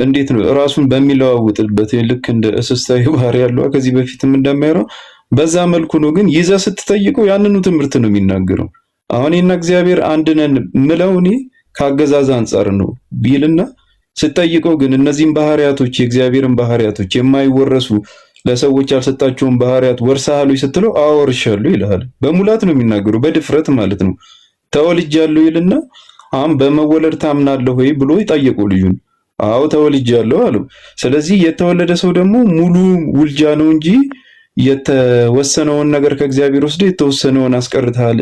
እንዴት ነው ራሱን በሚለዋውጥበት ልክ እንደ እስስታዊ ባህሪ ያለው ከዚህ በፊትም እንደማይረው በዛ መልኩ ነው። ግን ይዛ ስትጠይቀው ያንኑ ትምህርት ነው የሚናገረው። አሁን እና እግዚአብሔር አንድ ነን ምለው እኔ ካገዛዝ አንጻር ነው ቢልና ስትጠይቀው ግን እነዚህን ባህሪያቶች የእግዚአብሔርን ባህሪያቶች የማይወረሱ ለሰዎች ያልሰጣቸውን ባህሪያት ወርሳሉ ስትለው አወርሻለሁ ይላል። በሙላት ነው የሚናገረው፣ በድፍረት ማለት ነው። ተወልጃለሁ ይልና አሁን በመወለድ ታምናለህ ወይ ብሎ ይጠየቀው ልጁን። አዎ ተወልጃለሁ አሉ። ስለዚህ የተወለደ ሰው ደግሞ ሙሉ ውልጃ ነው እንጂ የተወሰነውን ነገር ከእግዚአብሔር ወስደ የተወሰነውን አስቀርተሃል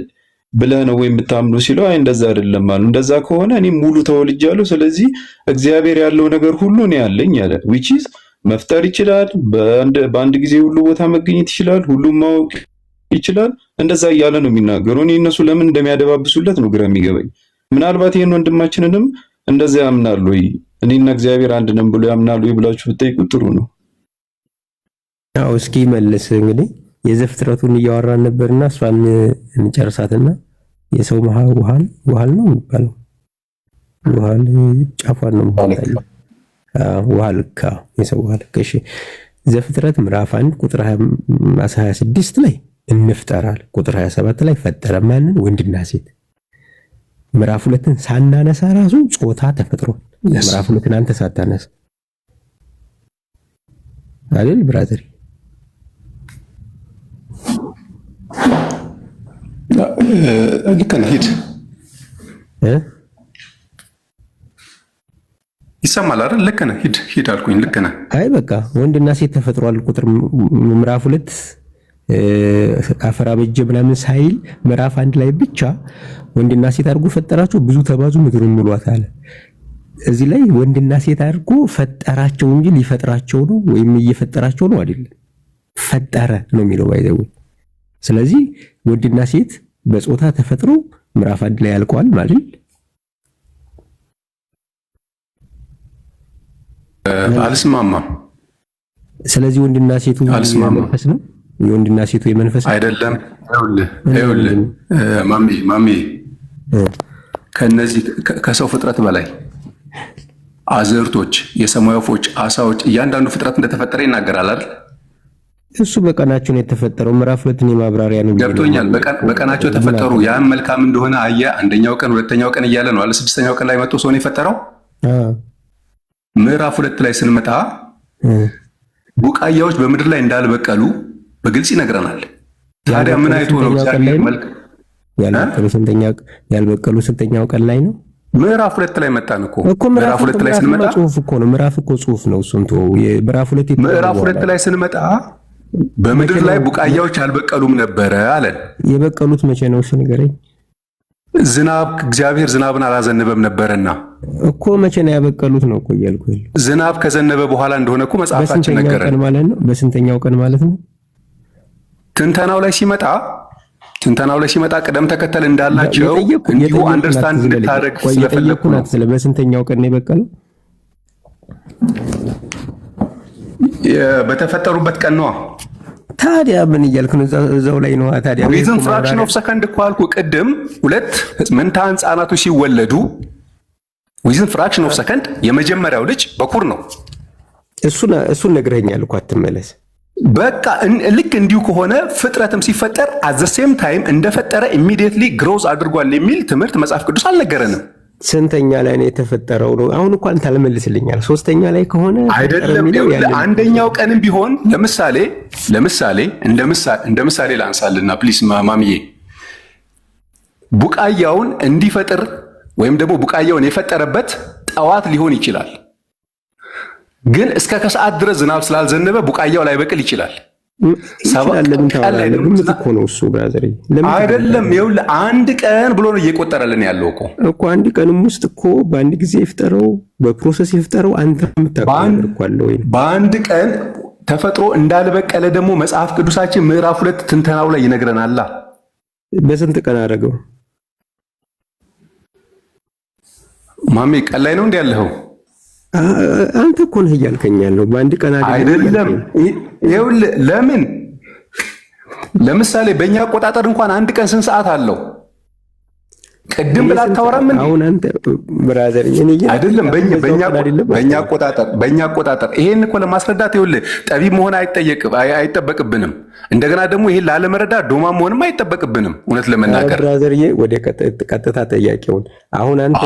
ብለህ ነው ወይ የምታምኑ ሲለው፣ አይ እንደዛ አይደለም አሉ። እንደዛ ከሆነ እኔ ሙሉ ተወልጃለሁ፣ ስለዚህ እግዚአብሔር ያለው ነገር ሁሉ እኔ ያለኝ አለ። which is መፍጠር ይችላል፣ በአንድ ጊዜ ሁሉ ቦታ መገኘት ይችላል፣ ሁሉም ማወቅ ይችላል። እንደዛ እያለ ነው የሚናገረው። እኔ እነሱ ለምን እንደሚያደባብሱለት ነው ግራ የሚገባኝ። ምናልባት ይሄን ወንድማችንንም እንደዛ ያምናሉ ወይ እኔና እግዚአብሔር አንድ ነን ብሎ ያምናሉ ወይ ብላችሁ ብትጠይቁ ጥሩ ነው። ያው እስኪ መልስ እንግዲህ የዘፍጥረቱን እያወራን ነበርና እሷን እንጨርሳትና የሰው ውሃል ነው የሚባለው ውሃል ጫፏን ነው የሚባለው ውሃል የሰው ውሃል። እሺ ዘፍጥረት ምዕራፍ 1 ቁጥር 26 ላይ እንፍጠራል፣ ቁጥር 27 ላይ ፈጠረ ማንን? ወንድና ሴት። ምዕራፍ 2ን ሳናነሳ ራሱ ጾታ ተፈጥሯል። ምዕራፍ 2ን አንተ ሳታነሳ አይደል ብራዘር? ልክ ነህ። ሂድ ይሰማል አይደል? ልክ ነህ። ሂድ አልኩኝ። ልክ ነህ። አይ በቃ ወንድና ሴት ተፈጥሯል። ቁጥር ምዕራፍ 2 አፈር አበጀ ምናምን ሳይል ምዕራፍ 1 ላይ ብቻ ወንድና ሴት አድርጎ ፈጠራቸው፣ ብዙ ተባዙ ምድርን ሙሏት አለ። እዚህ ላይ ወንድና ሴት አድርጎ ፈጠራቸው እንጂ ሊፈጥራቸው ነው ወይም እየፈጠራቸው ነው አይደለም። ፈጠረ ነው የሚለው ባይዘው። ስለዚህ ወንድና ሴት በጾታ ተፈጥሮ ምዕራፍ 1 ላይ ያልቀዋል ማለት አልስማማም። ስለዚህ ወንድና ሴቱ መንፈስ ነው፣ የወንድና ሴቱ የመንፈስ አይደለም። ይኸውልህ ማሚ ከነዚህ ከሰው ፍጥረት በላይ አዝርቶች፣ የሰማይ ወፎች፣ አሳዎች እያንዳንዱ ፍጥረት እንደተፈጠረ ይናገራል አይደል? እሱ በቀናቸው ነው የተፈጠረው። ምዕራፍ 2 የማብራሪያ ነው። ገብቶኛል። በቀናቸው ተፈጠሩ። ያን መልካም እንደሆነ አየ። አንደኛው ቀን ሁለተኛው ቀን እያለ ነው አለ። ስድስተኛው ቀን ላይ መጥቶ ሰው ነው የፈጠረው። ምዕራፍ 2 ላይ ስንመጣ ቡቃያዎች በምድር ላይ እንዳልበቀሉ በግልጽ ይነግረናል። ታዲያ ምን አይቶ ነው እግዚአብሔር መልክ ያልበቀሉ ስንተኛው ቀን ላይ ነው? ምዕራፍ 2 ላይ መጣን እኮ። ምዕራፍ 2 ላይ ስንመጣ ጽሁፍ እኮ ነው። ምዕራፍ እኮ ጽሁፍ ነው። እሱን ተወው። ምዕራፍ 2 ላይ ስንመጣ በምድር ላይ ቡቃያዎች አልበቀሉም ነበረ አለን። የበቀሉት መቼ ነው? እሱ ንገረኝ። ዝናብ እግዚአብሔር ዝናብን አላዘነበም ነበርና እኮ መቼ ነው ያበቀሉት ነው እኮ እያልኩህ። ዝናብ ከዘነበ በኋላ እንደሆነ እኮ መጽሐፋችን ነገረን ማለት ነው። በስንተኛው ቀን ማለት ነው? ትንተናው ላይ ሲመጣ ቅደም ተከተል እንዳላቸው እንዲሁ አንደርስታንድ እንድታደርግ ስለፈለኩ ነው። በስንተኛው ቀን ነው የበቀለው? በተፈጠሩበት ቀን ነው። ታዲያ ምን እያልክ ነው? እዛው ላይ ነው። ታዲያ ዊዝን ፍራክሽን ኦፍ ሰከንድ እኮ አልኩ ቅድም። ሁለት መንታ ህፃናቶች ሲወለዱ ዊዝን ፍራክሽን ኦፍ ሰከንድ የመጀመሪያው ልጅ በኩር ነው። እሱን ነግረኸኛል እኮ አትመለስ። በቃ ልክ እንዲሁ ከሆነ ፍጥረትም ሲፈጠር አት ዘ ሴም ታይም እንደፈጠረ ኢሚዲየትሊ ግሮዝ አድርጓል የሚል ትምህርት መጽሐፍ ቅዱስ አልነገረንም። ስንተኛ ላይ ነው የተፈጠረው ነው? አሁን እንኳን አንተ አልመልስልኛል። ሶስተኛ ላይ ከሆነ አይደለም። አንደኛው ቀንም ቢሆን ለምሳሌ እንደ ምሳሌ ላንሳልና ፕሊስ ማሚዬ፣ ቡቃያውን እንዲፈጥር ወይም ደግሞ ቡቃያውን የፈጠረበት ጠዋት ሊሆን ይችላል። ግን እስከ ከሰዓት ድረስ ዝናብ ስላልዘነበ ቡቃያው ላይ በቅል ይችላል። አይደለም ይኸውልህ፣ አንድ ቀን ብሎ ነው እየቆጠረልን ያለው እኮ አንድ ቀንም ውስጥ እኮ በአንድ ጊዜ ይፍጠረው በፕሮሰስ ይፍጠረው አንተ የምታውቀው በአንድ ቀን ተፈጥሮ እንዳልበቀለ ደግሞ መጽሐፍ ቅዱሳችን ምዕራፍ 2 ትንተናው ላይ ይነግረናል። በስንት ቀን አደረገው? ማሜ ቀን ላይ ነው እንዴ ያለው? አንተ እኮ ነህ እያልከኝ ያለው በአንድ ቀን አይደለም። ይኸውልህ ለምን ለምሳሌ በእኛ አቆጣጠር እንኳን አንድ ቀን ስንት ሰዓት አለው? ቅድም ብላ አታወራም እንዴ? አሁን አንተ ብራዘር አይደለም በእኛ አቆጣጠር ይሄን እኮ ለማስረዳት ይኸውልህ ጠቢብ መሆን አይጠበቅብንም። እንደገና ደግሞ ይሄን ላለመረዳት ዶማ መሆንም አይጠበቅብንም። እውነት ለመናገር ብራዘርዬ፣ ወደ ቀጥታ ጥያቄውን አሁን አንተ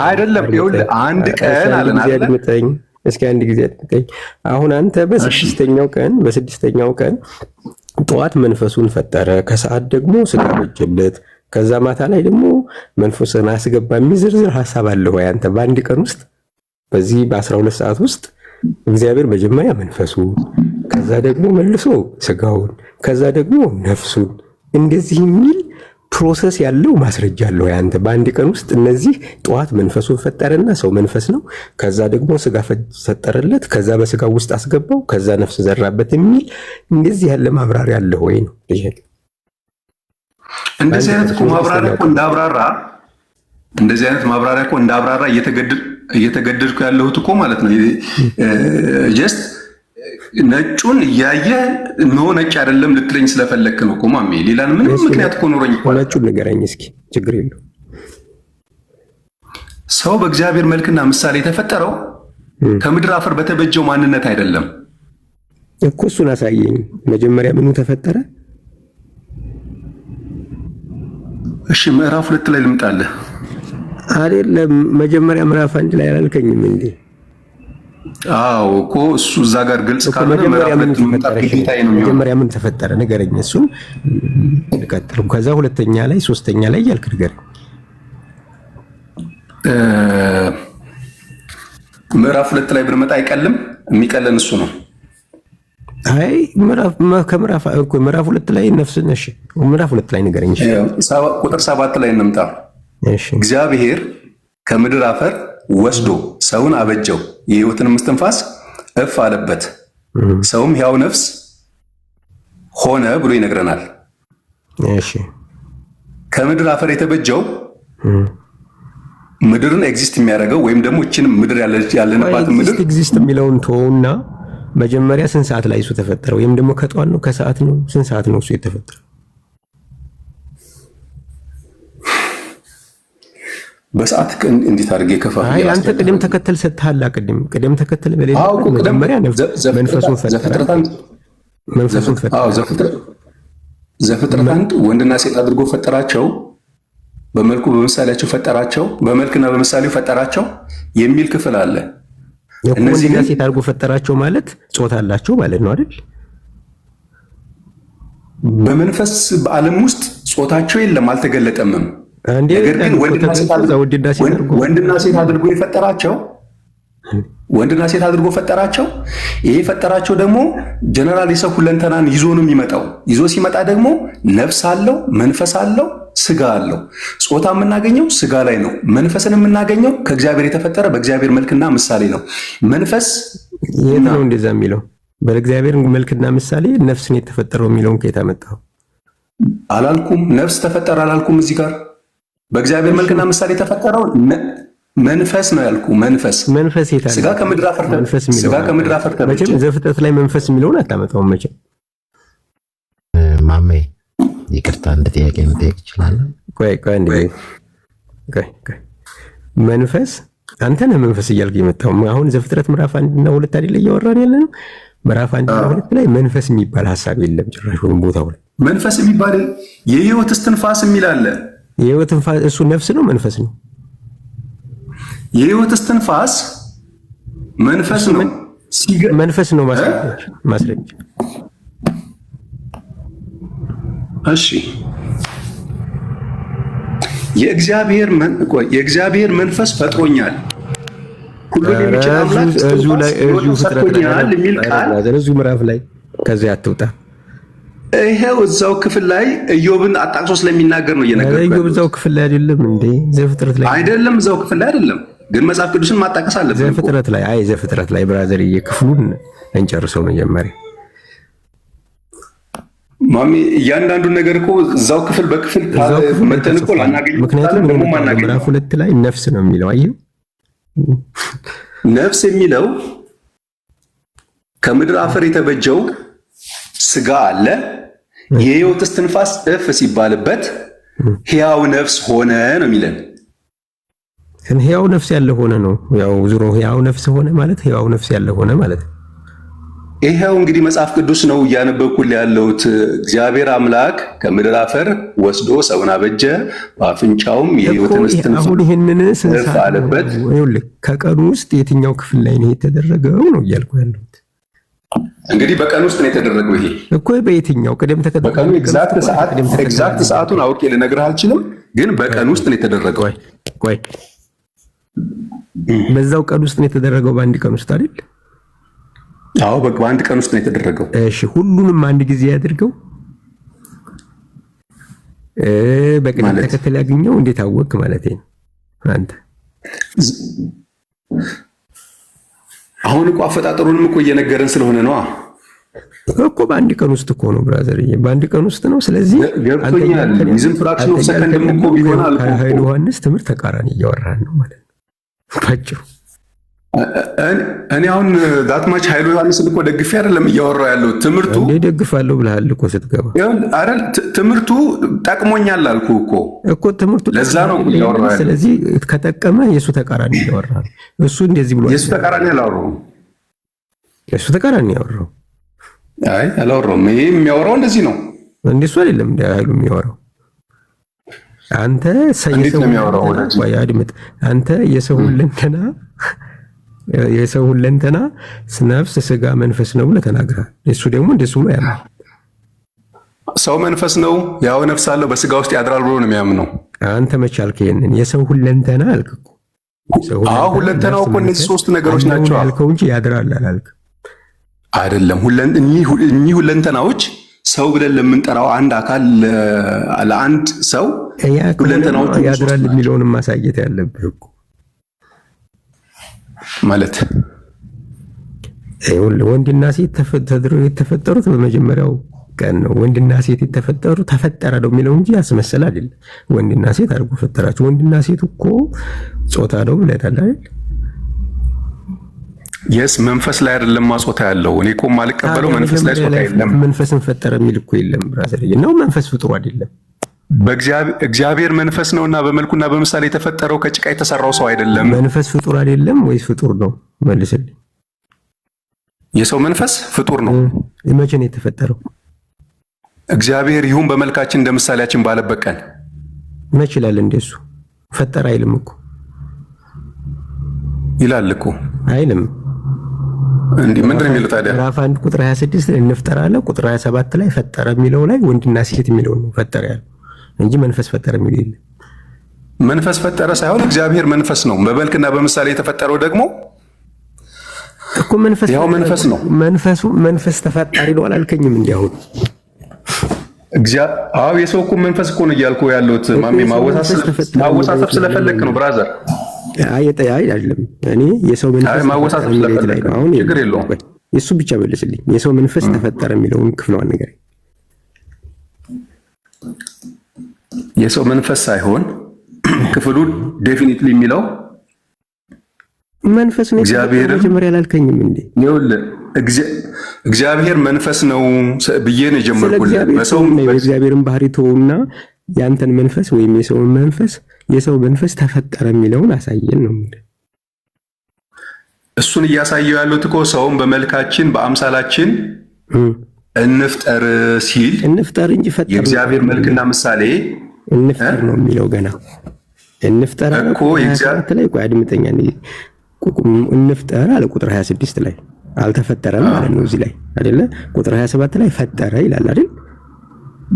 አይደለም ይኸውልህ አንድ ቀን አለን አይደል? እስኪ አንድ ጊዜ አድምጠኝ። አሁን አንተ በስድስተኛው ቀን ጠዋት መንፈሱን ፈጠረ፣ ከሰዓት ደግሞ ስጋ በጀለት፣ ከዛ ማታ ላይ ደግሞ መንፈስን አስገባ የሚል ዝርዝር ሐሳብ አለ ወይ አንተ? በአንድ ቀን ውስጥ በዚህ በ12 ሰዓት ውስጥ እግዚአብሔር መጀመሪያ መንፈሱን፣ ከዛ ደግሞ መልሶ ስጋውን፣ ከዛ ደግሞ ነፍሱን እንደዚህ የሚል ፕሮሰስ ያለው ማስረጃ አለው ወይ አንተ? በአንድ ቀን ውስጥ እነዚህ ጠዋት መንፈሱን ፈጠረና ሰው መንፈስ ነው፣ ከዛ ደግሞ ስጋ ፈጠረለት፣ ከዛ በስጋው ውስጥ አስገባው፣ ከዛ ነፍስ ዘራበት የሚል እንደዚህ ያለ ማብራሪያ አለ ወይ ነው ጥያቄ። እንደዚህ አይነት ማብራሪያ እኮ እንዳብራራ እየተገደድኩ ያለሁት እኮ ማለት ነው። ጀስት ነጩን እያየ ነው ነጭ አይደለም ልትለኝ ስለፈለክ ነው እኮ ማሜ። ሌላ ምንም ምክንያት እኮ ኖሮኝ እኮ ነጩን ንገረኝ እስኪ፣ ችግር የለውም። ሰው በእግዚአብሔር መልክና ምሳሌ የተፈጠረው ከምድር አፈር በተበጀው ማንነት አይደለም እኮ። እሱን አሳየኝ። መጀመሪያ ምኑ ተፈጠረ? እሺ ምዕራፍ 2 ላይ ልምጣለህ አይደለም? መጀመሪያ ምዕራፍ 1 ላይ አላልከኝም እንዴ? አዎ እኮ እሱ እዛ ጋር ግልጽ ካልሆነ ምዕራፍ 2 መምጣት ግዴታዬ ነው። መጀመሪያ ምን ተፈጠረ ንገረኝ። እሱን ልቀጥል። ከዛ ሁለተኛ ላይ ሶስተኛ ላይ እያልክ ንገረኝ። ምዕራፍ 2 ላይ ብንመጣ አይቀልም? የሚቀለን እሱ ነው። አይ ምዕራፍ 2 ላይ ነፍስ ነሽ። ምዕራፍ 2 ላይ ንገረኝ። ቁጥር 7 ላይ እንምጣ። እሺ እግዚአብሔር ከምድር አፈር ወስዶ ሰውን አበጀው፣ የሕይወትንም እስትንፋስ እፍ አለበት፣ ሰውም ሕያው ነፍስ ሆነ ብሎ ይነግረናል። እሺ ከምድር አፈር የተበጀው ምድርን ኤግዚስት የሚያደርገው ወይም ደግሞ እቺንም ምድር ያለንባት ምድር ኤግዚስት የሚለውን ተውና መጀመሪያ ስንት ሰዓት ላይ እሱ ተፈጠረ? ወይም ደግሞ ከጠዋት ነው ከሰዓት ነው? ስንት ሰዓት ነው እሱ የተፈጠረው? በሰዓት እንዴት አድርጌ ከፋፍ? አይ አንተ ቅደም ተከተል ሰጥተሃል። ቅደም ተከተል በሌላ መጀመሪያ መንፈሱን ፈጠረ። ዘፍጥረት 1 ወንድና ሴት አድርጎ ፈጠራቸው፣ በመልኩ በምሳሌያቸው ፈጠራቸው፣ በመልክና በምሳሌው ፈጠራቸው የሚል ክፍል አለ። ወንድና ሴት አድርጎ ፈጠራቸው ማለት ጾታ አላቸው ማለት ነው አይደል? በመንፈስ በዓለም ውስጥ ጾታቸው የለም፣ አልተገለጠምም። ነገር ግን ወንድና ሴት አድርጎ የፈጠራቸው ወንድና ሴት አድርጎ ፈጠራቸው። ይሄ ፈጠራቸው ደግሞ ጀነራል የሰው ሁለንተናን ይዞ ነው የሚመጣው። ይዞ ሲመጣ ደግሞ ነፍስ አለው፣ መንፈስ አለው፣ ስጋ አለው። ጾታ የምናገኘው ስጋ ላይ ነው። መንፈስን የምናገኘው ከእግዚአብሔር የተፈጠረ በእግዚአብሔር መልክና ምሳሌ ነው። መንፈስ የት ነው እንደዛ የሚለው? በእግዚአብሔር መልክና ምሳሌ ነፍስን የተፈጠረው የሚለውን ከየት አመጣው? አላልኩም። ነፍስ ተፈጠረ አላልኩም። እዚህ ጋር በእግዚአብሔር መልክና ምሳሌ የተፈጠረው መንፈስ ነው ያልኩ። መንፈስ የታለ? ስጋ ከምድር አፈር መቼም ዘፍጥረት ላይ መንፈስ የሚለውን አታመጣውም መቼም። ማሜ ይቅርታ፣ አንድ ጥያቄ መጠየቅ እችላለሁ? ቆይ መንፈስ አንተ ነህ መንፈስ እያልክ የመጣው። አሁን ዘፍጥረት ምዕራፍ 1 እና 2 አይደለ እያወራን ያለ ነው። ምዕራፍ 1 እና 2 ላይ መንፈስ የሚባል ሐሳብ የለም ጭራሽ። ቦታው ላይ መንፈስ የሚባል የህይወት እስትንፋስ የሚል አለ። የህይወት እስትንፋስ እሱ ነፍስ ነው መንፈስ ነው? የህይወት እስትንፋስ መንፈስ ነው። መንፈስ ነው ማስረጃ። እሺ የእግዚአብሔር መንፈስ ፈጥሮኛል፣ ሁሉን የሚችል አምላክ ሰጥቶኛል የሚል ቃል እዚሁ ምዕራፍ ላይ ከዚያ አትውጣ። ይሄው እዛው ክፍል ላይ ኢዮብን አጣቅሶ ስለሚናገር ነው እየነገርኩህ። ኢዮብ እዛው ክፍል ላይ አይደለም እንዴ? ዘፍጥረት ላይ አይደለም፣ እዛው ክፍል ላይ አይደለም፣ ግን መጽሐፍ ቅዱስን ማጣቀስ አለብን። ዘፍጥረት ላይ ብራዘርዬ፣ ክፍሉን እንጨርሰው መጀመሪያ። ማሚ እያንዳንዱን ነገር እኮ እዛው ክፍል በክፍል መተን እኮ ላናገኝ። ምክንያቱም ምዕራፍ 2 ላይ ነፍስ ነው የሚለው። አየሁ፣ ነፍስ የሚለው ከምድር አፈር የተበጀው ስጋ አለ። የህይወት እስትንፋስ እፍ ሲባልበት ሕያው ነፍስ ሆነ ነው የሚለን። ሕያው ነፍስ ያለ ሆነ ነው። ያው ዙሮ ሕያው ነፍስ ሆነ ማለት ሕያው ነፍስ ያለ ሆነ ማለት ነው። ይሄው እንግዲህ መጽሐፍ ቅዱስ ነው እያነበብኩልህ ያለሁት። እግዚአብሔር አምላክ ከምድር አፈር ወስዶ ሰውን አበጀ፣ በአፍንጫውም የህይወትን እስትንፋስ እፍ አለበት። ከቀኑ ውስጥ የትኛው ክፍል ላይ ነው የተደረገው ነው እያልኩ ያለሁት። እንግዲህ በቀን ውስጥ ነው የተደረገው። ይሄ እኮ በየትኛው ቅደም ተከተል በቀኑ ኤግዛክት ሰዓቱን አውቄ ልነግርህ አልችልም። ግን በቀን ውስጥ ነው የተደረገው። ቆይ በዛው ቀን ውስጥ ነው የተደረገው፣ በአንድ ቀን ውስጥ አይደል? አዎ በአንድ ቀን ውስጥ ነው የተደረገው። እሺ ሁሉንም አንድ ጊዜ ያድርገው በቅደም ተከተል ያገኘው እንዴት አወቅ ማለት ነው አንተ? አሁን እኮ አፈጣጠሩንም እኮ እየነገረን ስለሆነ ነው እኮ በአንድ ቀን ውስጥ እኮ ነው ብራዘር፣ በአንድ ቀን ውስጥ ነው። ስለዚህ ገብቶኛል። ይዝም ፍራክሽን ኦፍ ሰከንድ እኮ ቢሆን አልኩ ኃይሉ ዮሐንስ ትምህርት ተቃራኒ እያወራን ነው ማለት ነው ባጭሩ። እኔ አሁን ዳትማች ኃይሉ ዮሐንስን እኮ ደግፌ አይደለም እያወራሁ ያለው። ትምህርቱ እንዴ ደግፋለሁ ብለሃል እኮ ስትገባ አይደል? ትምህርቱ ጠቅሞኛል አልኩ እኮ ትምህርቱ ለዛ ነው እያወራሁ ያለው። ስለዚህ ከጠቀመ የሱ ተቃራኒ እያወራ ነው እሱ። እንደዚህ ብሎ የሱ ተቃራኒ አላወራሁም። የሱ ተቃራኒ ያወራው አይ አላወራሁም። ይሄ የሚያወራው እንደዚህ ነው። እንደሱ አይደለም እንደ ኃይሉ የሚያወራው። አንተ እንዴት ነው የሚያወራው? አድምጥ። አንተ የሰው ሁለንተና ነፍስ፣ ስጋ፣ መንፈስ ነው ብለህ ተናግረሃል። እሱ ደግሞ እንደሱ ነው ያለው። ሰው መንፈስ ነው፣ ያው ነፍስ አለው፣ በስጋ ውስጥ ያድራል ብሎ ነው የሚያምነው። አንተ መች አልክ ይሄንን? የሰው ሁለንተና አልክ እኮ። አዎ ሁለንተናው እኮ እነዚህ ሶስት ነገሮች ናቸው አልከው እንጂ ያድራል አላልክም። አይደለም እኚህ ሁለንተናዎች ሰው ብለን ለምንጠራው አንድ አካል ለአንድ ሰው ሁለንተናዎች ያድራል የሚለውን ማሳየት ያለብህ እኮ ማለት ወንድና ሴት የተፈጠሩት በመጀመሪያው ቀን ነው። ወንድና ሴት ተፈጠረ ነው የሚለው እንጂ ያስመሰል አይደለም። ወንድና ሴት አድርጎ ፈጠራቸው። ወንድና ሴት እኮ ጾታ ነው ብለናል አይደል? የስ መንፈስ ላይ አይደለም ጾታ ያለው። እኔ እኮ የማልቀበለው መንፈስ ላይ ጾታ የለም። መንፈስን ፈጠረ የሚል እኮ የለም ብራዘር ነው። መንፈስ ፍጡር አይደለም። እግዚአብሔር መንፈስ ነውና በመልኩና በምሳሌ የተፈጠረው ከጭቃ የተሰራው ሰው አይደለም። መንፈስ ፍጡር አይደለም ወይስ ፍጡር ነው? መልስልኝ። የሰው መንፈስ ፍጡር ነው። መቼ ነው የተፈጠረው? እግዚአብሔር ይሁን በመልካችን እንደ ምሳሌያችን ባለበት ቀን። መች ይላል? እንደሱ ፈጠረ አይልም እኮ። ይላል እኮ አይልም። እንዴ ምንድን ነው የሚለው ታዲያ? ምዕራፍ 1 ቁጥር 26 ላይ እንፍጠር አለ። ቁጥር 27 ላይ ፈጠረ የሚለው ላይ ወንድና ሴት የሚለው ነው ፈጠረ ያለው እንጂ መንፈስ ፈጠረ የሚል የለም። መንፈስ ፈጠረ ሳይሆን እግዚአብሔር መንፈስ ነው። በመልክና በምሳሌ የተፈጠረው ደግሞ እኮ መንፈስ ያው መንፈስ ነው። መንፈስ ተፈጣሪ ነው አላልከኝም? እንዴ አሁን አዎ የሰው እኮ መንፈስ እኮ ነው እያልኩ ያለሁት ማሜ። ማወሳሰብ ስለፈለክ ነው ብራዘር። አይ አይደለም። እኔ የሰው መንፈስ ማወሳሰብ ስለፈለክ ነው። አሁን ችግር የለውም። እሱ ብቻ መልስልኝ። የሰው መንፈስ ተፈጠረ የሚለውን ክፍሏን ነገር የሰው መንፈስ ሳይሆን ክፍሉ ዴፊኒትሊ የሚለው መንፈስ ነው። እግዚአብሔር መጀመሪያ አላልከኝም እንዴ? ይኸውልህ እግዚአብሔር መንፈስ ነው ብዬ ነው የጀመርኩልህ። በሰው የእግዚአብሔርን ባህሪ ተውና ያንተን መንፈስ ወይም የሰው መንፈስ ተፈጠረ የሚለውን አሳየን ነው የሚለው። እሱን እያሳየው ያሉት እኮ ሰውን በመልካችን በአምሳላችን እንፍጠር ሲል እንፍጠር እንጂ ፈጠረ የእግዚአብሔር መልክና ምሳሌ እንፍጠር ነው የሚለው። ገና እንፍጠር እኮ የእግዚአብሔር ላይ ቆይ አድምጠኛ እንፍጠር አለ ቁጥር 26 ላይ አልተፈጠረም ማለት ነው። እዚህ ላይ አይደለ? ቁጥር 27 ላይ ፈጠረ ይላል አይደል?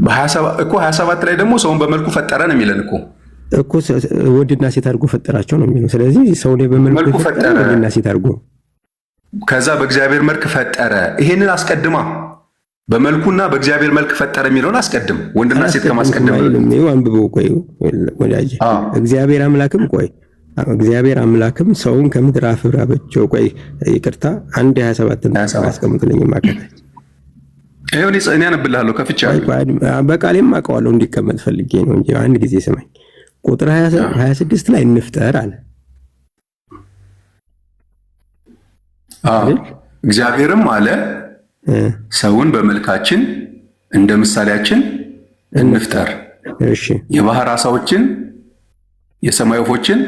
በ27 እኮ 27 ላይ ደግሞ ሰውን በመልኩ ፈጠረ ነው የሚለን እኮ ወንድና ሴት አድርጎ ፈጠራቸው ነው የሚለው። ስለዚህ ሰውን በመልኩ ፈጠረ ወንድና ሴት አድርጎ ከዛ በእግዚአብሔር መልክ ፈጠረ። ይሄንን አስቀድማ በመልኩና በእግዚአብሔር መልክ ፈጠረ የሚለውን አስቀድም። ወንድና ሴት ከማስቀደም ነው። አንብበው ቆይ ወዳጅ። እግዚአብሔር አምላክም ሰውን ከምድር አፈር አበጀው። ቆይ ይቅርታ 1:27 አስቀምጡልኝ ማከታች ይሄን እኔ አነብልሃለሁ ከፍቻለሁ። በቃሌም አውቀዋለሁ እንዲቀመጥ ፈልጌ ነው እንጂ አንድ ጊዜ ስማኝ። ቁጥር 26 ላይ እንፍጠር አለ። እግዚአብሔርም አለ ሰውን በመልካችን እንደ ምሳሌያችን እንፍጠር። እሺ የባህር ዓሣዎችን የሰማይ ወፎችን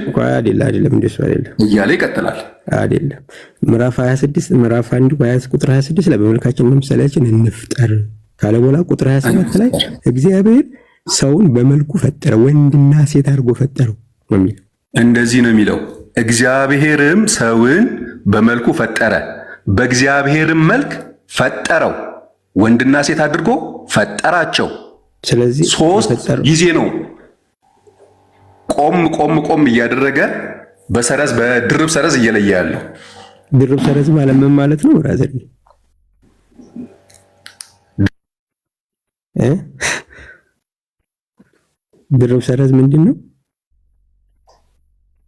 አይደለም እንደሱ አይደለም እያለ ይቀጥላል። አይደለም ምዕራፍ 26 ምዕራፍ 1 ቁጥር 26 ላይ በመልካችን እንደ ምሳሌያችን እንፍጠር ካለ በኋላ ቁጥር 27 ላይ እግዚአብሔር ሰውን በመልኩ ፈጠረ፣ ወንድና ሴት አድርጎ ፈጠረው ነው የሚለው። እንደዚህ ነው የሚለው። እግዚአብሔርም ሰውን በመልኩ ፈጠረ፣ በእግዚአብሔርም መልክ ፈጠረው፣ ወንድና ሴት አድርጎ ፈጠራቸው። ስለዚህ ሶስት ጊዜ ነው ቆም እያደረገ በሰረዝ በድርብ ሰረዝ እየለየ ያለው። ድርብ ሰረዝ ማለት ምን ማለት ነው ብራዘር? ድርብ ሰረዝ ምንድን ነው?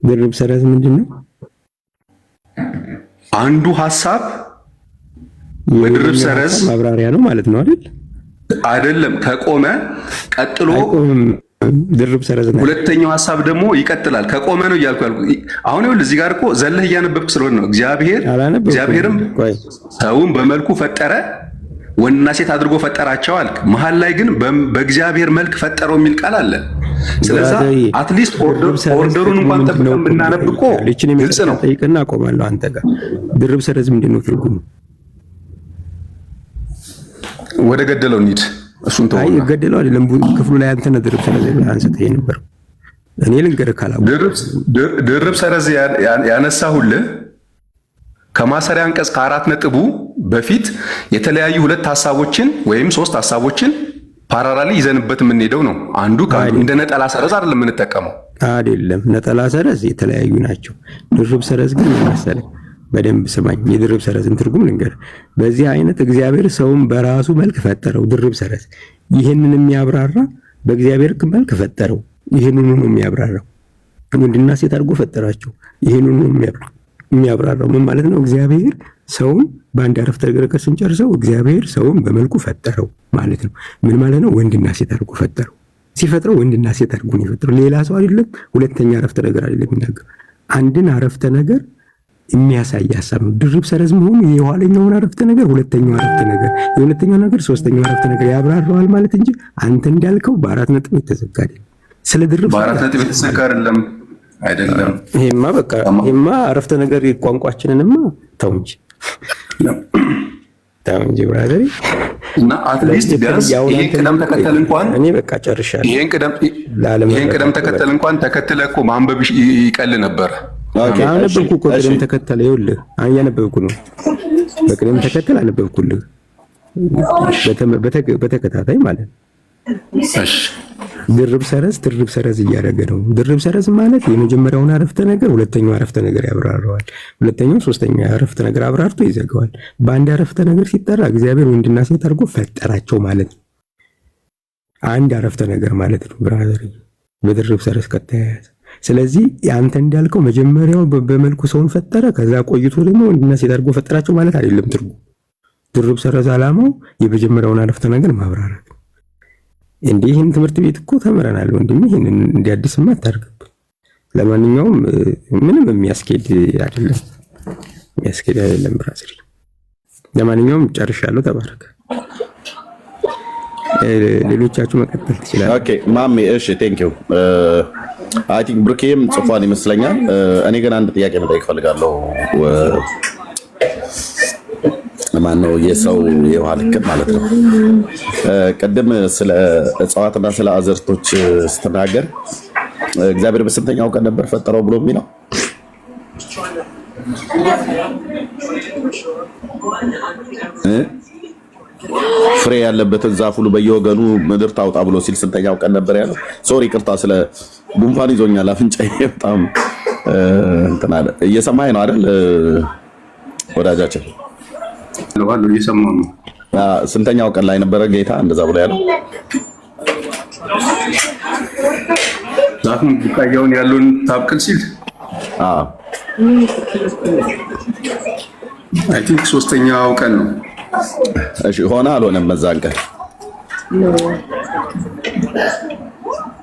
ድርብ ሰረዝ ምንድን ነው? አንዱ ሐሳብ በድርብ ሰረዝ ማብራሪያ ነው ማለት ነው አይደል? አይደለም። ከቆመ ቀጥሎ ድርብ ሰረዝ ነው። ሁለተኛው ሐሳብ ደግሞ ይቀጥላል። ከቆመ ነው እያልኩ አሁን ይኸውልህ እዚህ ጋር እኮ ዘለህ እያነበብክ ስለሆነ ነው። እግዚአብሔርም ሰውን በመልኩ ፈጠረ፣ ወንድና ሴት አድርጎ ፈጠራቸው አልክ። መሀል ላይ ግን በእግዚአብሔር መልክ ፈጠረው የሚል ቃል አለ። ስለዚህ አትሊስት ኦርደሩን እንኳን ጠብቀን ብናነብ እኮ ግልጽ ነው። ጠይቅና አቆማለሁ አንተ ጋር። ድርብ ሰረዝ ምንድን ነው ትርጉሙ? ወደ ገደለው እንሂድ። እሱን ተወው። አይ ገደለው አይደለም ክፍሉ ላይ አንተ ነህ ድርብ ሰረዝ አንስተህ ነበር። እኔ ልንገርህ ካላው ድርብ ሰረዝ ያነሳሁልህ ከማሰሪያ አንቀጽ ከአራት ነጥቡ በፊት የተለያዩ ሁለት ሐሳቦችን ወይም ሶስት ሐሳቦችን ፓራራሊ ይዘንበት የምንሄደው ነው። አንዱ እንደ ነጠላ ሰረዝ አይደለም የምንጠቀመው። አይደለም ነጠላ ሰረዝ የተለያዩ ናቸው። ድርብ ሰረዝ ግን መሰለኝ በደንብ ስማኝ። የድርብ ሰረዝን ትርጉም ልንገር። በዚህ አይነት እግዚአብሔር ሰውን በራሱ መልክ ፈጠረው። ድርብ ሰረዝ ይህንን የሚያብራራ በእግዚአብሔር መልክ ፈጠረው። ይህንን ነው የሚያብራራው። ወንድና ሴት አድርጎ ፈጠራቸው። ይህንን ነው የሚያብራራው። ምን ማለት ነው? እግዚአብሔር ሰውን በአንድ አረፍተ ነገር ስንጨርሰው እግዚአብሔር ሰውን በመልኩ ፈጠረው ማለት ነው። ምን ማለት ነው? ወንድና ሴት አድርጎ ፈጠረው። ሲፈጥረው ወንድና ሴት አድርጎ ነው የፈጠረው። ሌላ ሰው አይደለም። ሁለተኛ አረፍተ ነገር አይደለም የሚናገር አንድን አረፍተ ነገር የሚያሳይ ሐሳብ ነው። ድርብ ሰረዝ መሆኑ የኋለኛውን አረፍተ ነገር ሁለተኛው አረፍተ ነገር፣ የሁለተኛው ነገር ሶስተኛው አረፍተ ነገር ያብራራዋል ማለት እንጂ አንተ እንዳልከው በአራት ነጥብ የተዘጋ አይደለም። ስለ ድርብ በአራት ነጥብ የተዘጋ አይደለም። ይሄማ በቃ ይሄማ አረፍተ ነገር ቋንቋችንንማ ተው እንጂ ብራዘር። እና አትሊስት ቢያንስ ይሄን ቅደም ተከተል እንኳን እኔ በቃ ጨርሻለሁ። ይሄን ቅደም ተከተል እንኳን ተከትለህ እኮ ማንበብ ይቀል ነበር። አነበብኩ እኮ ቅደም ተከተል። ይኸውልህ እያነበብኩ ነው። በቅደም ተከተል አነበብኩልህ በተከታታይ ማለት ነው። እሺ ድርብ ሰረዝ ትርብ ሰረዝ እያደረገ ነው። ድርብ ሰረዝ ማለት የመጀመሪያውን አረፍተ ነገር ሁለተኛው አረፍተ ነገር ያብራራዋል። ሁለተኛው ሶስተኛው አረፍተ ነገር አብራርቶ ይዘጋዋል። በአንድ አረፍተ ነገር ሲጠራ እግዚአብሔር ወንድና ሴት አድርጎ ፈጠራቸው ማለት ነው። አንድ አረፍተ ነገር ማለት ነው ብራዘር፣ በድርብ ሰረዝ ከተያያዘ። ስለዚህ አንተ እንዳልከው መጀመሪያው በመልኩ ሰውን ፈጠረ፣ ከዛ ቆይቶ ደግሞ ወንድና ሴት አድርጎ ፈጠራቸው ማለት አይደለም ትርጉም። ድርብ ሰረዝ ዓላማው የመጀመሪያውን አረፍተ ነገር ማብራራት። እንዲህ ይህን ትምህርት ቤት እኮ ተምረናል ወንድሜ፣ ይህን እንደ አዲስማ አታርግብን። ለማንኛውም ምንም የሚያስኬድ አይደለም ብራዘር። ለማንኛውም ጨርሻለሁ። ተባረክ። ሌሎቻችሁ መቀጠል ትችላላችሁ። ኦኬ ማሜ። እሺ ቴንክ ዩ። አይ ቲንክ ብሩኬም ጽፏን ይመስለኛል። እኔ ግን አንድ ጥያቄ መጠየቅ ፈልጋለሁ። ማነው የሰው የውሃ ልክ ማለት ነው። ቅድም ስለ እጽዋትና ስለ አዘርቶች ስትናገር እግዚአብሔር በስንተኛው ቀን ነበር ፈጠረው ብሎ የሚለው ፍሬ ያለበትን ዛፍ ሁሉ በየወገኑ ምድር ታውጣ ብሎ ሲል ስንተኛው ቀን ነበር ያለው? ሶሪ ቅርታ፣ ስለ ጉንፋን ይዞኛል አፍንጫዬ በጣም እንትን አለ። እየሰማኸኝ ነው አይደል ወዳጃችን? ለዋለው እየሰማሁ ነው። ስንተኛው ቀን ላይ ነበረ ጌታ እንደዛ ብሎ ያለው? ዛፉን ቡቃያውን ያለውን ታብቅል ሲል አይ ቲንክ ሶስተኛው ቀን ነው። እሺ ሆነ አልሆነም? መዛን ቀን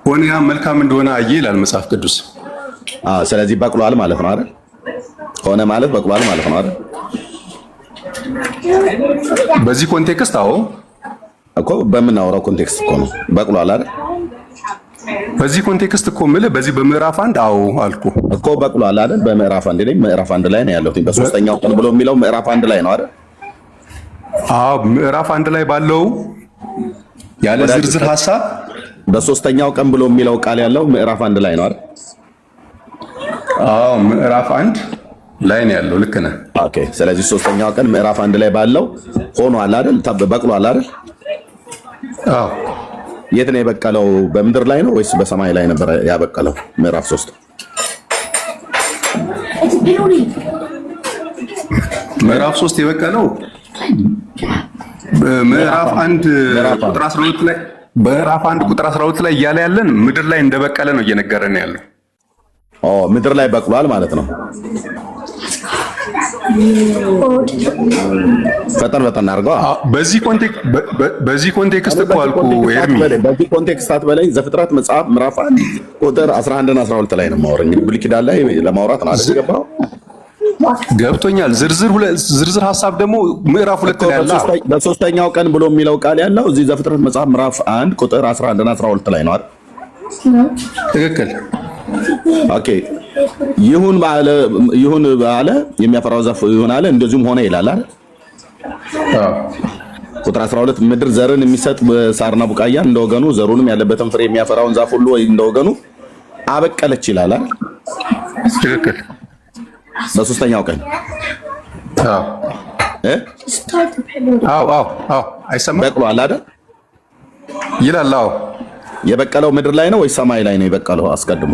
ሆነ። ያ መልካም እንደሆነ አየ ይላል መጽሐፍ ቅዱስ። ስለዚህ በቅሏል ማለት ነው አይደል? ሆነ ማለት በቅሏል ማለት ነው አይደል? በዚህ ኮንቴክስት አዎ እኮ በምናወራው ኮንቴክስት እኮ ነው በቅሏል አይደል? በዚህ ኮንቴክስት እኮ የምልህ በዚህ በምዕራፍ አንድ አዎ አልኩ እኮ በቅሏል አይደል? በምዕራፍ አንድ ላይ ምዕራፍ አንድ ላይ ነው ያለው። በሶስተኛው ቀን ብሎ የሚለው ምዕራፍ አንድ ላይ ነው አይደል? አዎ ምዕራፍ አንድ ላይ ባለው ያለ ዝርዝር ሐሳብ በሶስተኛው ቀን ብሎ የሚለው ቃል ያለው ምዕራፍ አንድ ላይ ነው አይደል? አዎ ምዕራፍ አንድ ላይ ነው ያለው። ልክ ነህ። ኦኬ። ስለዚህ ሶስተኛው ቀን ምዕራፍ አንድ ላይ ባለው ሆኗል አይደል? በቅሏል አይደል? አዎ የት ነው የበቀለው? በምድር ላይ ነው ወይስ በሰማይ ላይ ነበር ያበቀለው? ምዕራፍ 3 ምዕራፍ 3 የበቀለው ምዕራፍ 1 ቁጥር 12 ላይ ምዕራፍ 1 ቁጥር 12 ላይ እያለ ያለን ምድር ላይ እንደበቀለ ነው እየነገረን ያለው። ምድር ላይ በቅሏል ማለት ነው። ፈጠን አድርገው። በዚህ ኮንቴክስት እኮ አልኩ ኤርሚ፣ በዚህ ኮንቴክስት አትበለኝ። ዘፍጥረት መጽሐፍ ምዕራፍ 1 ቁጥር 11 እና 12 ላይ ነው የማወራው። እንግዲህ ብሉይ ኪዳን ላይ ለማውራት ነው አይደል የገባው? ገብቶኛል። ዝርዝር ሐሳብ ደግሞ ምዕራፍ 2 ላይ አለ። በሶስተኛው ቀን ብሎ የሚለው ቃል ያለው እዚህ ዘፍጥረት መጽሐፍ ምዕራፍ 1 ቁጥር 11 እና 12 ላይ ነው አይደል? ትክክል። ኦኬ። ይሁን ባለ የሚያፈራው ዛፍ ይሁን አለ፣ እንደዚሁም ሆነ ይላል አይደል? ቁጥር 12 ምድር ዘርን የሚሰጥ ሳርና ቡቃያን እንደወገኑ ዘሩንም ያለበትን ፍሬ የሚያፈራውን ዛፍ ሁሉ ወይ እንደወገኑ አበቀለች ይላል አይደል? ትክክል። በሶስተኛው ቀን አይሰማም? በቅሏል አይደል ይላል። የበቀለው ምድር ላይ ነው ወይ ሰማይ ላይ ነው የበቀለው? አስቀድሞ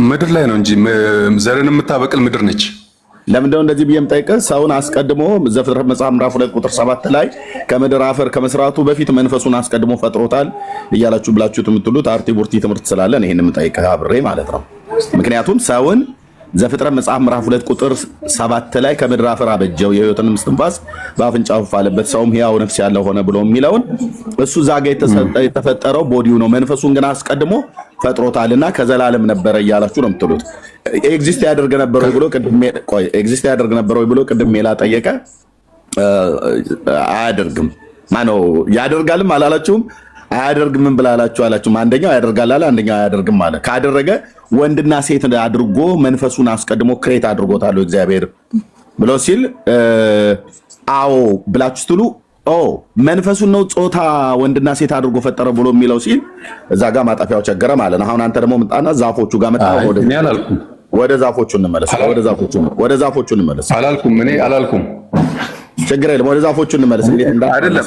ምድር ላይ ነው እንጂ ዘርን የምታበቅል ምድር ነች። ለምንድነው እንደዚህ ብዬ የምጠይቅህ? ሰውን አስቀድሞ ዘፍጥረት መጽሐፍ ምዕራፍ 2 ቁጥር 7 ላይ ከምድር አፈር ከመስራቱ በፊት መንፈሱን አስቀድሞ ፈጥሮታል እያላችሁ ብላችሁት የምትሉት አርቲ ቡርቲ ትምህርት ስላለ ነው ይሄን የምጠይቅህ አብሬ ማለት ነው። ምክንያቱም ሰውን ዘፍጥረት መጽሐፍ ምዕራፍ 2 ቁጥር 7 ላይ ከምድር አፈር አበጀው የሕይወትን እስትንፋስ በአፍንጫው አለበት ሰውም ሕያው ነፍስ ያለው ሆነ ብሎ የሚለውን እሱ ዛጋ የተፈጠረው ቦዲው ነው። መንፈሱን ግን አስቀድሞ ፈጥሮታልና ከዘላለም ነበረ እያላችሁ ነው የምትሉት። ኤግዚስት ያደርግ ነበር ወይ ብሎ ቅድም ሜላ ጠየቀ። አያደርግም ማነው ያደርጋልም አላላችሁም? አያደርግም ምን ብላላችሁ አላችሁም? አንደኛው ያደርጋል አለ፣ አንደኛው አያደርግም አለ። ካደረገ ወንድና ሴት አድርጎ መንፈሱን አስቀድሞ ክሬት አድርጎታል እግዚአብሔር ብሎ ሲል አዎ ብላችሁ ስትሉ መንፈሱን ነው ጾታ ወንድና ሴት አድርጎ ፈጠረ ብሎ የሚለው ሲል እዛ ጋር ማጣፊያው ቸገረ ማለት ነው። አሁን አንተ ደግሞ መጣና ዛፎቹ ጋር መጣ። ወደ ዛፎቹ እንመለስ። ወደ ዛፎቹ እንመለስ። እኔ አላልኩም። ችግር የለም። ወደ ዛፎቹ እንመለስ። እንዴት አይደለም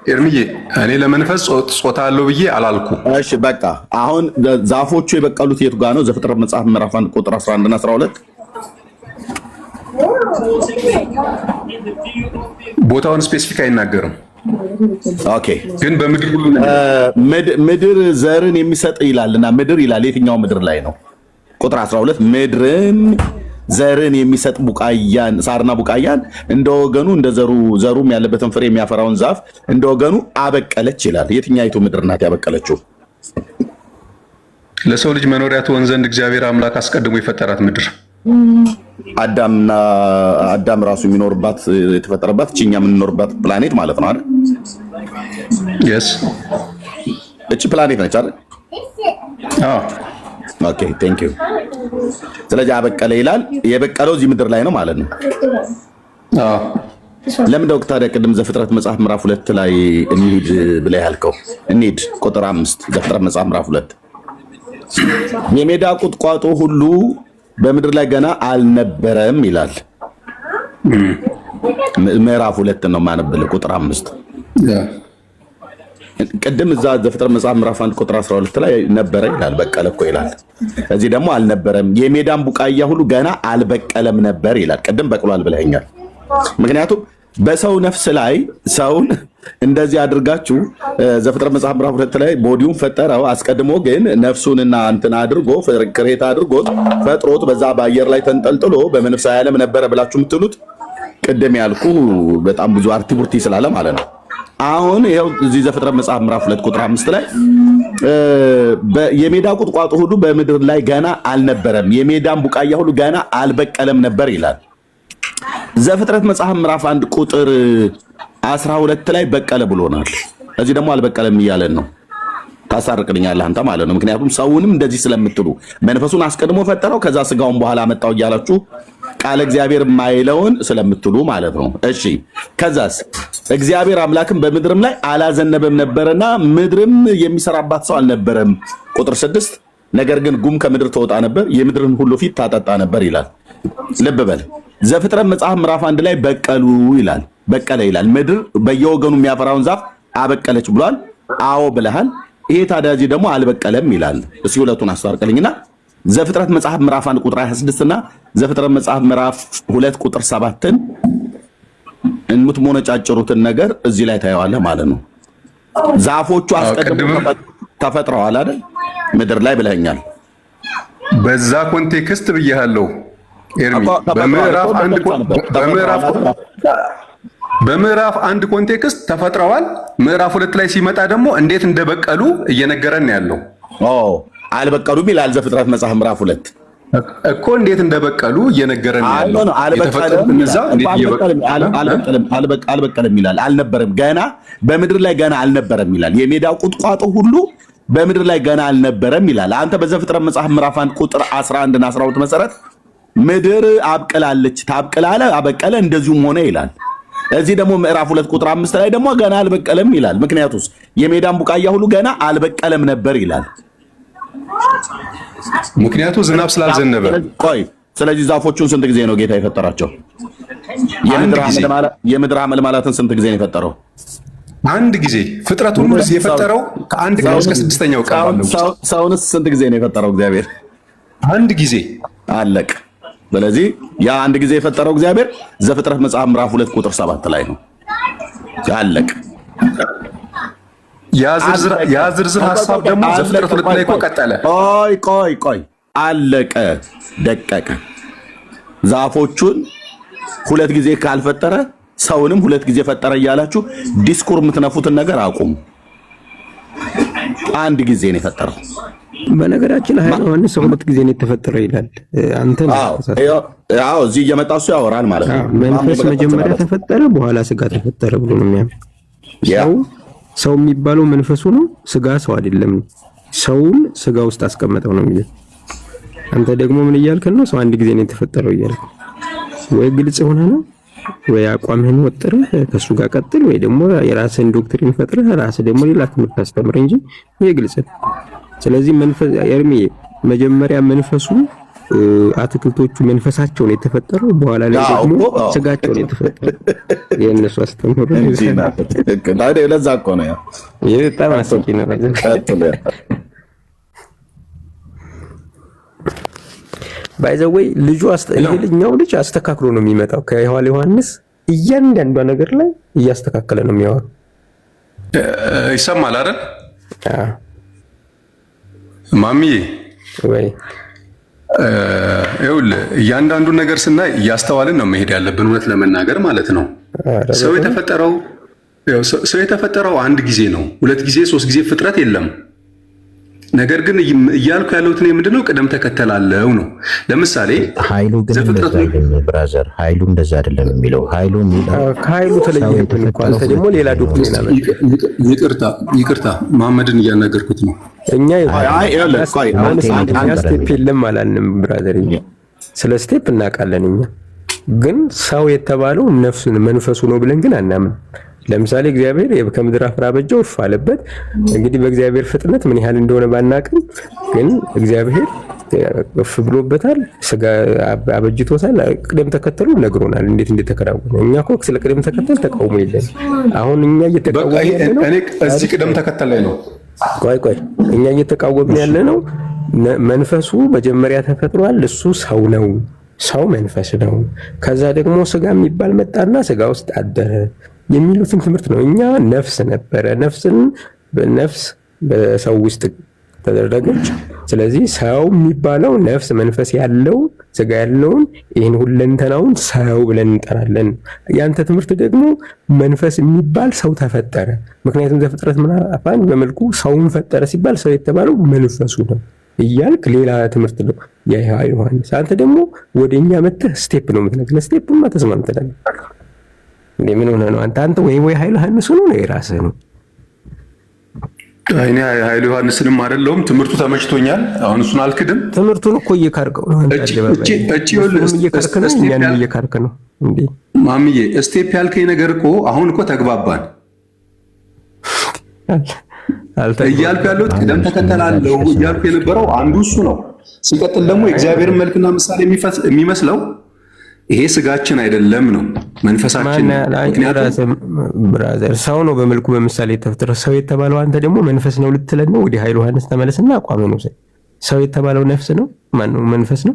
ኤርሚዬ፣ እኔ ለመንፈስ ጾታ አለው ብዬ አላልኩ። እሺ በቃ አሁን ዛፎቹ የበቀሉት የቱ ጋር ነው? ዘፍጥረት መጽሐፍ ምዕራፍ 1 ቁጥር 11 እና 12 ቦታውን ስፔሲፊክ አይናገርም። ኦኬ፣ ግን በምድር ሁሉ ምድር ዘርን የሚሰጥ ይላልና ምድር ይላል። የትኛው ምድር ላይ ነው? ቁጥር 12 ምድርን ዘርን የሚሰጥ ቡቃያን ሳርና ቡቃያን እንደወገኑ እንደ ዘሩም ያለበትን ፍሬ የሚያፈራውን ዛፍ እንደወገኑ አበቀለች ይላል። የትኛይቱ ምድር ናት ያበቀለችው? ለሰው ልጅ መኖሪያ ትሆን ዘንድ እግዚአብሔር አምላክ አስቀድሞ የፈጠራት ምድር አዳም ራሱ የሚኖርባት የተፈጠረባት እኛ የምንኖርባት ፕላኔት ማለት ነው አይደል? እቺ ፕላኔት ነች አይደል? ኦኬ ቴንክ ዩ። ስለዚህ አበቀለ ይላል። የበቀለው እዚህ ምድር ላይ ነው ማለት ነው። ለምን ዶክተር ታዲያ ቅድም ዘፍጥረት መጽሐፍ ምዕራፍ 2 ላይ እንሂድ ብለህ ያልከው? እንሂድ ቁጥር 5 ዘፍጥረት መጽሐፍ ምዕራፍ 2 የሜዳ ቁጥቋጦ ሁሉ በምድር ላይ ገና አልነበረም ይላል። ምዕራፍ 2 ነው ማነብልህ ቁጥር 5 ቅድም እዛ ዘፍጥረት መጽሐፍ ምዕራፍ 1 ቁጥር 12 ላይ ነበረ ይላል። በቀለ እኮ ይላል። እዚህ ደግሞ አልነበረም፣ የሜዳን ቡቃያ ሁሉ ገና አልበቀለም ነበር ይላል። ቅድም በቅሏል ብለኸኛል። ምክንያቱም በሰው ነፍስ ላይ ሰውን እንደዚህ አድርጋችሁ ዘፍጥረት መጽሐፍ ምዕራፍ 2 ላይ ቦዲውን ፈጠረው። አስቀድሞ ግን ነፍሱንና እንትን አድርጎ ክሬት አድርጎት ፈጥሮት በዛ በአየር ላይ ተንጠልጥሎ በመንፈሳዊ ዓለም ነበረ ብላችሁ የምትሉት ቅድም ያልኩ በጣም ብዙ አርቲቡርቲ ስላለ ማለት ነው። አሁን ይሄው እዚህ ዘፍጥረት መጽሐፍ ምዕራፍ 2 ቁጥር 5 ላይ የሜዳ ቁጥቋጦ ሁሉ በምድር ላይ ገና አልነበረም፣ የሜዳን ቡቃያ ሁሉ ገና አልበቀለም ነበር ይላል። ዘፍጥረት መጽሐፍ ምዕራፍ 1 ቁጥር 12 ላይ በቀለ ብሎናል። እዚህ ደግሞ አልበቀለም እያለን ነው። ታሳርቅልኛለህ አንተ ማለት ነው። ምክንያቱም ሰውንም እንደዚህ ስለምትሉ መንፈሱን አስቀድሞ ፈጠረው ከዛ ስጋውን በኋላ መጣው እያላችሁ ቃል እግዚአብሔር ማይለውን ስለምትሉ ማለት ነው። እሺ ከዛስ እግዚአብሔር አምላክም በምድርም ላይ አላዘነበም ነበርና ምድርም የሚሰራባት ሰው አልነበረም። ቁጥር 6 ነገር ግን ጉም ከምድር ተወጣ ነበር፣ የምድርን ሁሉ ፊት ታጠጣ ነበር ይላል። ልብ በል ዘፍጥረት መጽሐፍ ምዕራፍ 1 ላይ በቀሉ ይላል። በቀለ ይላል። ምድር በየወገኑ የሚያፈራውን ዛፍ አበቀለች ብሏል። አዎ ብለሃል። ይሄ ታዲያ እዚህ ደግሞ አልበቀለም ይላል። እስኪ ሁለቱን አስታርቅልኝና ዘፍጥረት መጽሐፍ ምዕራፍ 1 ቁጥር 26 እና ዘፍጥረት መጽሐፍ ምዕራፍ 2 ቁጥር 7ን የምትሞነጫጭሩትን ነገር እዚህ ላይ ታየዋለህ ማለት ነው። ዛፎቹ አስቀድሞ ተፈጥረዋል አይደል ምድር ላይ ብለኛል። በዛ ኮንቴክስት ብያለሁ ኤርሚ። በምዕራፍ 1 ኮንቴክስት ተፈጥረዋል። ምዕራፍ 2 ላይ ሲመጣ ደግሞ እንዴት እንደበቀሉ እየነገረን ያለው። አልበቀሉም ይላል ዘፍጥረት መጽሐፍ ምዕራፍ 2 እኮ እንዴት እንደበቀሉ እየነገረን ያለው። አልበቀለም ይላል። አልነበረም፣ ገና በምድር ላይ ገና አልነበረም ይላል። የሜዳው ቁጥቋጦ ሁሉ በምድር ላይ ገና አልነበረም ይላል። አንተ በዘፍጥረት መጽሐፍ ምዕራፍ 1 ቁጥር 11 እና 12 መሰረት ምድር አብቅላለች፣ ታብቅላለ፣ አበቀለ፣ እንደዚሁም ሆነ ይላል። እዚህ ደግሞ ምዕራፍ 2 ቁጥር 5 ላይ ደግሞ ገና አልበቀለም ይላል። ምክንያቱስ የሜዳን ቡቃያ ሁሉ ገና አልበቀለም ነበር ይላል። ምክንያቱ ዝናብ ስላልዘነበ። ቆይ ስለዚህ ዛፎቹን ስንት ጊዜ ነው ጌታ የፈጠራቸው? የምድር አመልማላትን ስንት ጊዜ ነው የፈጠረው? አንድ ጊዜ። ፍጥረቱን የፈጠረው ከአንድ ቀን እስከ 6ኛው ቀን ባለው። ሰውንስ ስንት ጊዜ ነው የፈጠረው እግዚአብሔር? አንድ ጊዜ። አለቅ። ስለዚህ ያ አንድ ጊዜ የፈጠረው እግዚአብሔር ዘፍጥረት መጽሐፍ ምዕራፍ 2 ቁጥር 7 ላይ ነው። አለቅ። ያ ዝርዝር ሐሳብ ደግሞ ዘፍጥረት 2 ላይ ቀጠለ። ቆይ አለቀ፣ ደቀቀ። ዛፎቹን 2 ጊዜ ካልፈጠረ ሰውንም 2 ጊዜ ፈጠረ እያላችሁ ዲስኩር የምትነፉትን ነገር አቁሙ። አንድ ጊዜ ነው የፈጠረው። በነገራችን ላይ ዮሐንስ 2 ጊዜ ነው የተፈጠረው ይላል። አንተ አዎ እዚህ እየመጣ እሱ ያወራል ማለት ነው። መንፈስ መጀመሪያ ተፈጠረ፣ በኋላ ስጋ ተፈጠረ ብሎ ነው የሚያምነው። ሰው የሚባለው መንፈሱ ነው፣ ስጋ ሰው አይደለም። ሰውን ስጋ ውስጥ አስቀመጠው ነው የሚለው። አንተ ደግሞ ምን እያልከን ነው? ሰው አንድ ጊዜ ነው የተፈጠረው እያልክ ወይ ግልጽ ሆነ ነው ወይ አቋምህን ወጥረህ ከሱ ጋር ቀጥል፣ ወይ ደግሞ የራስህን ዶክትሪን ፈጥረህ ራስህ ደግሞ ሌላ ትምህርት አስተምር እንጂ ይሄ ግልጽ ነው። ስለዚህ መንፈስ ኤርሚ መጀመሪያ መንፈሱ አትክልቶቹ መንፈሳቸውን የተፈጠረው፣ በኋላ ላይ ደግሞ ስጋቸውን የተፈጠረው የእነሱ አስተምሮ ለዛ እኮ ነው። ይሄ በጣም አስቂ ነው። ባይዘወይ ልጅኛው ልጅ አስተካክሎ ነው የሚመጣው። ከዮሐንስ እያንዳንዷ ነገር ላይ እያስተካከለ ነው የሚያወራው። ይሰማል አይደል ማሚዬ? ወይ ይኸውልህ እያንዳንዱ ነገር ስናይ እያስተዋልን ነው መሄድ ያለብን፣ እውነት ለመናገር ማለት ነው። ሰው የተፈጠረው አንድ ጊዜ ነው፣ 2 ጊዜ 3 ጊዜ ፍጥረት የለም። ነገር ግን እያልኩ ያለሁት ነው ምንድነው ቅደም ተከተል አለው ነው። ለምሳሌ ኃይሉ ግን እንደዛ አይደለም ብራዘር፣ ኃይሉ እንደዛ አይደለም የሚለው ኃይሉ ከኃይሉ ተለየብን እኮ አንተ ደግሞ ሌላ ዶክትሪን አለ። ይቅርታ መሐመድን እያናገርኩት ነው። እኛ ስቴፕ የለም አላልንም ብራዘር፣ ስለ ስቴፕ እናውቃለን እኛ። ግን ሰው የተባለው ነፍሱን መንፈሱ ነው ብለን ግን አናምን። ለምሳሌ እግዚአብሔር ከምድር አፈር አበጀው እርፍ አለበት። እንግዲህ በእግዚአብሔር ፍጥነት ምን ያህል እንደሆነ ባናቅም ግን እግዚአብሔር እፍ ብሎበታል፣ ስጋ አበጅቶታል። ቅደም ተከተሉ ነግሮናል እንዴት እንደተከናወነ። እኛ እኮ ስለ ቅደም ተከተል ተቃውሞ የለም። አሁን እኛ እየተቃወምን ያለ ነው እዚህ ቅደም ተከተል ላይ ነው። ቆይ እኛ እየተቃወምን ያለ ነው መንፈሱ መጀመሪያ ተፈጥሯል። እሱ ሰው ነው፣ ሰው መንፈስ ነው። ከዛ ደግሞ ስጋ የሚባል መጣና ስጋ ውስጥ አደረ የሚሉትን ትምህርት ነው። እኛ ነፍስ ነበረ፣ ነፍስ በሰው ውስጥ ተደረገች። ስለዚህ ሰው የሚባለው ነፍስ መንፈስ ያለው ስጋ ያለውን ይህን ሁለንተናውን ሰው ብለን እንጠራለን። ያንተ ትምህርት ደግሞ መንፈስ የሚባል ሰው ተፈጠረ። ምክንያቱም ዘፍጥረት ምዕራፍ 1 በመልኩ ሰውን ፈጠረ ሲባል ሰው የተባለው መንፈሱ ነው እያልክ ሌላ ትምህርት ነው ዮሐንስ። አንተ ደግሞ ወደኛ መጥተህ ስቴፕ ነው የምትነግረን። ስቴፕማ ተስማምተናል። ምን ሆነ ነው አንተ ወይ ኃይሉ ዮሐንስ ነው የራስህ ነው? እኔ ኃይሉ ዮሐንስንም አይደለሁም። ትምህርቱ ተመችቶኛል። አሁን እሱን አልክድም። ትምህርቱን እኮ እየካርከው ነው እየካርክ ነው እንዴ ማሚዬ። ስቴፕ ያልከኝ ነገር እኮ አሁን እኮ ተግባባን። እያልኩ ያለሁት ቅደም ተከተል አለው እያልኩ የነበረው አንዱ እሱ ነው። ሲቀጥል ደግሞ የእግዚአብሔርን መልክና ምሳሌ የሚመስለው ይሄ ስጋችን አይደለም ነው መንፈሳችን። ምክንያቱም ብራዘር ሰው ነው በመልኩ በምሳሌ የተፈጠረ ሰው የተባለው አንተ ደግሞ መንፈስ ነው ልትለን ነው? ወደ ኃይሉ ዮሐንስ ተመለስና አቋም ነው። ሰው የተባለው ነፍስ ነው? ማን ነው? መንፈስ ነው?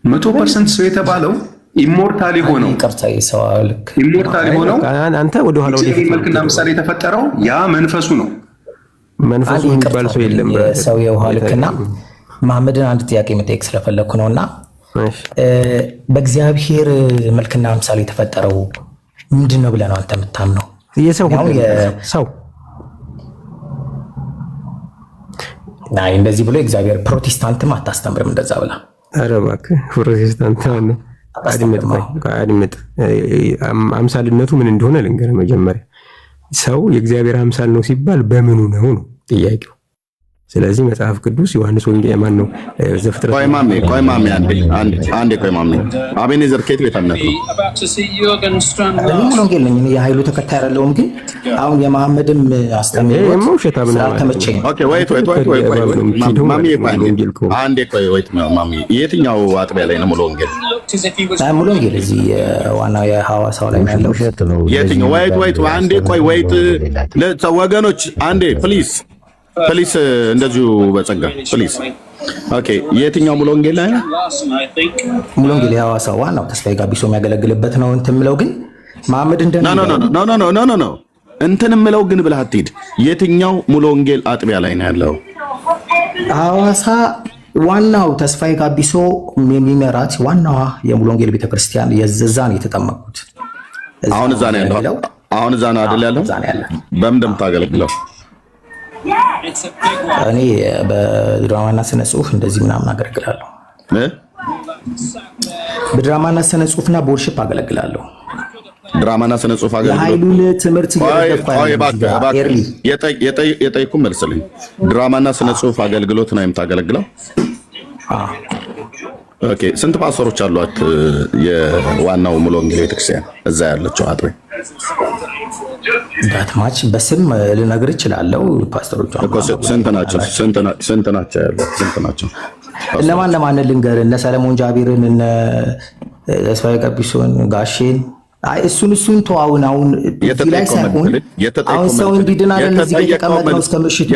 100% ሰው የተባለው ኢሞርታል የሆነው ኢሞርታል የሆነው አንተ ወደ ኋላ ወደ መልክና ምሳሌ የተፈጠረው ያ መንፈሱ ነው። መንፈሱ የሚባል ሰው የለም። ሰው የውሃ ልክና መሐመድን አንድ ጥያቄ መጠየቅ ስለፈለኩ ነውና በእግዚአብሔር መልክና ምሳሌ የተፈጠረው ምንድነው ብለህ ነው አንተ የምታምነው? የሰው ሰው ናይ እንደዚህ ብሎ እግዚአብሔር ፕሮቴስታንትም አታስተምርም እንደዛ ብላ። ኧረ እባክህ ፕሮቴስታንት ነው። አድምጥ። አምሳልነቱ ምን እንደሆነ ልንገርህ። መጀመሪያ ሰው የእግዚአብሔር አምሳል ነው ሲባል በምኑ ነው ጥያቄው። ስለዚህ መጽሐፍ ቅዱስ ዮሐንስ ወንጌል ማን ነው ዘፍጥረት ቆይ ማሜ አንዴ ቆይ ማሜ አቤኔዘር ከየት ቤት አምነት ነው? ሙሉ ወንጌል ነኝ የኃይሉ ተከታይ አይደለሁም፣ ግን አሁን የመሐመድም አስተምሮት ተመቸኝ። ኦኬ ወይት ማሜ አንዴ ቆይ ማሜ የትኛው አጥቢያ ላይ ነው ሙሉ ወንጌል? ሙሉ ወንጌል እዚህ ዋናው የሐዋሳው ላይ ያለው የትኛው? ወይት አንዴ ቆይ ወገኖች አንዴ ፕሊዝ እንደዚሁ በጸጋ ፕሊዝ። ኦኬ የትኛው ሙሉ ወንጌል ላይ ነው? ሙሉ ወንጌል የሐዋሳው ዋናው ተስፋዬ ጋቢሶ የሚያገለግልበት ነው። እንትን የምለው ግን መሐመድ ኖ እንትን የምለው ግን ብለህ አትሂድ። የትኛው ሙሉ ወንጌል አጥቢያ ላይ ነው ያለው? ሐዋሳ ዋናው ተስፋዬ ጋቢሶ የሚመራት ዋናዋ የሙሉ ወንጌል ቤተክርስቲያን የዛ ነው የተጠመቁት። አሁን እዛ ነው ያለው። አሁን እዛ ነው አይደል ያለው? በምን እንደምታገለግለው? እኔ በድራማና ስነ ጽሁፍ እንደዚህ ምናምን አገለግላለሁ። በድራማና ስነ ጽሁፍና በወርሺፕ አገለግላለሁ። ድራማና ስነ ጽሁፍ አገለግላለሁ። የኃይሉን ትምህርት የጠይኩ መልስልኝ። ድራማና ስነ ጽሁፍ አገልግሎት ነው የምታገለግለው? ኦኬ ስንት ፓስተሮች አሏት የዋናው ሙሉ ወንጌል ቤተክርስቲያን እዛ ያለችው አጥሪ? ዳትማች በስም ልነግር እችላለሁ። ፓስተሮቹ ስንት ናቸው ያሉት? ለማን ልንገር? እነ ሰለሞን ጃቢርን፣ እነ ተስፋዬ ቀቢሶን፣ ጋሼን እሱን ተዋውን። አሁን እዚህ ላይ ሳይሆን አሁን ሰው እንዲድን አይደል እዚህ የተቀመጥነው እስከ ምሽቱ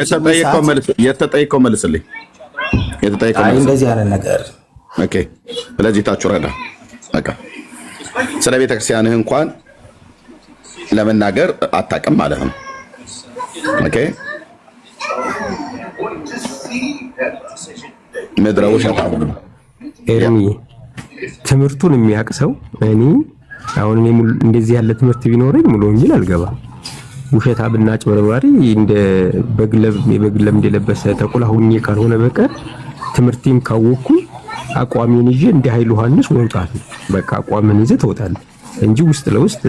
የተጠየቀው መልስልኝ። እንደዚህ አይነት ነገር ኦኬ። ስለዚህ ታችሁ ረዳ በቃ ስለ ቤተክርስቲያንህ እንኳን ለመናገር አታውቅም ማለት ነው። ኦኬ ምድረው ሸታው ኤርሚ ትምህርቱን የሚያውቅ ሰው እኔ አሁን እንደዚህ ያለ ትምህርት ቢኖረኝ ሙሉ ወንጌል አልገባም። ውሸታ ብናጭ በርባሪ እንደ በግለብ እንደለበሰ ተቆላ ሁኜ ካልሆነ በቀር ትምህርቴን ካወኩ አቋሜን ይዤ እንደ ኃይሉ ዮሐንስ ወጣት በቃ አቋምን ይዘህ ትወጣለህ እንጂ ውስጥ ለውስጥ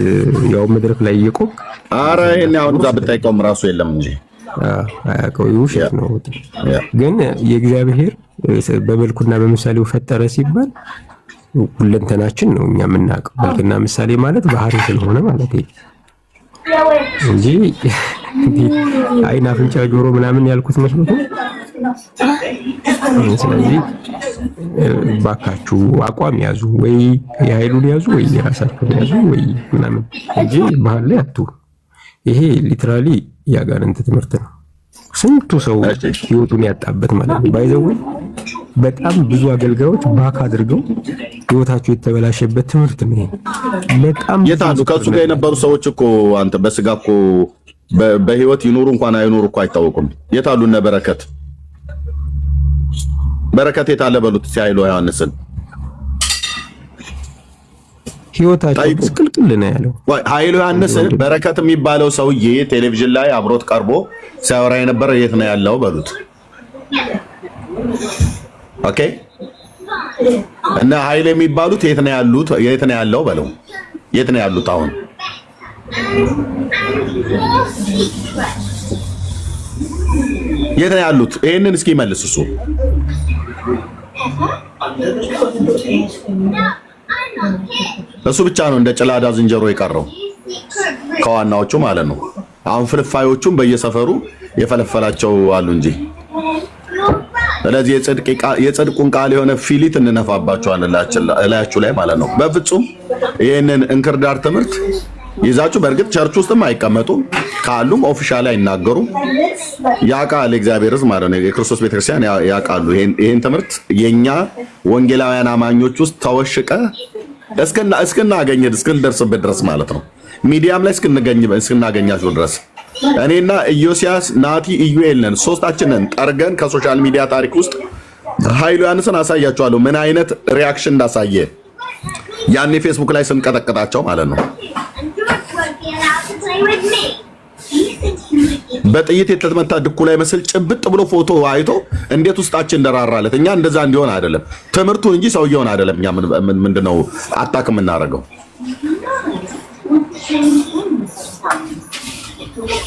ያው መድረክ ላይ እየቆቅ አረ እኔ አሁን እዛ ብታይቀውም ራሱ የለም እንጂ አቆይ ውሸት ነው። ግን የእግዚአብሔር በመልኩና በምሳሌው ፈጠረ ሲባል ሁለንተናችን ነው እኛ የምናውቀው። መልክና ምሳሌ ማለት ባህሪ ስለሆነ ማለት ነው እንጂ አይን፣ አፍንጫ፣ ጆሮ ምናምን ያልኩት መስሎት ነው። ስለዚህ ባካችሁ አቋም ያዙ፣ ወይ የኃይሉን ያዙ፣ ወይ የራሳችሁን ያዙ፣ ወይ ምናምን እንጂ ባህል ላይ አትሉ። ይሄ ሊትራሊ ያጋንንት ትምህርት ነው። ስንቱ ሰው ህይወቱን ያጣበት ማለት ነው። ባይዘው በጣም ብዙ አገልጋዮች ባክ አድርገው ህይወታቸው የተበላሸበት ትምህርት ነው። በጣም የታሉ ከሱ ጋር የነበሩ ሰዎች እኮ አንተ በስጋ እኮ በህይወት ይኖሩ እንኳን አይኖሩ እኮ አይታወቁም። የታሉ እነ በረከት የታለ በሉት ሲያይሉ ዮሐንስን ህይወታቸው ምስቅልቅል ነው ያለው። ኃይሉ ዮሐንስ በረከት የሚባለው ሰውዬ ቴሌቪዥን ላይ አብሮት ቀርቦ ሲያወራ የነበረ የት ነው ያለው በሉት። ኦኬ እና ኃይል የሚባሉት የት ነው ያሉት? የት ነው ያለው በለው። የት ነው ያሉት አሁን? የት ነው ያሉት? ይሄንን እስኪ መልስ እሱ። እሱ ብቻ ነው እንደ ጭላዳ ዝንጀሮ የቀረው ከዋናዎቹ ማለት ነው። አሁን ፍልፋዮቹም በየሰፈሩ የፈለፈላቸው አሉ እንጂ ስለዚህ የጽድቁን ቃል የሆነ ፊሊት እንነፋባቸዋለን እላያችሁ ላይ ማለት ነው። በፍጹም ይህንን እንክርዳድ ትምህርት ይዛችሁ በእርግጥ ቸርች ውስጥም አይቀመጡም፣ ካሉም ኦፊሻሊ አይናገሩም። ያውቃል እግዚአብሔር ሕዝብ ማለት ነው። የክርስቶስ ቤተክርስቲያን ያውቃሉ ይህን ትምህርት የኛ ወንጌላውያን አማኞች ውስጥ ተወሽቀ እስክንደርስበት ድረስ ማለት ነው። ሚዲያም ላይ እስክናገኛቸው ድረስ እኔና ኢዮስያስ ናቲ ኢዩኤል ነን፣ ሶስታችንን ጠርገን ከሶሻል ሚዲያ ታሪክ ውስጥ ኃይሉ ዮሐንስን አሳያቸዋለሁ ምን አይነት ሪያክሽን እንዳሳየ ያኔ ፌስቡክ ላይ ስንቀጠቅጣቸው ማለት ነው። በጥይት የተመታ ድኩ ላይ መስል ጭብጥ ብሎ ፎቶ አይቶ እንዴት ውስጣችን እንደራራለት። እኛ እንደዛ እንዲሆን አይደለም ትምህርቱ እንጂ ሰውየውን አይደለም። እኛ ምንድነው አታክ የምናደርገው?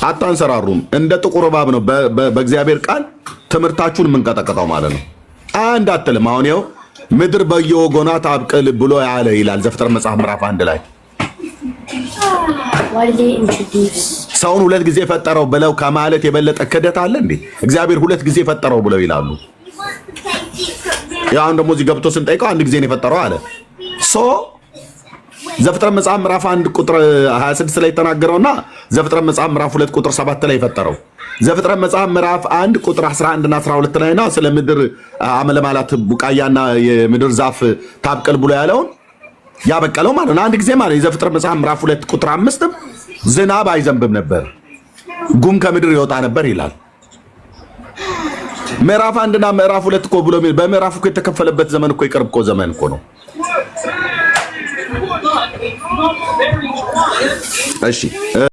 አታንሰራሩም። እንደ ጥቁር እባብ ነው በእግዚአብሔር ቃል ትምህርታችሁን የምንቀጠቅጠው ማለት ነው። አንድ አትልም። አሁን ይኸው ምድር በየወገኗ ታብቅል ብሎ ያለ ይላል ዘፍጥረት መጽሐፍ ምዕራፍ 1 ላይ ሰውን ሁለት ጊዜ ፈጠረው ብለው ከማለት የበለጠ ክደት አለ እንዴ? እግዚአብሔር ሁለት ጊዜ ፈጠረው ብለው ይላሉ። ያው ደግሞ እዚህ ገብቶ ስንጠይቀው አንድ ጊዜ ነው የፈጠረው አለ። ዘፍጥረት መጽሐፍ ምዕራፍ 1 ቁጥር 26 ላይ ተናገረውና ዘፍጥረት መጽሐፍ ምዕራፍ 2 ቁጥር 7 ላይ ፈጠረው። ዘፍጥረት መጽሐፍ ምዕራፍ 1 ቁጥር 11 እና 12 ላይና ስለ ምድር አመለማላት ቡቃያና የምድር ዛፍ ታብቀል ብሎ ያለውን ያበቀለው ማለት ነው። አንድ ጊዜ ማለት የዘፍጥረት መጽሐፍ ምዕራፍ 2 ቁጥር 5 ዝናብ አይዘንብም ነበር፣ ጉም ከምድር ይወጣ ነበር ይላል። ምዕራፍ 1 እና ምዕራፍ 2 እኮ ብሎ በምዕራፍ እኮ የተከፈለበት ዘመን እኮ የቅርብ እኮ ዘመን እኮ ነው። እሺ